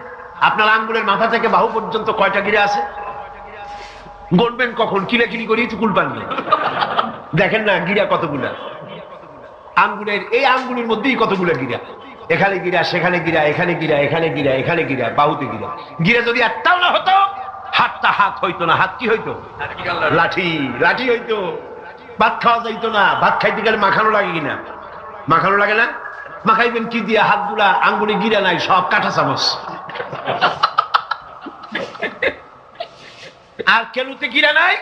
আপনার আঙ্গুলের মাথা থেকে বাহু পর্যন্ত কয়টা গিরা আছে? গণবেন কখন? কিলাকিলি করি তো কুল পানবে, দেখেন না গিরা কতগুলা। আঙ্গুলের এই আঙ্গুলের মধ্যেই কতগুলো গিরা, এখানে গিরা, সেখানে গিরা, এখানে গিরা, এখানে গিরা, এখানে গিরা, বাহুতে গিরা। গিরা যদি একটাও না হতো, হাতটা হাত হইতো না। হাত কি হইতো? লাঠি। লাঠি হইতো। ভাত খাওয়া যাইতো না। ভাত খাইতে গেলে মাখানো লাগে কিনা? মাখানো লাগে না? মাখাইবেন কি দিয়ে? হাতগুলা, আঙ্গুলে গিরা নাই, সব কাঁটা চামচ। আর কেলুতে গিরা নাই,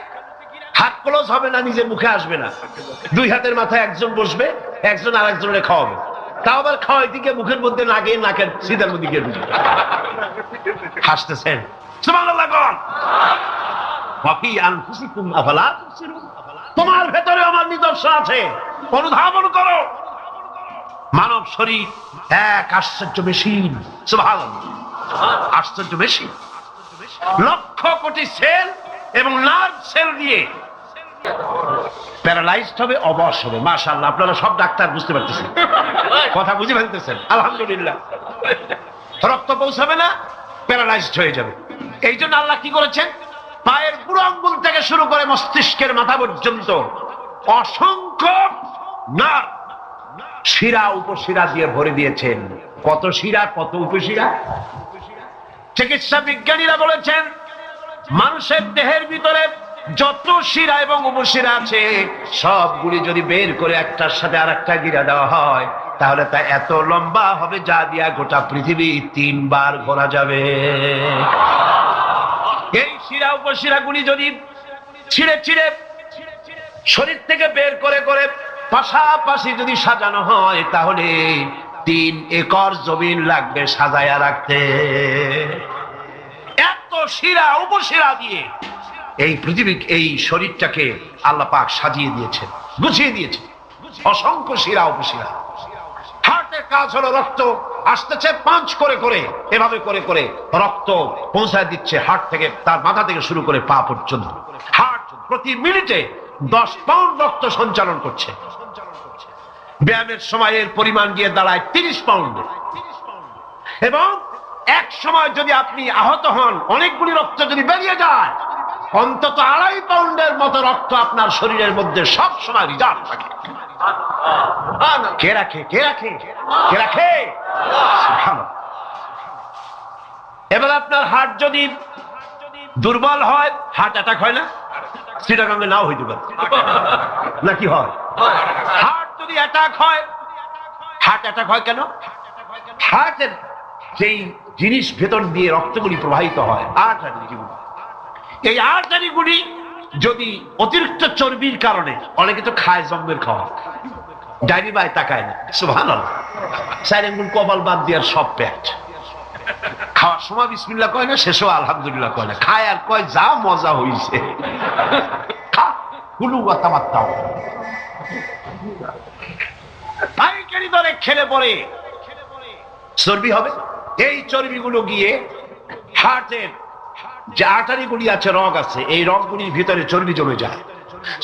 হাত ক্লোজ হবে না, নিজের মুখে আসবে না। দুই হাতের মাথায় একজন বসবে, একজন আর একজনের খাওয়াবে। তাও আবার খাওয়াই দিকে মুখের মধ্যে লাগে, নাকের সিধার মধ্যে গিয়ে ঢুকবে। হাসতেছেন? সুবহানাল্লাহ কোন? ওয়াফি আনফুসিকুম আফালা তুবসিরুন। তোমার ভেতরে আমার নিদর্শন আছে, অনুধাবন করো। মানব শরীর এক আশ্চর্য মেশিন। সুবহানাল্লাহ, আশ্চর্য মেশিন। লক্ষ কোটি সেল এবং নার্ভ সেল দিয়ে প্যারালাইজড হবে, অবশ হবে। মাশাআল্লাহ, আপনারা সব ডাক্তার বুঝতে পারতেছেন, কথা বুঝে ফেলতেছেন, আলহামদুলিল্লাহ। রক্ত পৌঁছাবে না, প্যারালাইজড হয়ে যাবে। এই জন্য আল্লাহ কি করেছেন? পায়ের বুড়ো আঙ্গুল থেকে শুরু করে মস্তিষ্কের মাথা পর্যন্ত অসংখ্য নার্ভ, শিরা, উপশিরা দিয়ে ভরে দিয়েছেন। কত শিরা, কত উপশিরা! চিকিৎসা বিজ্ঞানীরা বলেছেন, মানুষের দেহের ভিতরে যত শিরা এবং উপশিরা আছে, সবগুলি যদি বের করে একটার সাথে আর একটা গিরা দেওয়া হয়, তাহলে তা এত লম্বা হবে যা দিয়া গোটা পৃথিবী 3 বার ঘোরা যাবে। এই শিরা উপশিরা গুলি যদি ছিঁড়ে ছিঁড়ে শরীর থেকে বের করে করে পাশাপাশি যদি সাজানো হয়, তাহলে 3 একর জমিন লাগবে সাজায়া রাখতে। এত শিরা উপশিরা দিয়ে এই পৃথিবী, এই শরীরটাকে আল্লাহ পাক সাজিয়ে দিয়েছেন, গুছিয়ে দিয়েছেন। অসংখ্য শিরা উপশিরা। হার্টের কাজ হলো রক্ত আসতেছে পাঞ্চ করে করে, এভাবে করে করে রক্ত পৌঁছায় দিচ্ছে হার্ট থেকে, তার মাথা থেকে শুরু করে পা পর্যন্ত। হার্ট প্রতি মিনিটে 10 পাউন্ড রক্ত সঞ্চালন করছে। ব্যায়ামের সময় এর পরিমাণ গিয়ে দাঁড়ায় 30 পাউন্ড। এবং এক সময় যদি আপনি আহত হন, অনেকগুলি রক্ত যদি বেরিয়ে যায়, অন্তত 2.5 পাউন্ডের মতো রক্ত আপনার শরীরের মধ্যে সব সময় রিজার্ভ থাকে। কে রাখে? কে রাখে? কে রাখে? এবার আপনার হার্ট যদি দুর্বল হয়, হার্ট অ্যাটাক হয় না? চিটাগাঙ্গে নাও হইতে পারে, নাকি হয়? হার্ট যদি অ্যাটাক হয়, হার্ট অ্যাটাক হয় কেন? হার্টের যেই জিনিস ভেতর দিয়ে রক্তগুলি প্রবাহিত হয়, আর্টারিগুলি, এই আর্টারিগুলি যদি অতিরিক্ত চর্বির কারণে, অনেকে তো খায় জম্মের খাওয়া, ডাইনি বাই তাকায় না, সুবহানাল্লাহ, 4 আঙ্গুল কপাল বাদ দেওয়ার সব পেট, খাওয়ার সময় বিসমিল্লাহ কয় না, শেষও আলহামদুলিল্লাহ কয় না, খায় আর কয় যা মজা হইছে, খা কুলু ওয়া তামাত্তাউ। পাইকারি দরে খেলে পরে চর্বি হবে। এই চর্বিগুলো গিয়ে হার্টের যে আর্টারিগুলি আছে, রগ আছে, এই রগগুলির ভিতরে চর্বি জমে যায়।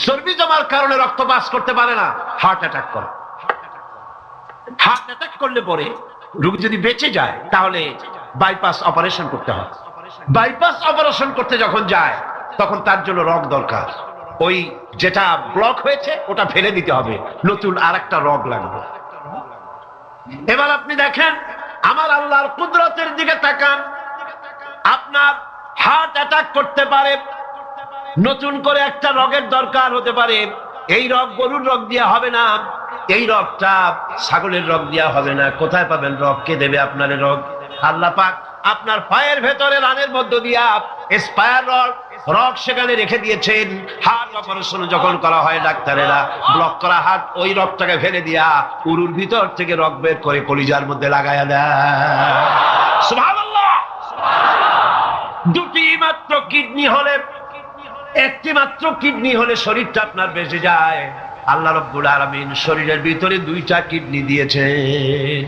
চর্বি জমার কারণে রক্ত পাস করতে পারে না, হার্ট অ্যাটাক করে। হার্ট অ্যাটাক করলে পরে রোগী যদি বেঁচে যায়, তাহলে বাইপাস অপারেশন করতে হয়। বাইপাস অপারেশন করতে যখন যায়, তখন তার জন্য রগ দরকার। ওই যেটা ব্লক হয়েছে ওটা ফেলে দিতে হবে, নতুন আরেকটা রগ লাগবে। এবার আপনি দেখেন, আমার আল্লাহর কুদরতের দিকে তাকান। আপনার হার্ট অ্যাটাক করতে পারে, নতুন করে একটা রগের দরকার হতে পারে। এই রগ গরুর রগ দিয়া হবে না, এই রগটা ছাগলের রগ দিয়া হবে না। কোথায় পাবেন রগ? কে দেবে আপনার রগ? আল্লাহ পাক আপনার পায়ের ভেতরে রানের মধ্য দিয়া স্পায়ার রগ সেখানে রেখে দিয়েছেন। হার্ট অপারেশন যখন করা হয়, ডাক্তারেরা ব্লক করা হার্ট, ওই রগটাকে ফেলে দিয়া উরুর ভিতর থেকে রগ বের করে কলিজার মধ্যে লাগায়া দেয়। সুবহানাল্লাহ। দুটি মাত্র কিডনি হলে, একটি মাত্র কিডনি হলে শরীরটা আপনার বেঁচে যায়। আল্লাহ রাব্বুল আলামিন শরীরের ভিতরে 2টা কিডনি দিয়েছেন।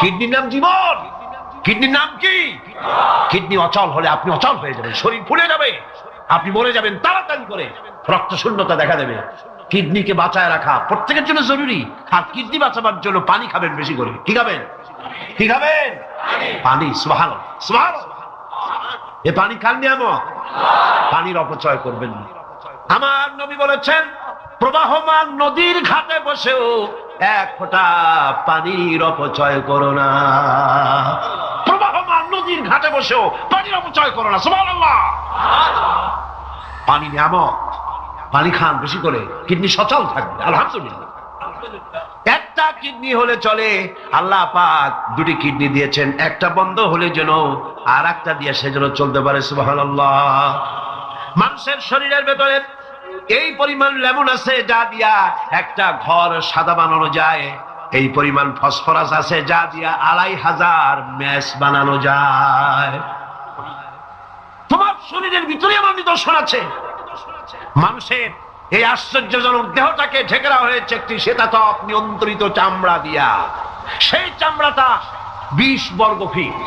কিডনির নাম জীবন। কিডনির নাম কি? কিডনি অচল হলে আপনি অচল হয়ে যাবেন, শরীর ফুলে যাবে, আপনি মরে যাবেন তাড়াতাড়ি করে, রক্ত শূন্যতা দেখা দেবে। কিডনিকে বাঁচায় রাখা প্রত্যেকের জন্য জরুরি। আর কিডনি বাঁচাবার জন্য পানি খাবেন বেশি করে। কি খাবেন? কি খাবেন? পানি। সুবহানাল্লাহ, সুবহানাল্লাহ। এ পানি খান নিয়ামত, পানির অপচয় করবেন না। আমার নবী বলেছেন, প্রবাহমান নদীর ঘাটে বসেও এক ফোঁটা পানির অপচয় করো না। প্রবাহমান নদীর ঘাটে বসেও পানির অপচয় করো না। সুবহানাল্লাহ। পানি নিয়ামত, পানি খান বেশি করে, কিডনি সচল থাকবে। আলহামদুলিল্লাহ। একটা কিডনি হলে চলে, আল্লাহ পাক দুটি কিডনি দিয়েছেন, একটা বন্ধ হলে যেন আর একটা দিয়ে সে যেন চলতে পারে। সুবহানাল্লাহ। মানুষের শরীরের ভেতরে এই পরিমাণ লেমন আছে যা দিয়া একটা ঘর সাদা বানানো যায়, এই পরিমাণ ফসফরাস আছে যা দিয়া ২৫০০ ম্যাচ বানানো যায়। তোমার শরীরের ভিতরে আমার নিদর্শন আছে। মানুষের এই আশ্চর্যজনক দেহটাকে ঢেকে দেওয়া হয়েছে একটি শীতাতপ নিয়ন্ত্রিত চামড়া দিয়া। সেই চামড়াটা ২০ বর্গ ফিট।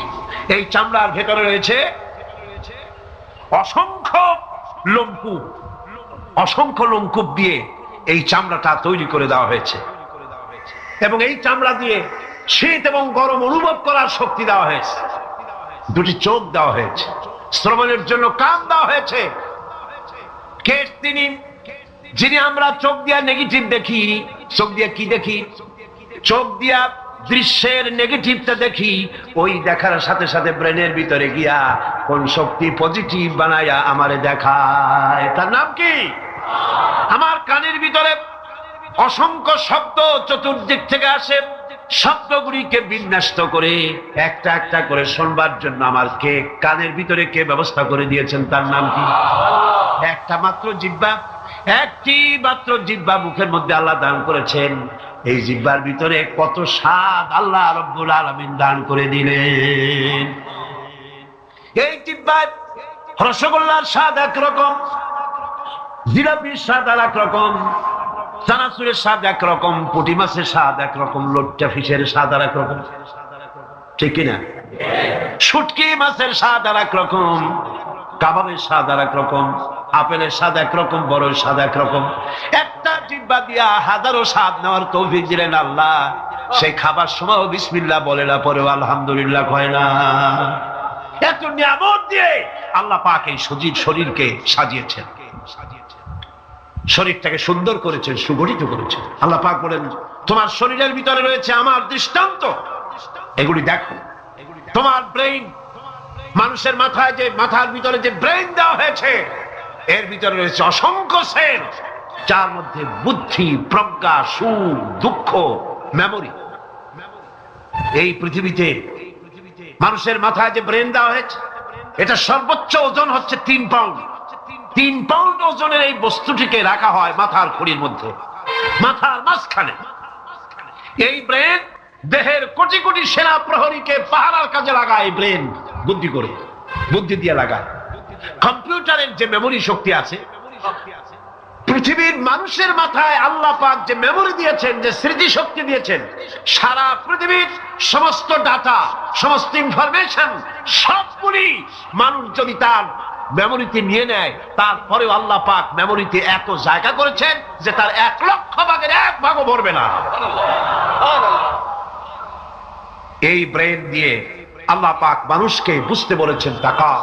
এই চামড়ার ভেতরে রয়েছে অসংখ্য লোমকূপ। অসংখ্য লোমকূপ দিয়ে এই চামড়াটা তৈরি করে দেওয়া হয়েছে, এবং এই চামড়া দিয়ে শীত এবং গরম অনুভব করার শক্তি দেওয়া হয়েছে। দুটি চোখ দেওয়া হয়েছে, শ্রবণের জন্য কান দেওয়া হয়েছে। কে তিনি যিনি আমরা চোখ দিয়া নেগেটিভ দেখি? চোখ দিয়া কি দেখি? চোখ দিয়া দৃশ্যের নেগেটিভটা দেখি, ওই দেখার সাথে সাথে ব্রেনের ভিতরে গিয়া কোন শক্তি পজিটিভ বানায়া আমারে দেখায়। তার নাম কি? আমার কানের ভিতরে অসংখ্য শব্দ চতুর্দিক থেকে আসে, শব্দগুলিকে বিন্যস্ত করে একটা একটা করে শুনবার জন্য আমার কে কানের ভিতরে কে ব্যবস্থা করে দিয়েছেন? তার নাম কি? একটা মাত্র জিহ্বা, একটি মাত্র জিহ্বা মুখের মধ্যে আল্লাহ দান করেছেন। এই জিহ্বার ভিতরে কত স্বাদ আল্লাহ রাব্বুল আলামিন দান করে দিলেন। এই জিহ্বায় রসগোল্লার স্বাদ একরকম, জিলাপির স্বাদ আর একরকম, চানাচুরের স্বাদ একরকম, পুঁটি মাছের স্বাদ একরকম, লোট্টা ফিশের স্বাদ আর একরকম, ঠিক কিনা? শুটকি মাছের স্বাদ আর একরকম, কাবাবের স্বাদ আর একরকম, আপেলের স্বাদ একরকম, বড়ের স্বাদ একরকম। একটা জিহ্বা দিয়া হাজারো স্বাদ নেওয়ার তৌফিক দিলেন আল্লাহ। সেই খাবার সময় বিসমিল্লাহ বলে না, পরেও আলহামদুলিল্লাহ কয় না। এত নিয়ামত দিয়ে আল্লাহ পাক এই সজীব শরীরকে সাজিয়েছেন, শরীরটাকে সুন্দর করেছেন, সুগঠিত করেছেন। আল্লাহ পাক বলেন তোমার শরীরের ভিতরে রয়েছে আমার দৃষ্টান্ত, এগুলি দেখো। তোমার ব্রেইন, মানুষের মাথায় যে মাথার ভিতরে যে ব্রেইন দেওয়া হয়েছে, এর ভিতরে রয়েছে অসংখ্য সেল, যার মধ্যে বুদ্ধি, প্রজ্ঞা, সুখ, দুঃখ, মেমোরি। এই পৃথিবীতে মানুষের মাথায় যে ব্রেন দেওয়া হয়েছে, এটা সর্বোচ্চ ওজন হচ্ছে 3 পাউন্ড। 3 পাউন্ড ওজনের এই বস্তুটিকে রাখা হয় মাথার খুঁড়ির মধ্যে, মাথার মাঝখানে। এই ব্রেন দেহের কোটি কোটি সেনা প্রহরীকে পাহারার কাজে লাগায়। ব্রেন বুদ্ধি করে, বুদ্ধি দিয়ে লাগায়। কম্পিউটারের যে মেমোরি শক্তি আছে, পৃথিবীর মানুষের মাথায় আল্লাহ পাক যে মেমোরি দিয়েছেন, যে স্মৃতি শক্তি দিয়েছেন, সারা পৃথিবীর সমস্ত ডাটা, সমস্ত ইনফরমেশন সবগুলি মানুষ যদি তার মেমোরিতে নিয়ে নেয়, তারপরেও আল্লাহ পাক মেমোরিতে এত জায়গা করেছেন যে তার 1,00,000 ভাগের 1 ভাগও ভরবে না। এই ব্রেন দিয়ে আল্লাহ পাক মানুষকে বুঝতে বলেছেন, তাকাও,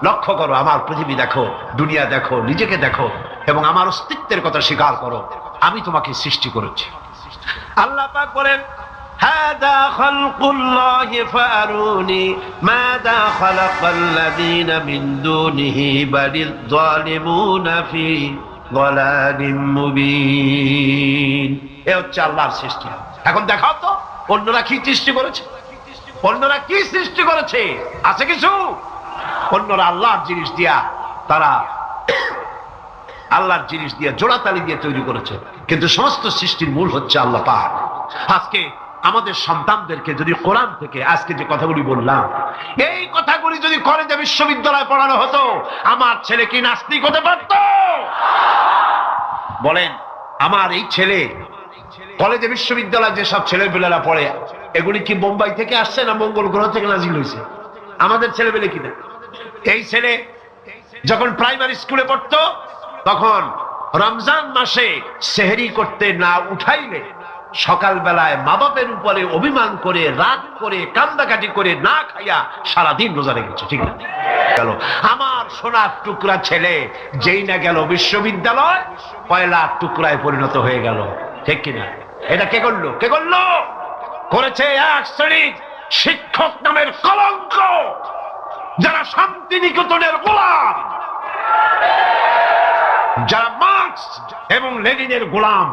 লক্ষ্য করো, আমার পৃথিবী দেখো, দুনিয়া দেখো, নিজেকে দেখো, এবং আমার অস্তিত্বের কথা স্বীকার করো। আমি তোমাকে সৃষ্টি করেছি। আল্লাহ পাক বলেন হাদা খালকুল্লাহি ফারুনি মাযা খালাকাল্লাযীনা মিন দুনিহি বালিয যালিমুনা ফি যালালিম মুবিন। এ হচ্ছে আল্লাহর সৃষ্টি। এখন দেখাও তো অন্যরা কি সৃষ্টি করেছে, অন্যরা কি সৃষ্টি করেছে? আছে কিছু? অন্যরা আল্লাহর জিনিস দিয়া, তারা আল্লাহর জিনিস দিয়ে জোড়াতালি দিয়ে তৈরি করেছে, কিন্তু সমস্ত সৃষ্টির মূল হচ্ছে আল্লাহ পাক। আজকে আমাদের সন্তানদেরকে যদি কোরআন থেকে আজকে যে কথাগুলি বললাম, এই কথাগুলি যদি কলেজে বিশ্ববিদ্যালয়ে পড়ানো হতো, আমার ছেলে কি নাস্তিক হতে পারত? বলেন, আমার এই ছেলে কলেজে বিশ্ববিদ্যালয়ে যেসব ছেলেপেলেরা পড়ে, এগুলি কি বোম্বাই থেকে আসছে না মঙ্গল গ্রহ থেকে নাজিল হয়েছে? আমাদের ছেলেপেলে কিনা? এই ছেলে যখন প্রাইমারি স্কুলে পড়তো, তখন রমজান মাসে সেহরি করতে না উঠাইলে সকালবেলায় মা বাপের উপরে অভিমান করে, রাগ করে, কান্দাকাটি করে না খাইয়া সারাদিন রোজা রেখেছে, ঠিক না? গেল আমার সোনার টুকরা ছেলে, যেই না গেল বিশ্ববিদ্যালয়, পয়লা টুকরায় পরিণত হয়ে গেল, ঠিক কিনা? এটা কে করলো? কে করলো? করেছে এক শ্রেণীর শিক্ষক নামের কলঙ্ক, যারা শান্তিনিকেতনের গোলাম, যারা মার্কস এবং লেনিনের গোলাম,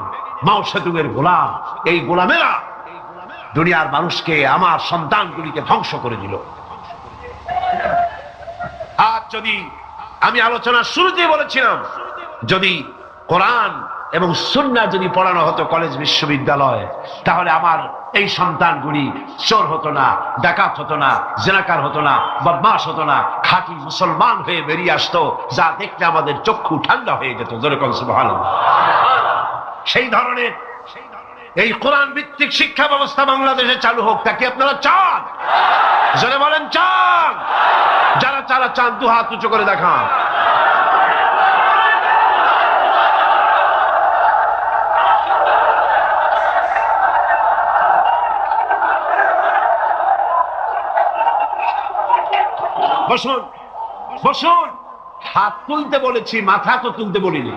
মাও সেতুংয়ের গোলাম। এই গোলামেরা দুনিয়ার মানুষকে, আমার সন্তানগুলিকে ধ্বংস করে দিল। আজ যদি আমি আলোচনার শুরুতেই বলেছিলাম, যদি কোরআন এবং সুন্নাহ যদি পড়ানো হতো কলেজ বিশ্ববিদ্যালয়ে, তাহলে আমার এই সন্তানগুলি চোর হতো না, ডাকাত হতো না, জেনাকার হতো না, বদমাশ হতো না, খাঁটি মুসলমান হয়ে বেরিয়ে আসতো, যা দেখলে আমাদের চক্ষু ঠান্ডা হয়ে যেত। জোরে বলেন সুবহানাল্লাহ। সেই ধরনের এই কোরআন ভিত্তিক শিক্ষা ব্যবস্থা বাংলাদেশে চালু হোক, তা কি আপনারা চান? জোরে বলেন চান? যারা যারা চান দু হাত উঁচু করে দেখান। বসুন, বসুন। হাত তুলতে বলেছি, মাথা তো তুলতে বলিনি।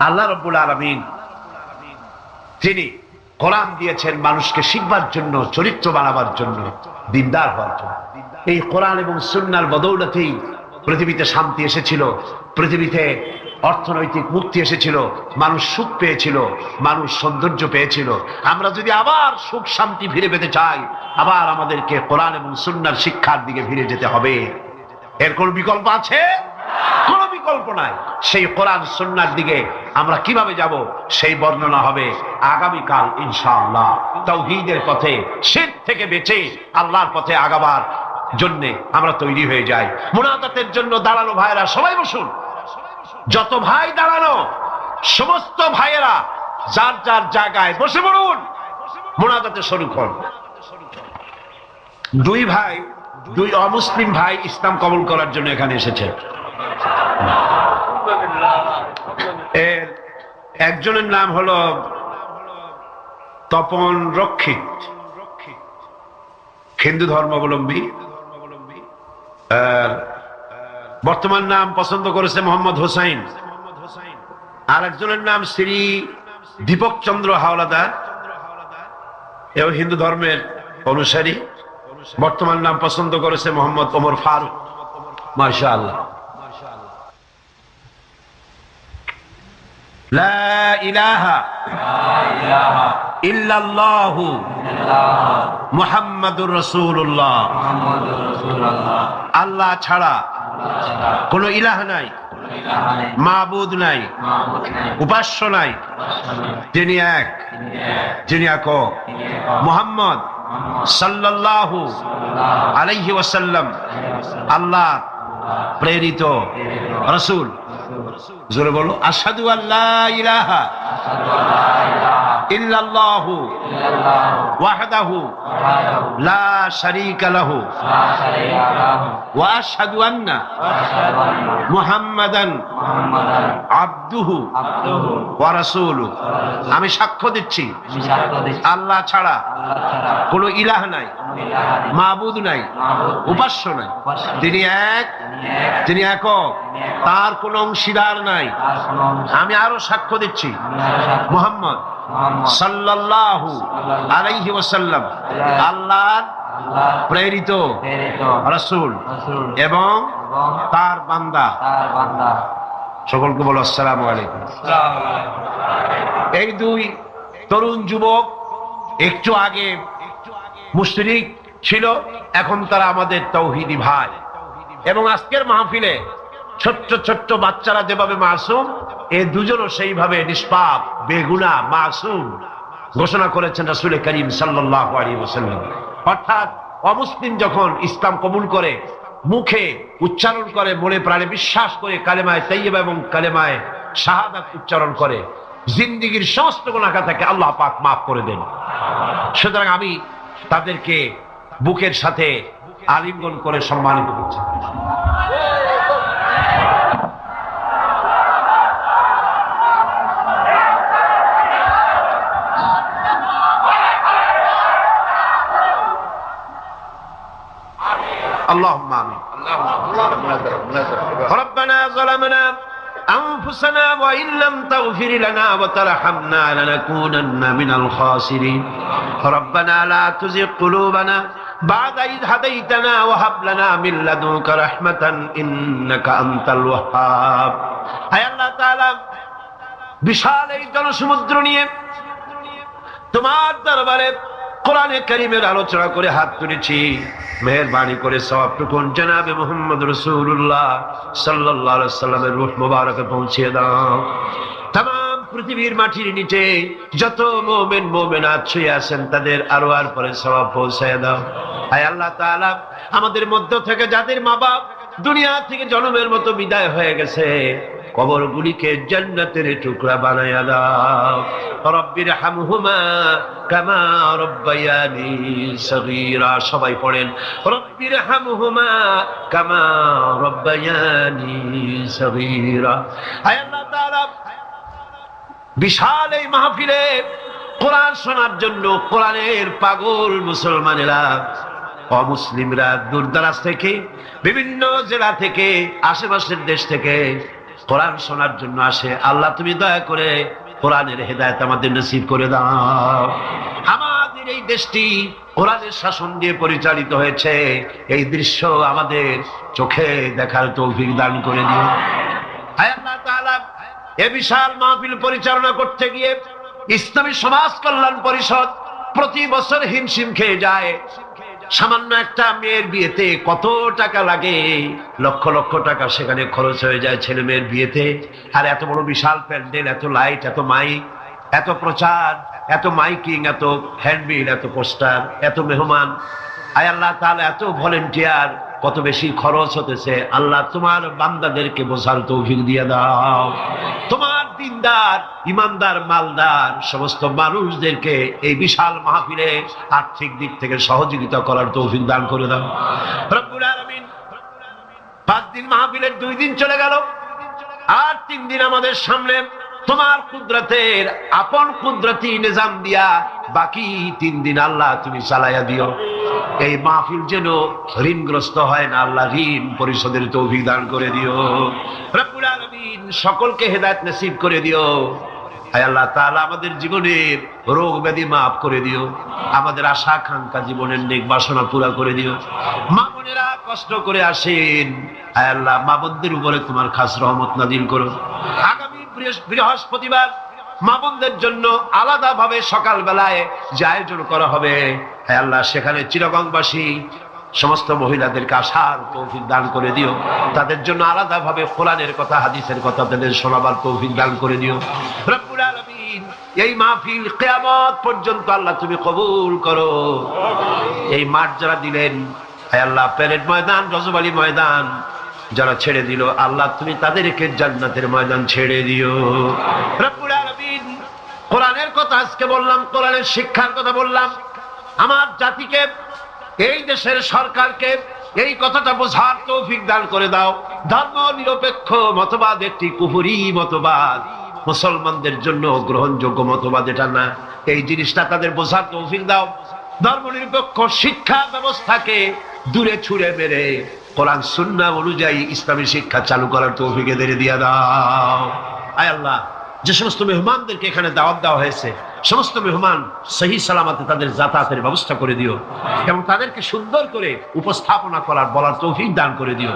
আল্লাহ রাব্বুল আলামিন তিনি কোরআন দিয়েছেন মানুষকে শিখবার জন্য, চরিত্র বানাবার জন্য, দিনদার হওয়ার জন্য। এই কোরআন এবং সুন্নাহর বদৌলতেই পৃথিবীতে শান্তি এসেছিল, পৃথিবীতে অর্থনৈতিক মুক্তি এসেছিল, মানুষ সুখ পেয়েছিল, মানুষ সৌন্দর্য পেয়েছিল। আমরা যদি আবার সুখ শান্তি ফিরে পেতে চাই, আবার আমাদেরকে কোরআন এবং সুন্নাহর শিক্ষার দিকে ফিরে যেতে হবে। এর কোন বিকল্প আছে? কোনো বিকল্প নাই। সেই কোরআন সুন্নাহর দিকে আমরা কিভাবে যাব, সেই বর্ণনা হবে আগামীকাল ইনশাআল্লাহ। তাওহীদের পথে, শিরক থেকে বেঁচে আল্লাহর পথে আগাবার জন্য আমরা তৈরি হয়ে যাই। মুনাজাতের জন্য দাঁড়ানো ভাইরা সবাই বসুন। যত ভাই দাঁড়ানো, সমস্ত ভাইয়েরা যার যার জায়গায় বসে পড়ুন, মুনাজাতে শরীক হন। দুই ভাই, দুই অমুসলিম ভাই ইসলাম কবুল করার জন্য এখানে এসেছে। এর একজনের নাম হলো তপন রক্ষিত, হিন্দু ধর্মাবলম্বী। বর্তমান নাম পছন্দ করেছে মোহাম্মদ হোসাইন। আর একজনের নাম শ্রী দীপক চন্দ্র হাওলাদার, এও হিন্দু ধর্মের অনুসারী। বর্তমান নাম পছন্দ করেছে মোহাম্মদ ওমর ফারুক। মাশাআল্লাহ। লা ইলাহা ইল্লাল্লাহু মুহাম্মাদুর রাসূলুল্লাহ। আল্লাহ ছাড়া কোন ইলাহ নাই, মাবুদ নাই, উপাস্য নাই, যিনি এক, যিনি একক। মুহাম্মদ সাল্লাল্লাহু আলাইহি ওয়াসাল্লাম আল্লাহ প্রেরিত রাসূল। জোরে বলো, আশহাদু আল্লা ইলাহা ইল্লাল্লাহু ওয়াহদাহু লা শারীকা লাহু ওয়া আশহাদু আন্না মুহাম্মাদান আবদুহু ওয়া রাসূলুহু। আমি সাক্ষ্য দিচ্ছি আল্লাহ ছাড়া কোনো ইলাহ নাই, মাবুদ নাই, উপাস্য নাই, তিনি এক, তিনি একক, তার কোনো অংশীদার নাই। আমি আরো সাক্ষ্য দিচ্ছি মুহাম্মদ সাল্লাল্লাহু আলাইহি ওয়াসাল্লাম আল্লাহর প্রেরিত রাসূল এবং তার বান্দা। সকলকে বলো আসসালামু আলাইকুম। এই দুই তরুণ যুবক একটু আগে মুশরিক ছিল, এখন তারা আমাদের তাওহীদি ভাই। এবং আজকের মাহফিলে ছোট্ট ছোট্ট বাচ্চারা যেভাবে মাসুম, এই দুজনও সেইভাবে নিষ্পাপ, বেগুনাহ, মাসুম ঘোষণা করেছেন রাসূল করিম সাল্লাল্লাহু আলাইহি ওয়াসাল্লাম। অর্থাৎ অমুসলিম যখন ইসলাম কবুল করে, মুখে উচ্চারণ করে, মনে প্রাণে বিশ্বাস করে কালেমায়ে তাইয়্যিবা এবং কালেমায়ে শাহাদাত উচ্চারণ করে, জিন্দেগীর সমস্ত গুনাহ থেকে আল্লাহ পাক মাফ করে দেন। সুতরাং আমি তাদেরকে বুকের সাথে আলিঙ্গন করে সম্মানিত করছি। اللهم آمين. ربنا ظلمنا أنفسنا وإن لم تغفر لنا وترحمنا لنكونن من الخاسرين ربنا لا تزغ قلوبنا بعد إذ هديتنا وهب لنا من لدنك رحمة إنك أنت الوهاب আয় আল্লাহ তাআলা বিশাল এই জনসমুদ্র নিয়ে তোমার দরবারে কোরআনে কারীমের আলোচনা করে হাত তুলেছি মেহেরবানি করে সওয়াবটুকু জনাবে মুহাম্মদ রাসূলুল্লাহ সাল্লাল্লাহু আলাইহি ওয়াসাল্লামের রূহ মুবারকে পৌঁছে দাও तमाम পৃথিবীর মাটির নিচে যত মুমিন মুমিনাত শুয়ে আছেন তাদের আরওয়ার পরে সওয়াব পৌঁছায় দাও আয় আল্লাহ তাআলা আমাদের মধ্য থেকে যাদের মা-বাপ দুনিয়া থেকে জন্মের মতো বিদায় হয়ে গেছে কবরগুলিকে জান্নাতের টুকরা বানায়া দাও রব্বির হামহুমা কামা রব্বায়ানি সগীরা সবাই পড়েন রব্বির হামহুমা কামা রব্বায়ানি সগীরা আয় আল্লাহ তাআলা বিশাল এই মাহফিলে কোরআন শোনার জন্য কোরআনের পাগল মুসলমানেরা অমুসলিমরা দূরদরাজ থেকে বিভিন্ন জেলা থেকে আশেপাশের দেশ থেকে কোরআন শোনার জন্য আসে আল্লাহ তুমি দয়া করে কোরআনের হেদায়েত আমাদের নসিব করে দাও আমাদের এই দেশটি কোরআনের শাসন দিয়ে পরিচালিত হয়েছে এই দৃশ্য আমাদের চোখে দেখার তৌফিক দান করে দিও হে আল্লাহ তাআলা এই বিশাল মাহফিল পরিচালনা করতে গিয়ে ইসলামী সমাজ কল্যাণ পরিষদ প্রতি বছর হিমশিম খেয়ে যায় সামান্য একটা মেয়ের বিয়েতে কত টাকা লাগে লক্ষ লক্ষ টাকা সেখানে খরচ হয়ে যায় ছেলে মেয়ের বিয়েতে আর এত বড় বিশাল প্যান্ডেল এত লাইট এত মাইক এত প্রচার এত মাইকিং এত হ্যান্ডবিল এত পোস্টার এত মেহমান আয় আল্লাহ তাআলা এত ভলেন্টিয়ার কত বেশি খরচ হতেছে আল্লাহ তোমার বান্দাদেরকে বোঝার তৌফিক দিয়ে দাও তোমার দিনদার ইমানদার মালদার সমস্ত মানুষদেরকে এই বিশাল মাহফিলে আর্থিক দিক থেকে সহযোগিতা করার তৌফিক দান করে দাও রব্বুল আলামিন 5 দিন মাহফিলের 2 দিন চলে গেল আর 3 দিন আমাদের সামনে তোমার কুদরতের আপন কুদরতি নিজাম দিয়া বাকি 3 দিন আল্লাহ তুমি চালায়া দিও এই মাহফিল যেন ঋণগ্রস্ত হয় না আল্লাহ ঋণ পরিশোধের তৌফিক দান করে দিও রব্বুল আলামিন সকলকে হেদায়েত নসিব করে দিও আয় আল্লাহ তাআলা আমাদের জীবনের রোগ ব্যাধি মাফ করে দিও আমাদের আশা আকাঙ্ক্ষা জীবনের নেক বাসনা পুরা করে দিও মা বোনেরা কষ্ট করে আসেন আয় আল্লাহ মা বোনদের উপরে তোমার খাস রহমত নাযিল করো আগামী বৃহস্পতিবার মা বোনদের জন্য আলাদা ভাবে সকাল বেলায় যে আয়োজন করা হবে হে আল্লাহ সেখানে চিরগংবাসী সমস্ত মহিলাদেরকে আসার তৌফিক দান করে দিও তাদের জন্য আলাদা ভাবে কোরআনের কথা হাদিসের কথা তাদের শোনাবার তৌফিক দান করে দিও রব্বুল আলামিন এই মাহফিল কিয়ামত পর্যন্ত আল্লাহ তুমি কবুল করো এই মাঠ যারা দিলেন হে আল্লাহ প্যারেড ময়দান রজবালি ময়দান যারা ছেড়ে দিল আল্লাহ তুমি তাদেরকে জান্নাতের ময়দান ছেড়ে দিও রব্বুল আলামিন কোরআনের কথা আজকে বললাম কোরআনের শিক্ষার কথা বললাম আমার জাতিকে এই দেশের সরকারকে এই কথাটা বোঝার তৌফিক দান করে দাও ধর্ম নিরপেক্ষ মতবাদ একটি কুফরি মতবাদ মুসলমানদের জন্য গ্রহণযোগ্য মতবাদ এটা না এই জিনিসটা তাদের বোঝার তৌফিক দাও ধর্ম নিরপেক্ষ শিক্ষা ব্যবস্থাকে দূরে ছুঁড়ে মেরে কোরআন সুন্নাহ অনুযায়ী ইসলামী শিক্ষা চালু করার তৌফিক এদের দিয়ে দাও আয় আল্লাহ যে সমস্ত মেহমানদেরকে এখানে দাওয়াত দেওয়া হয়েছে সমস্ত মেহমান সহি সালামতে তাদের যাতায়াতের ব্যবস্থা করে দিও এবং তাদেরকে সুন্দর করে উপস্থাপনা করার বলার তৌফিক দান করে দিও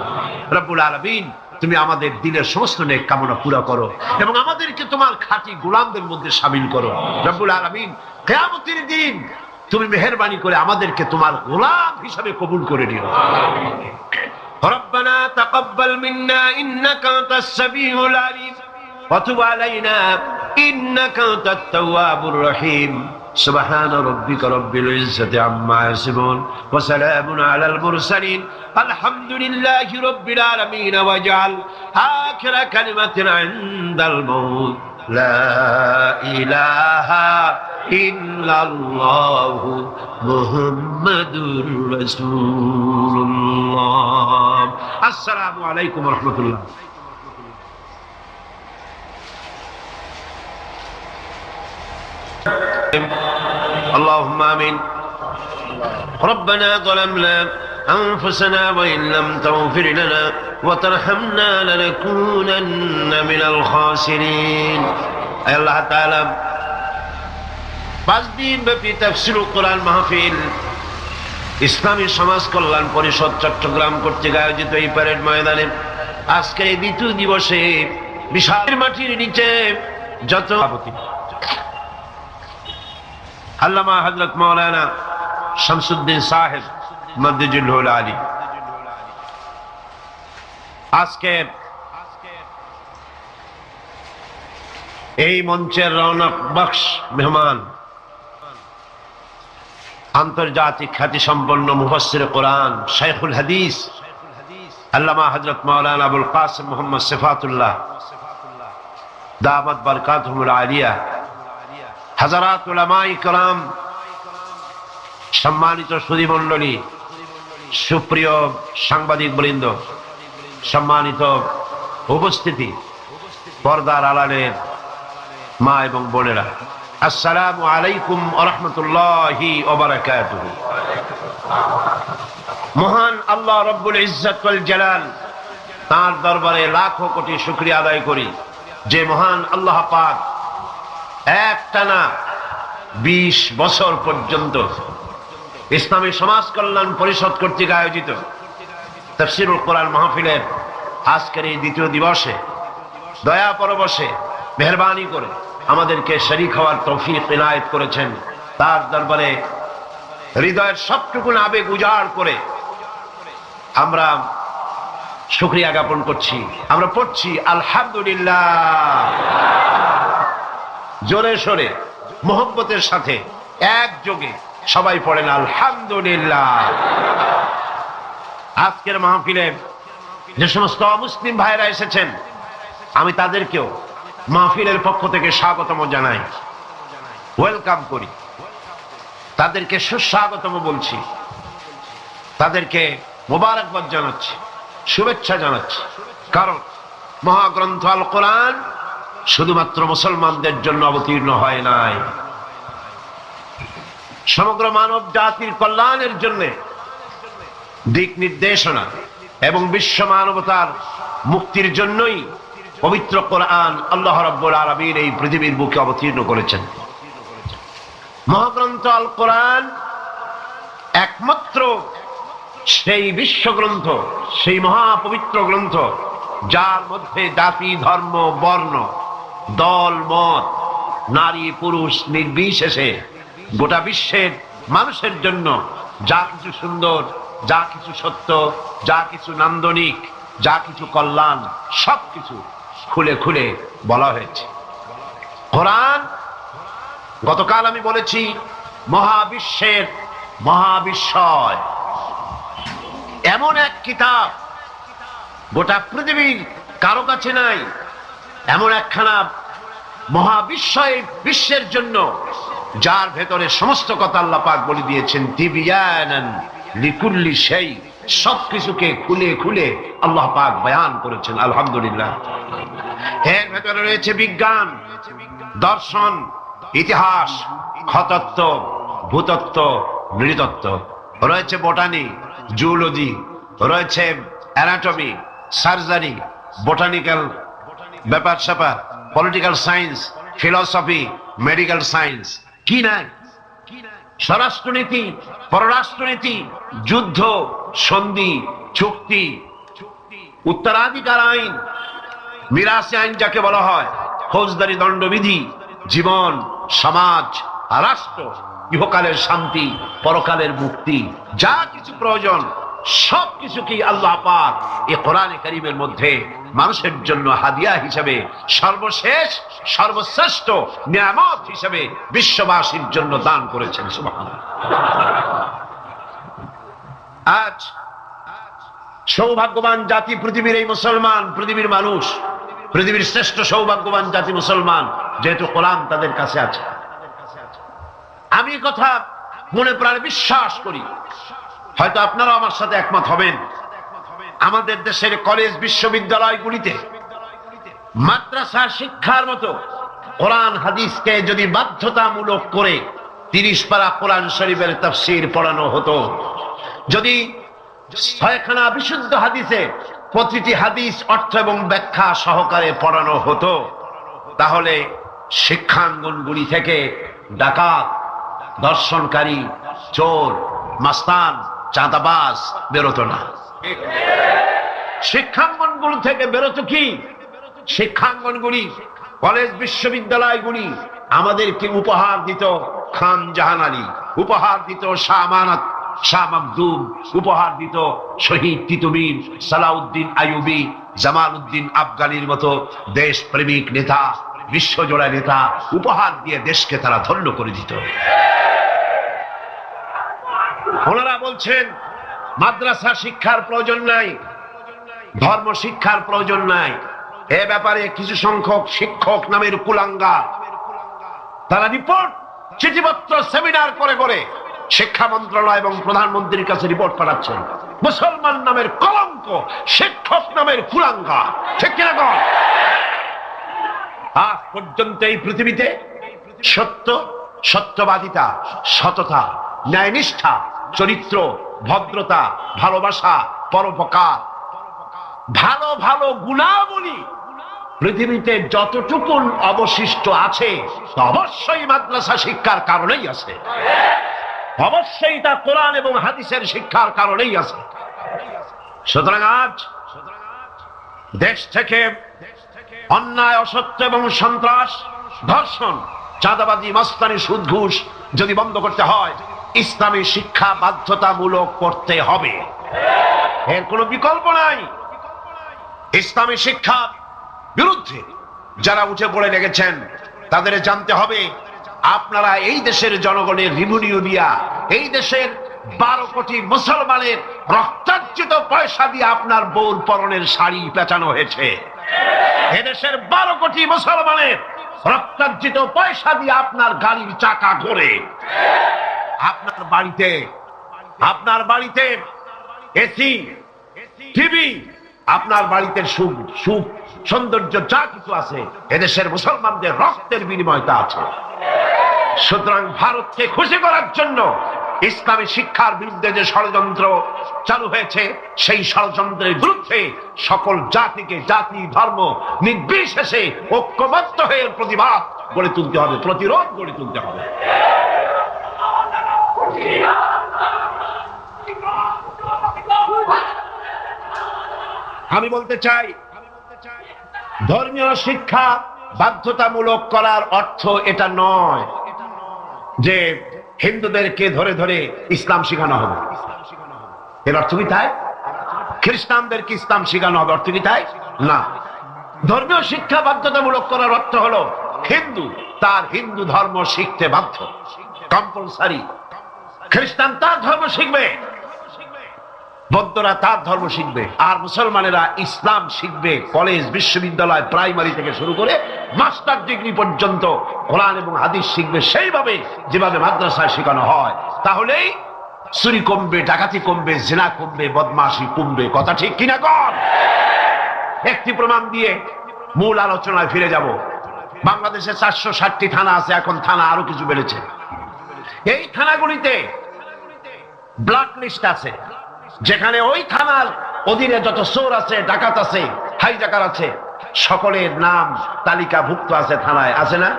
রব্বুল আলামিন তুমি আমাদের দিনের সমস্ত নেক কামনা পুরা করো এবং আমাদেরকে তোমার খাঁটি গোলামদের মধ্যে শামিল করো রব্বুল আলামিন কিয়ামতের দিন তুমি মেহেরবানি করে আমাদেরকে তোমার গোলাম হিসাবে কবুল করে নিও ربنا تقبل منا إنك أنت السميع العليم وتب علينا إنك أنت التواب الرحيم سبحان ربك رب العزة عما يصفون وسلام على المرسلين الحمد لله رب العالمين واجعل آخر كلمة عند الموت لا إله إلا الله محمد رسول الله السلام عليكم ورحمة الله اللهم آمين ربنا ظلمنا أنفسنا وإن لم تغفر لنا وترحمنا لنكونن من الخاسرين أي الله تعالى 5 দিন ব্যাপী তাফসীরুল কোরআন মাহফিল ইসলামী সমাজ কল্যাণ পরিষদ চট্টগ্রাম কর্তৃক আয়োজিত এই প্যারেড ময়দানে আজকের এই দ্বিতীয় দিবসে বিশাল মাটির নিচে যত আল্লামা হযরত মাওলানা শামসুদ্দিন সাহেব মদ্দিজুল আলী আজকের এই মঞ্চের রৌনক বখশ মেহমান আন্তর্জাতিক খ্যাতি সম্পন্ন মুফাসসির কোরআন শাইখুল হাদিস আল্লামা হযরত মাওলানা আবুল কাসিম মুহাম্মদ সিফাতুল্লাহ দামাত বারকাতুহুল আলিয়া, হাজারাত উলামায়ে কেরাম, সম্মানিত সুধী মণ্ডলী, সুপ্রিয় সাংবাদিক বৃন্দ, সম্মানিত উপস্থিতি, পর্দার আড়ালের মা এবং বোনেরা, আসসালামু আলাইকুম ওয়া রাহমাতুল্লাহি ওয়া বারাকাতুহু। মহান আল্লাহ রব্বুল ইজ্জত ওয়াল জালাল তার দরবারে লাখো কোটি শুকরিয়া আদায় করি যে মহান আল্লাহ পাক একটানা 20 বছর পর্যন্ত ইসলামী সমাজ কল্যাণ পরিষদ কর্তৃক আয়োজিত তাফসীরুল কোরআন মাহফিলের আজকের এই দ্বিতীয় দিবসে দয়া পরবশে মেহেরবানি করে আমাদেরকে শরীক হওয়ার তৌফিক ইনায়েত করেছেন। তার দরবারে হৃদয়ের সবটুকু আবেগ উজাড় করে আমরা শুকরিয়া জ্ঞাপন করছি। আমরা পড়ছি আলহামদুলিল্লাহ, জোরে সোরে মোহব্বতের সাথে একযোগে সবাই পড়েন আলহামদুলিল্লাহ। আজকের মাহফিলে যে সমস্ত মুসলিম ভাইরা এসেছেন আমি তাদেরকেও মাহফিলের পক্ষ থেকে স্বাগতম জানাই, ওয়েলকাম করি, তাদেরকে সুস্বাগতম বলছি, তাদেরকে মোবারকবাদ জানাচ্ছি, শুভেচ্ছা জানাচ্ছি। কারণ মহাগ্রন্থ আল কোরআন শুধুমাত্র মুসলমানদের জন্য অবতীর্ণ হয় নাই, সমগ্র মানব জাতির কল্যাণের জন্য দিক নির্দেশনা এবং বিশ্ব মানবতার মুক্তির জন্যই পবিত্র কোরআন আল্লাহ রাব্বুল আলামিন এই পৃথিবীর বুকে অবতীর্ণ করেছেন। মহাগ্রন্থ আল কোরআন একমাত্র সেই বিশ্বগ্রন্থ, সেই মহাপবিত্র গ্রন্থ যার মধ্যে জাতি, ধর্ম, বর্ণ, দল, মত, নারী, পুরুষ নির্বিশেষে গোটা বিশ্বের মানুষের জন্য যা কিছু সুন্দর, যা কিছু সত্য, যা কিছু নান্দনিক, যা কিছু কল্যাণ, সবকিছু খুলে খুলে বলা হয়েছে। কোরআন গতকাল আমি বলেছি মহাবিশ্বের মহাবিস্ময়, এমন এক কিতাব গোটা পৃথিবীর কারো কাছে নাই, এমন একখানা মহাবিস্ময় বিশ্বের জন্য যার ভেতরে সমস্ত কথা আল্লাহ পাক বলে দিয়েছেন। তিবিয়ানান লিকুল্লি শাই, সবকিছুকে খুলে খুলে আল্লাহ পাক বয়ান করেছেন। আলহামদুলিল্লাহ। এর ভেতরে রয়েছে বিজ্ঞান, দর্শন, ইতিহাস, খতত্ব, ভূতত্ত্ব, নৃতত্ত্ব, রয়েছে বোটানি, জুলজি, রয়েছে অ্যানাটমি, সার্জারি, বোটানিক্যাল ব্যাপার স্যাপার, political science, philosophy, medical science, কি নাই, স্বরাষ্ট্রনীতি, পররাষ্ট্রনীতি, যুদ্ধ, সন্ধি, চুক্তি, উত্তরাধিকার আইন, মিরাসি আইন যাকে বলা হয়, ফৌজদারি দণ্ডবিধি, জীবন, সমাজ, রাষ্ট্র, ইহকালের শান্তি, পরকালের মুক্তি, যা কিছু প্রয়োজন সবকিছুকেই আল্লাহ পাক এই কোরআনে কারীমের মধ্যে মানুষের জন্য হাদিয়া হিসেবে, সর্বশেষ সর্বশ্রেষ্ঠ নিয়ামত হিসেবে বিশ্ববাসীর জন্য দান করেছেন। সুবহানাল্লাহ। আজ সৌভাগ্যবান জাতি পৃথিবীর এই মুসলমান, পৃথিবীর মানুষ, পৃথিবীর শ্রেষ্ঠ সৌভাগ্যবান জাতি মুসলমান, যেহেতু কোরআন তাদের কাছে আছে। আমি কথা মনে প্রাণে বিশ্বাস করি, হয়তো আপনারা আমার সাথে একমত হবেন, আমাদের দেশের কলেজ বিশ্ববিদ্যালয়গুলিতে মাদ্রাসা শিক্ষার মতো কোরআন হাদিসকে যদি বাধ্যতামূলক করে 30 পারা কোরআন শরীফের তাফসীর পড়ানো হতো, যদি ছয়খানা বিশুদ্ধ হাদিসে প্রতিটি হাদিস অর্থ এবং ব্যাখ্যা সহকারে পড়ানো হতো, তাহলে শিক্ষাঙ্গনগুলি থেকে ডাকাত, দর্শনকারী, চোর, মাস্তান, চাঁদাবাজ বেরোতো না। শিক্ষাঙ্গনগুলি থেকে বেরোতো কি? শিক্ষাঙ্গনগুলি, কলেজ বিশ্ববিদ্যালয়গুলি আমাদেরকে উপহার দিত খান জাহান আলী, উপহার দিত শাহ আমানত, শাহ মখদুম, উপহার দিত শহীদ তিতুমির, সালাউদ্দিন আইয়ুবী, জামাল উদ্দিন আফগানির মতো দেশপ্রেমিক নেতা, বিশ্বজোড়া নেতা, উপহার দিয়ে দেশকে তারা ধন্য করে দিত। ওনারা বলছেন মাদ্রাসা শিক্ষার প্রয়োজন নাই, ধর্ম শিক্ষার প্রয়োজন নাই। এ ব্যাপারে কিছু সংখ্যক শিক্ষক নামের কুলাঙ্গা তারা রিপোর্ট, চিঠিপত্র, সেমিনার করে করে শিক্ষা মন্ত্রণালয় এবং প্রধানমন্ত্রীর কাছে রিপোর্ট পাঠাচ্ছেন। মুসলমান নামের কলঙ্ক, শিক্ষক নামের কুলাঙ্গা, ঠিক কিনা বল? আজ পর্যন্ত এই পৃথিবীতে সত্য, সত্যবাদিতা, সততা, ন্যায়নিষ্ঠা, চরিত্র, ভদ্রতা, ভালোবাসা, পরোপকার, ভালো ভালো গুণাবলী পৃথিবীতে যতটুকু অবশিষ্ট আছে অবশ্যই মাদ্রাসা শিক্ষার কারণেই আছে, অবশ্যই তা কোরআন এবং হাদিসের শিক্ষার কারণেই আছে। সুতরাং আজ দেশ থেকে অন্যায়, অসত্য এবং সন্ত্রাস, ধর্ষণ, চাঁদাবাজি, মাস্তানি, সুদ, ঘুষ যদি বন্ধ করতে হয়, ইসলামী শিক্ষা বাধ্যতামূলক করতে হবে, এর কোনো বিকল্প নাই। ইসলামী শিক্ষা বিরুদ্ধে যারা উঠে পড়ে লেগেছেন তাদের জানতে হবে, আপনারা এই দেশের জনগণের রিভিনিউ দিয়া, এই দেশের 12 কোটি মুসলমানের রক্তার্জিত পয়সা দিয়ে আপনার বউর পরনের শাড়ি পেঁচানো হয়েছে। এদেশের 12 কোটি মুসলমানের রক্তার্জিত পয়সা দিয়ে আপনার গাড়ির চাকা ঘোরে। আপনার বাড়িতে এসি, টিভি, আপনার বাড়িতে সুখ, সৌন্দর্য যা কিছু আছে এদেশের মুসলমানদের রক্তের বিনিময় তা আছে। সুতরাং ভারতকে খুশি করার জন্য ইসলামী শিক্ষার বিরুদ্ধে যে ষড়যন্ত্র চালু হয়েছে, সেই ষড়যন্ত্রের বিরুদ্ধে সকল জাতিকে, জাতি, ধর্ম নির্বিশেষে ঐক্যবদ্ধ হয়ে প্রতিবাদ গড়ে তুলতে হবে, প্রতিরোধ গড়ে তুলতে হবে। আমি বলতে চাই, ধর্মীয় শিক্ষা বাধ্যতামূলক করার অর্থ এটা নয় যে হিন্দুদেরকে ধরে ধরে ইসলাম শেখানো হবে, এর অর্থ কি তাই? খ্রিস্টানদেরকে ইসলাম শেখানো হবে, অর্থ কি তাই? না। ধর্মীয় শিক্ষা বাধ্যতামূলক করার অর্থ হলো হিন্দু তার হিন্দু ধর্ম শিখতে বাধ্য, কম্পালসারি। খ্রিস্টান তার ধর্ম শিখবে, বৌদ্ধরা তার ধর্ম শিখবে, আর মুসলমানেরা ইসলাম শিখবে। কলেজ, বিশ্ববিদ্যালয়, প্রাইমারি থেকে শুরু করে মাস্টার ডিগ্রি পর্যন্ত কোরআন এবং হাদিস শিখবে সেইভাবে যেভাবে মাদ্রাসায় শেখানো হয়। তাহলেই চুরি কমবে, ডাকাতি কমবে, জিনা কমবে, বদমাশি কমবে। কথা ঠিক কিনা কর? একটি প্রমাণ দিয়ে মূল আলোচনায় ফিরে যাব। বাংলাদেশে 460টি থানা আছে, এখন থানা আরো কিছু বেড়েছে। এই থানাগুলিতে ব্ল্যাক লিস্ট আছে, যেখানে ওই থানার অধীনে যত চোর আছে, ডাকাত আছে, হাইজাকার আছে, সকলের নাম তালিকাভুক্ত আছে থানায়, আছে না?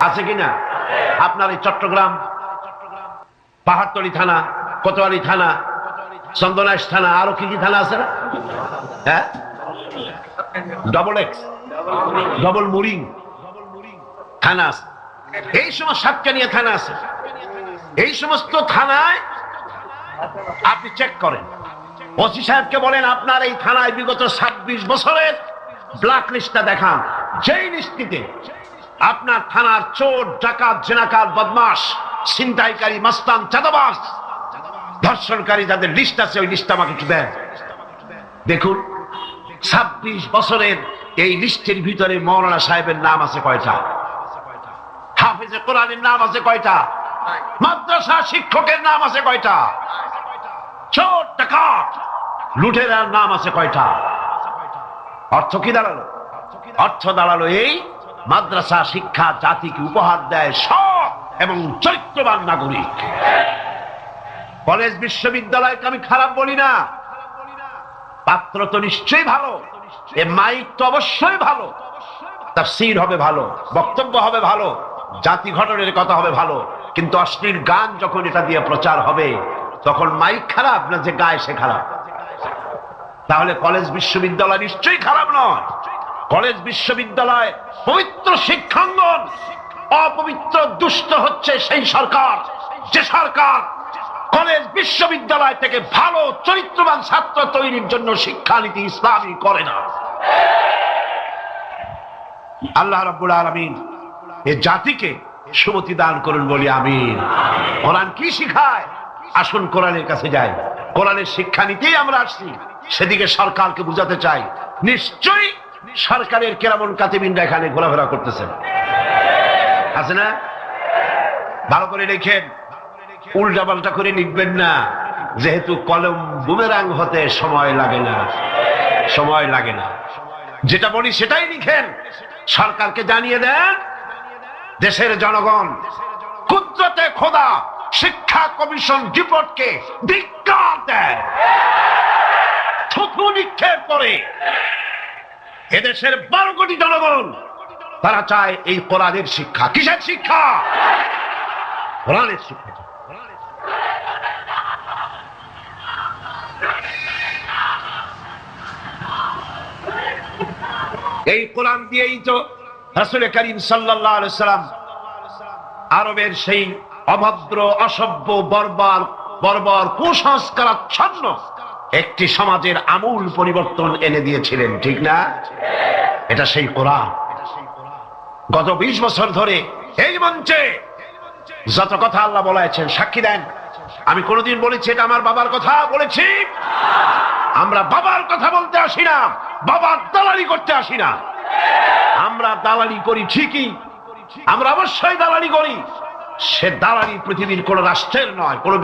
আছে কিনা? আপনার এই চট্টগ্রাম পাহাড়তলী থানা, কোতোয়ালি থানা, চন্দনাইশ থানা, আরো কি কি থানা আছে না? হ্যাঁ, XX, ডবল মুরিং থানা আছে, এই সমস্ত সাতকানিয়া থানা আছে। এই সমস্ত থানায় আপনি চেক করেন, ওসি সাহেবকে বলেন আপনার এই থানায় বিগত 26 বছরের ব্ল্যাক লিস্টটা দেখান। যেই লিস্টিতে আপনার থানার চোর, ডাকাত, জেনাকার, বদমাশ, ছিনতাইকারী, মাস্তান, চাঁদাবাজ, ধর্ষণকারী যাদের লিস্ট আছে, ওই লিস্ট আমাকে একটু দেন। দেখুন 26 বছরের এই লিস্টের ভিতরে মৌলানা সাহেবের নাম আছে কয়টা? হাফেজে কোরআনের নাম আছে কয়টা? মাদ্রাসা শিক্ষকের নাম আছে কয়টা? চোর, ডাকাত, লুটেরার নাম আছে কয়টা? অর্থ কি দাঁড়ালো? অর্থ দাঁড়ালো এই মাদ্রাসা শিক্ষা জাতিকে উপহার দেয় সৎ এবং চরিত্রবান নাগরিক। কলেজ বিশ্ববিদ্যালয়কে আমি খারাপ বলি না, পাত্র তো নিশ্চয়ই ভালো, এ মাইক তো অবশ্যই ভালো, তাফসীর হবে ভালো, বক্তব্য হবে ভালো, জাতি গঠনের কথা হবে ভালো, কিন্তু অশ্লীল গান যখন এটা দিয়ে প্রচার হবে তখন মাইক খারাপ না যে গায় সে খারাপ? তাহলে কলেজ বিশ্ববিদ্যালয় নিশ্চয়ই খারাপ নয়। কলেজ বিশ্ববিদ্যালয় পবিত্র শিক্ষাঙ্গন, অপবিত্র দুষ্ট হচ্ছে সেই সরকার যে সরকার কলেজ বিশ্ববিদ্যালয় থেকে ভালো চরিত্রবান ছাত্র তৈরির জন্য শিক্ষানীতি ইসলামী করে না। আল্লাহ রাব্বুল আলামিন এই জাতিকে সুমতি দান করুন বলি আমিন। কোরআন কি শিখায়? আসুন কোরআনের কাছে যাই। কোরআনের শিক্ষানীতি আমরা আসছি, সেদিকে সরকারকে বুঝাতে চাই। নিশ্চয়ই সরকারের কেরামন কাতিবিনরা এখানে ঘোরাফেরা করতেছেন, আছে না? ভালো করে লিখেন, উল্টা পাল্টা করে লিখবেন না, যেহেতু কলম বুমেরাং হতে সময় লাগে না, সময় লাগে না। যেটা বলি সেটাই লিখেন, সরকারকে জানিয়ে দেন দেশের জনগণ কুদরতে খোদা শিক্ষা কমিশন রিপোর্টকে ধিক্কার দেয়, থুতু নিক্ষেপ করে। এদেশের 12 কোটি জনগণ তারা চায় এই কোরআনের শিক্ষা। কিসের শিক্ষা? কোরআনের শিক্ষা। এই কোরআন দিয়েই তো রাসূল করিম সাল্লাল্লাহু আলাইহি সাল্লাম আরবের সেই অভদ্র, অসভ্য, বর্বর কুসংস্কারাচ্ছন্ন একটি সমাজের আমূল পরিবর্তন এনে দিয়েছিলেন, ঠিক না? এটা সেই কোরআন। গত 20 বছর ধরে এই মঞ্চে যত কথা আল্লাহ বলেছেন সাক্ষী দেন। আমি কোনদিন বলেছি এটা আমার বাবার কথা বলেছি? আমরা বাবার কথা বলতে আসি না, বাবার দালালি করতে আসি না। আমরা দালালি করি ঠিকই, আমরা অবশ্যই দালালি করি। সে দালালি পৃথিবীর কোন রাষ্ট্রের নয়, কোন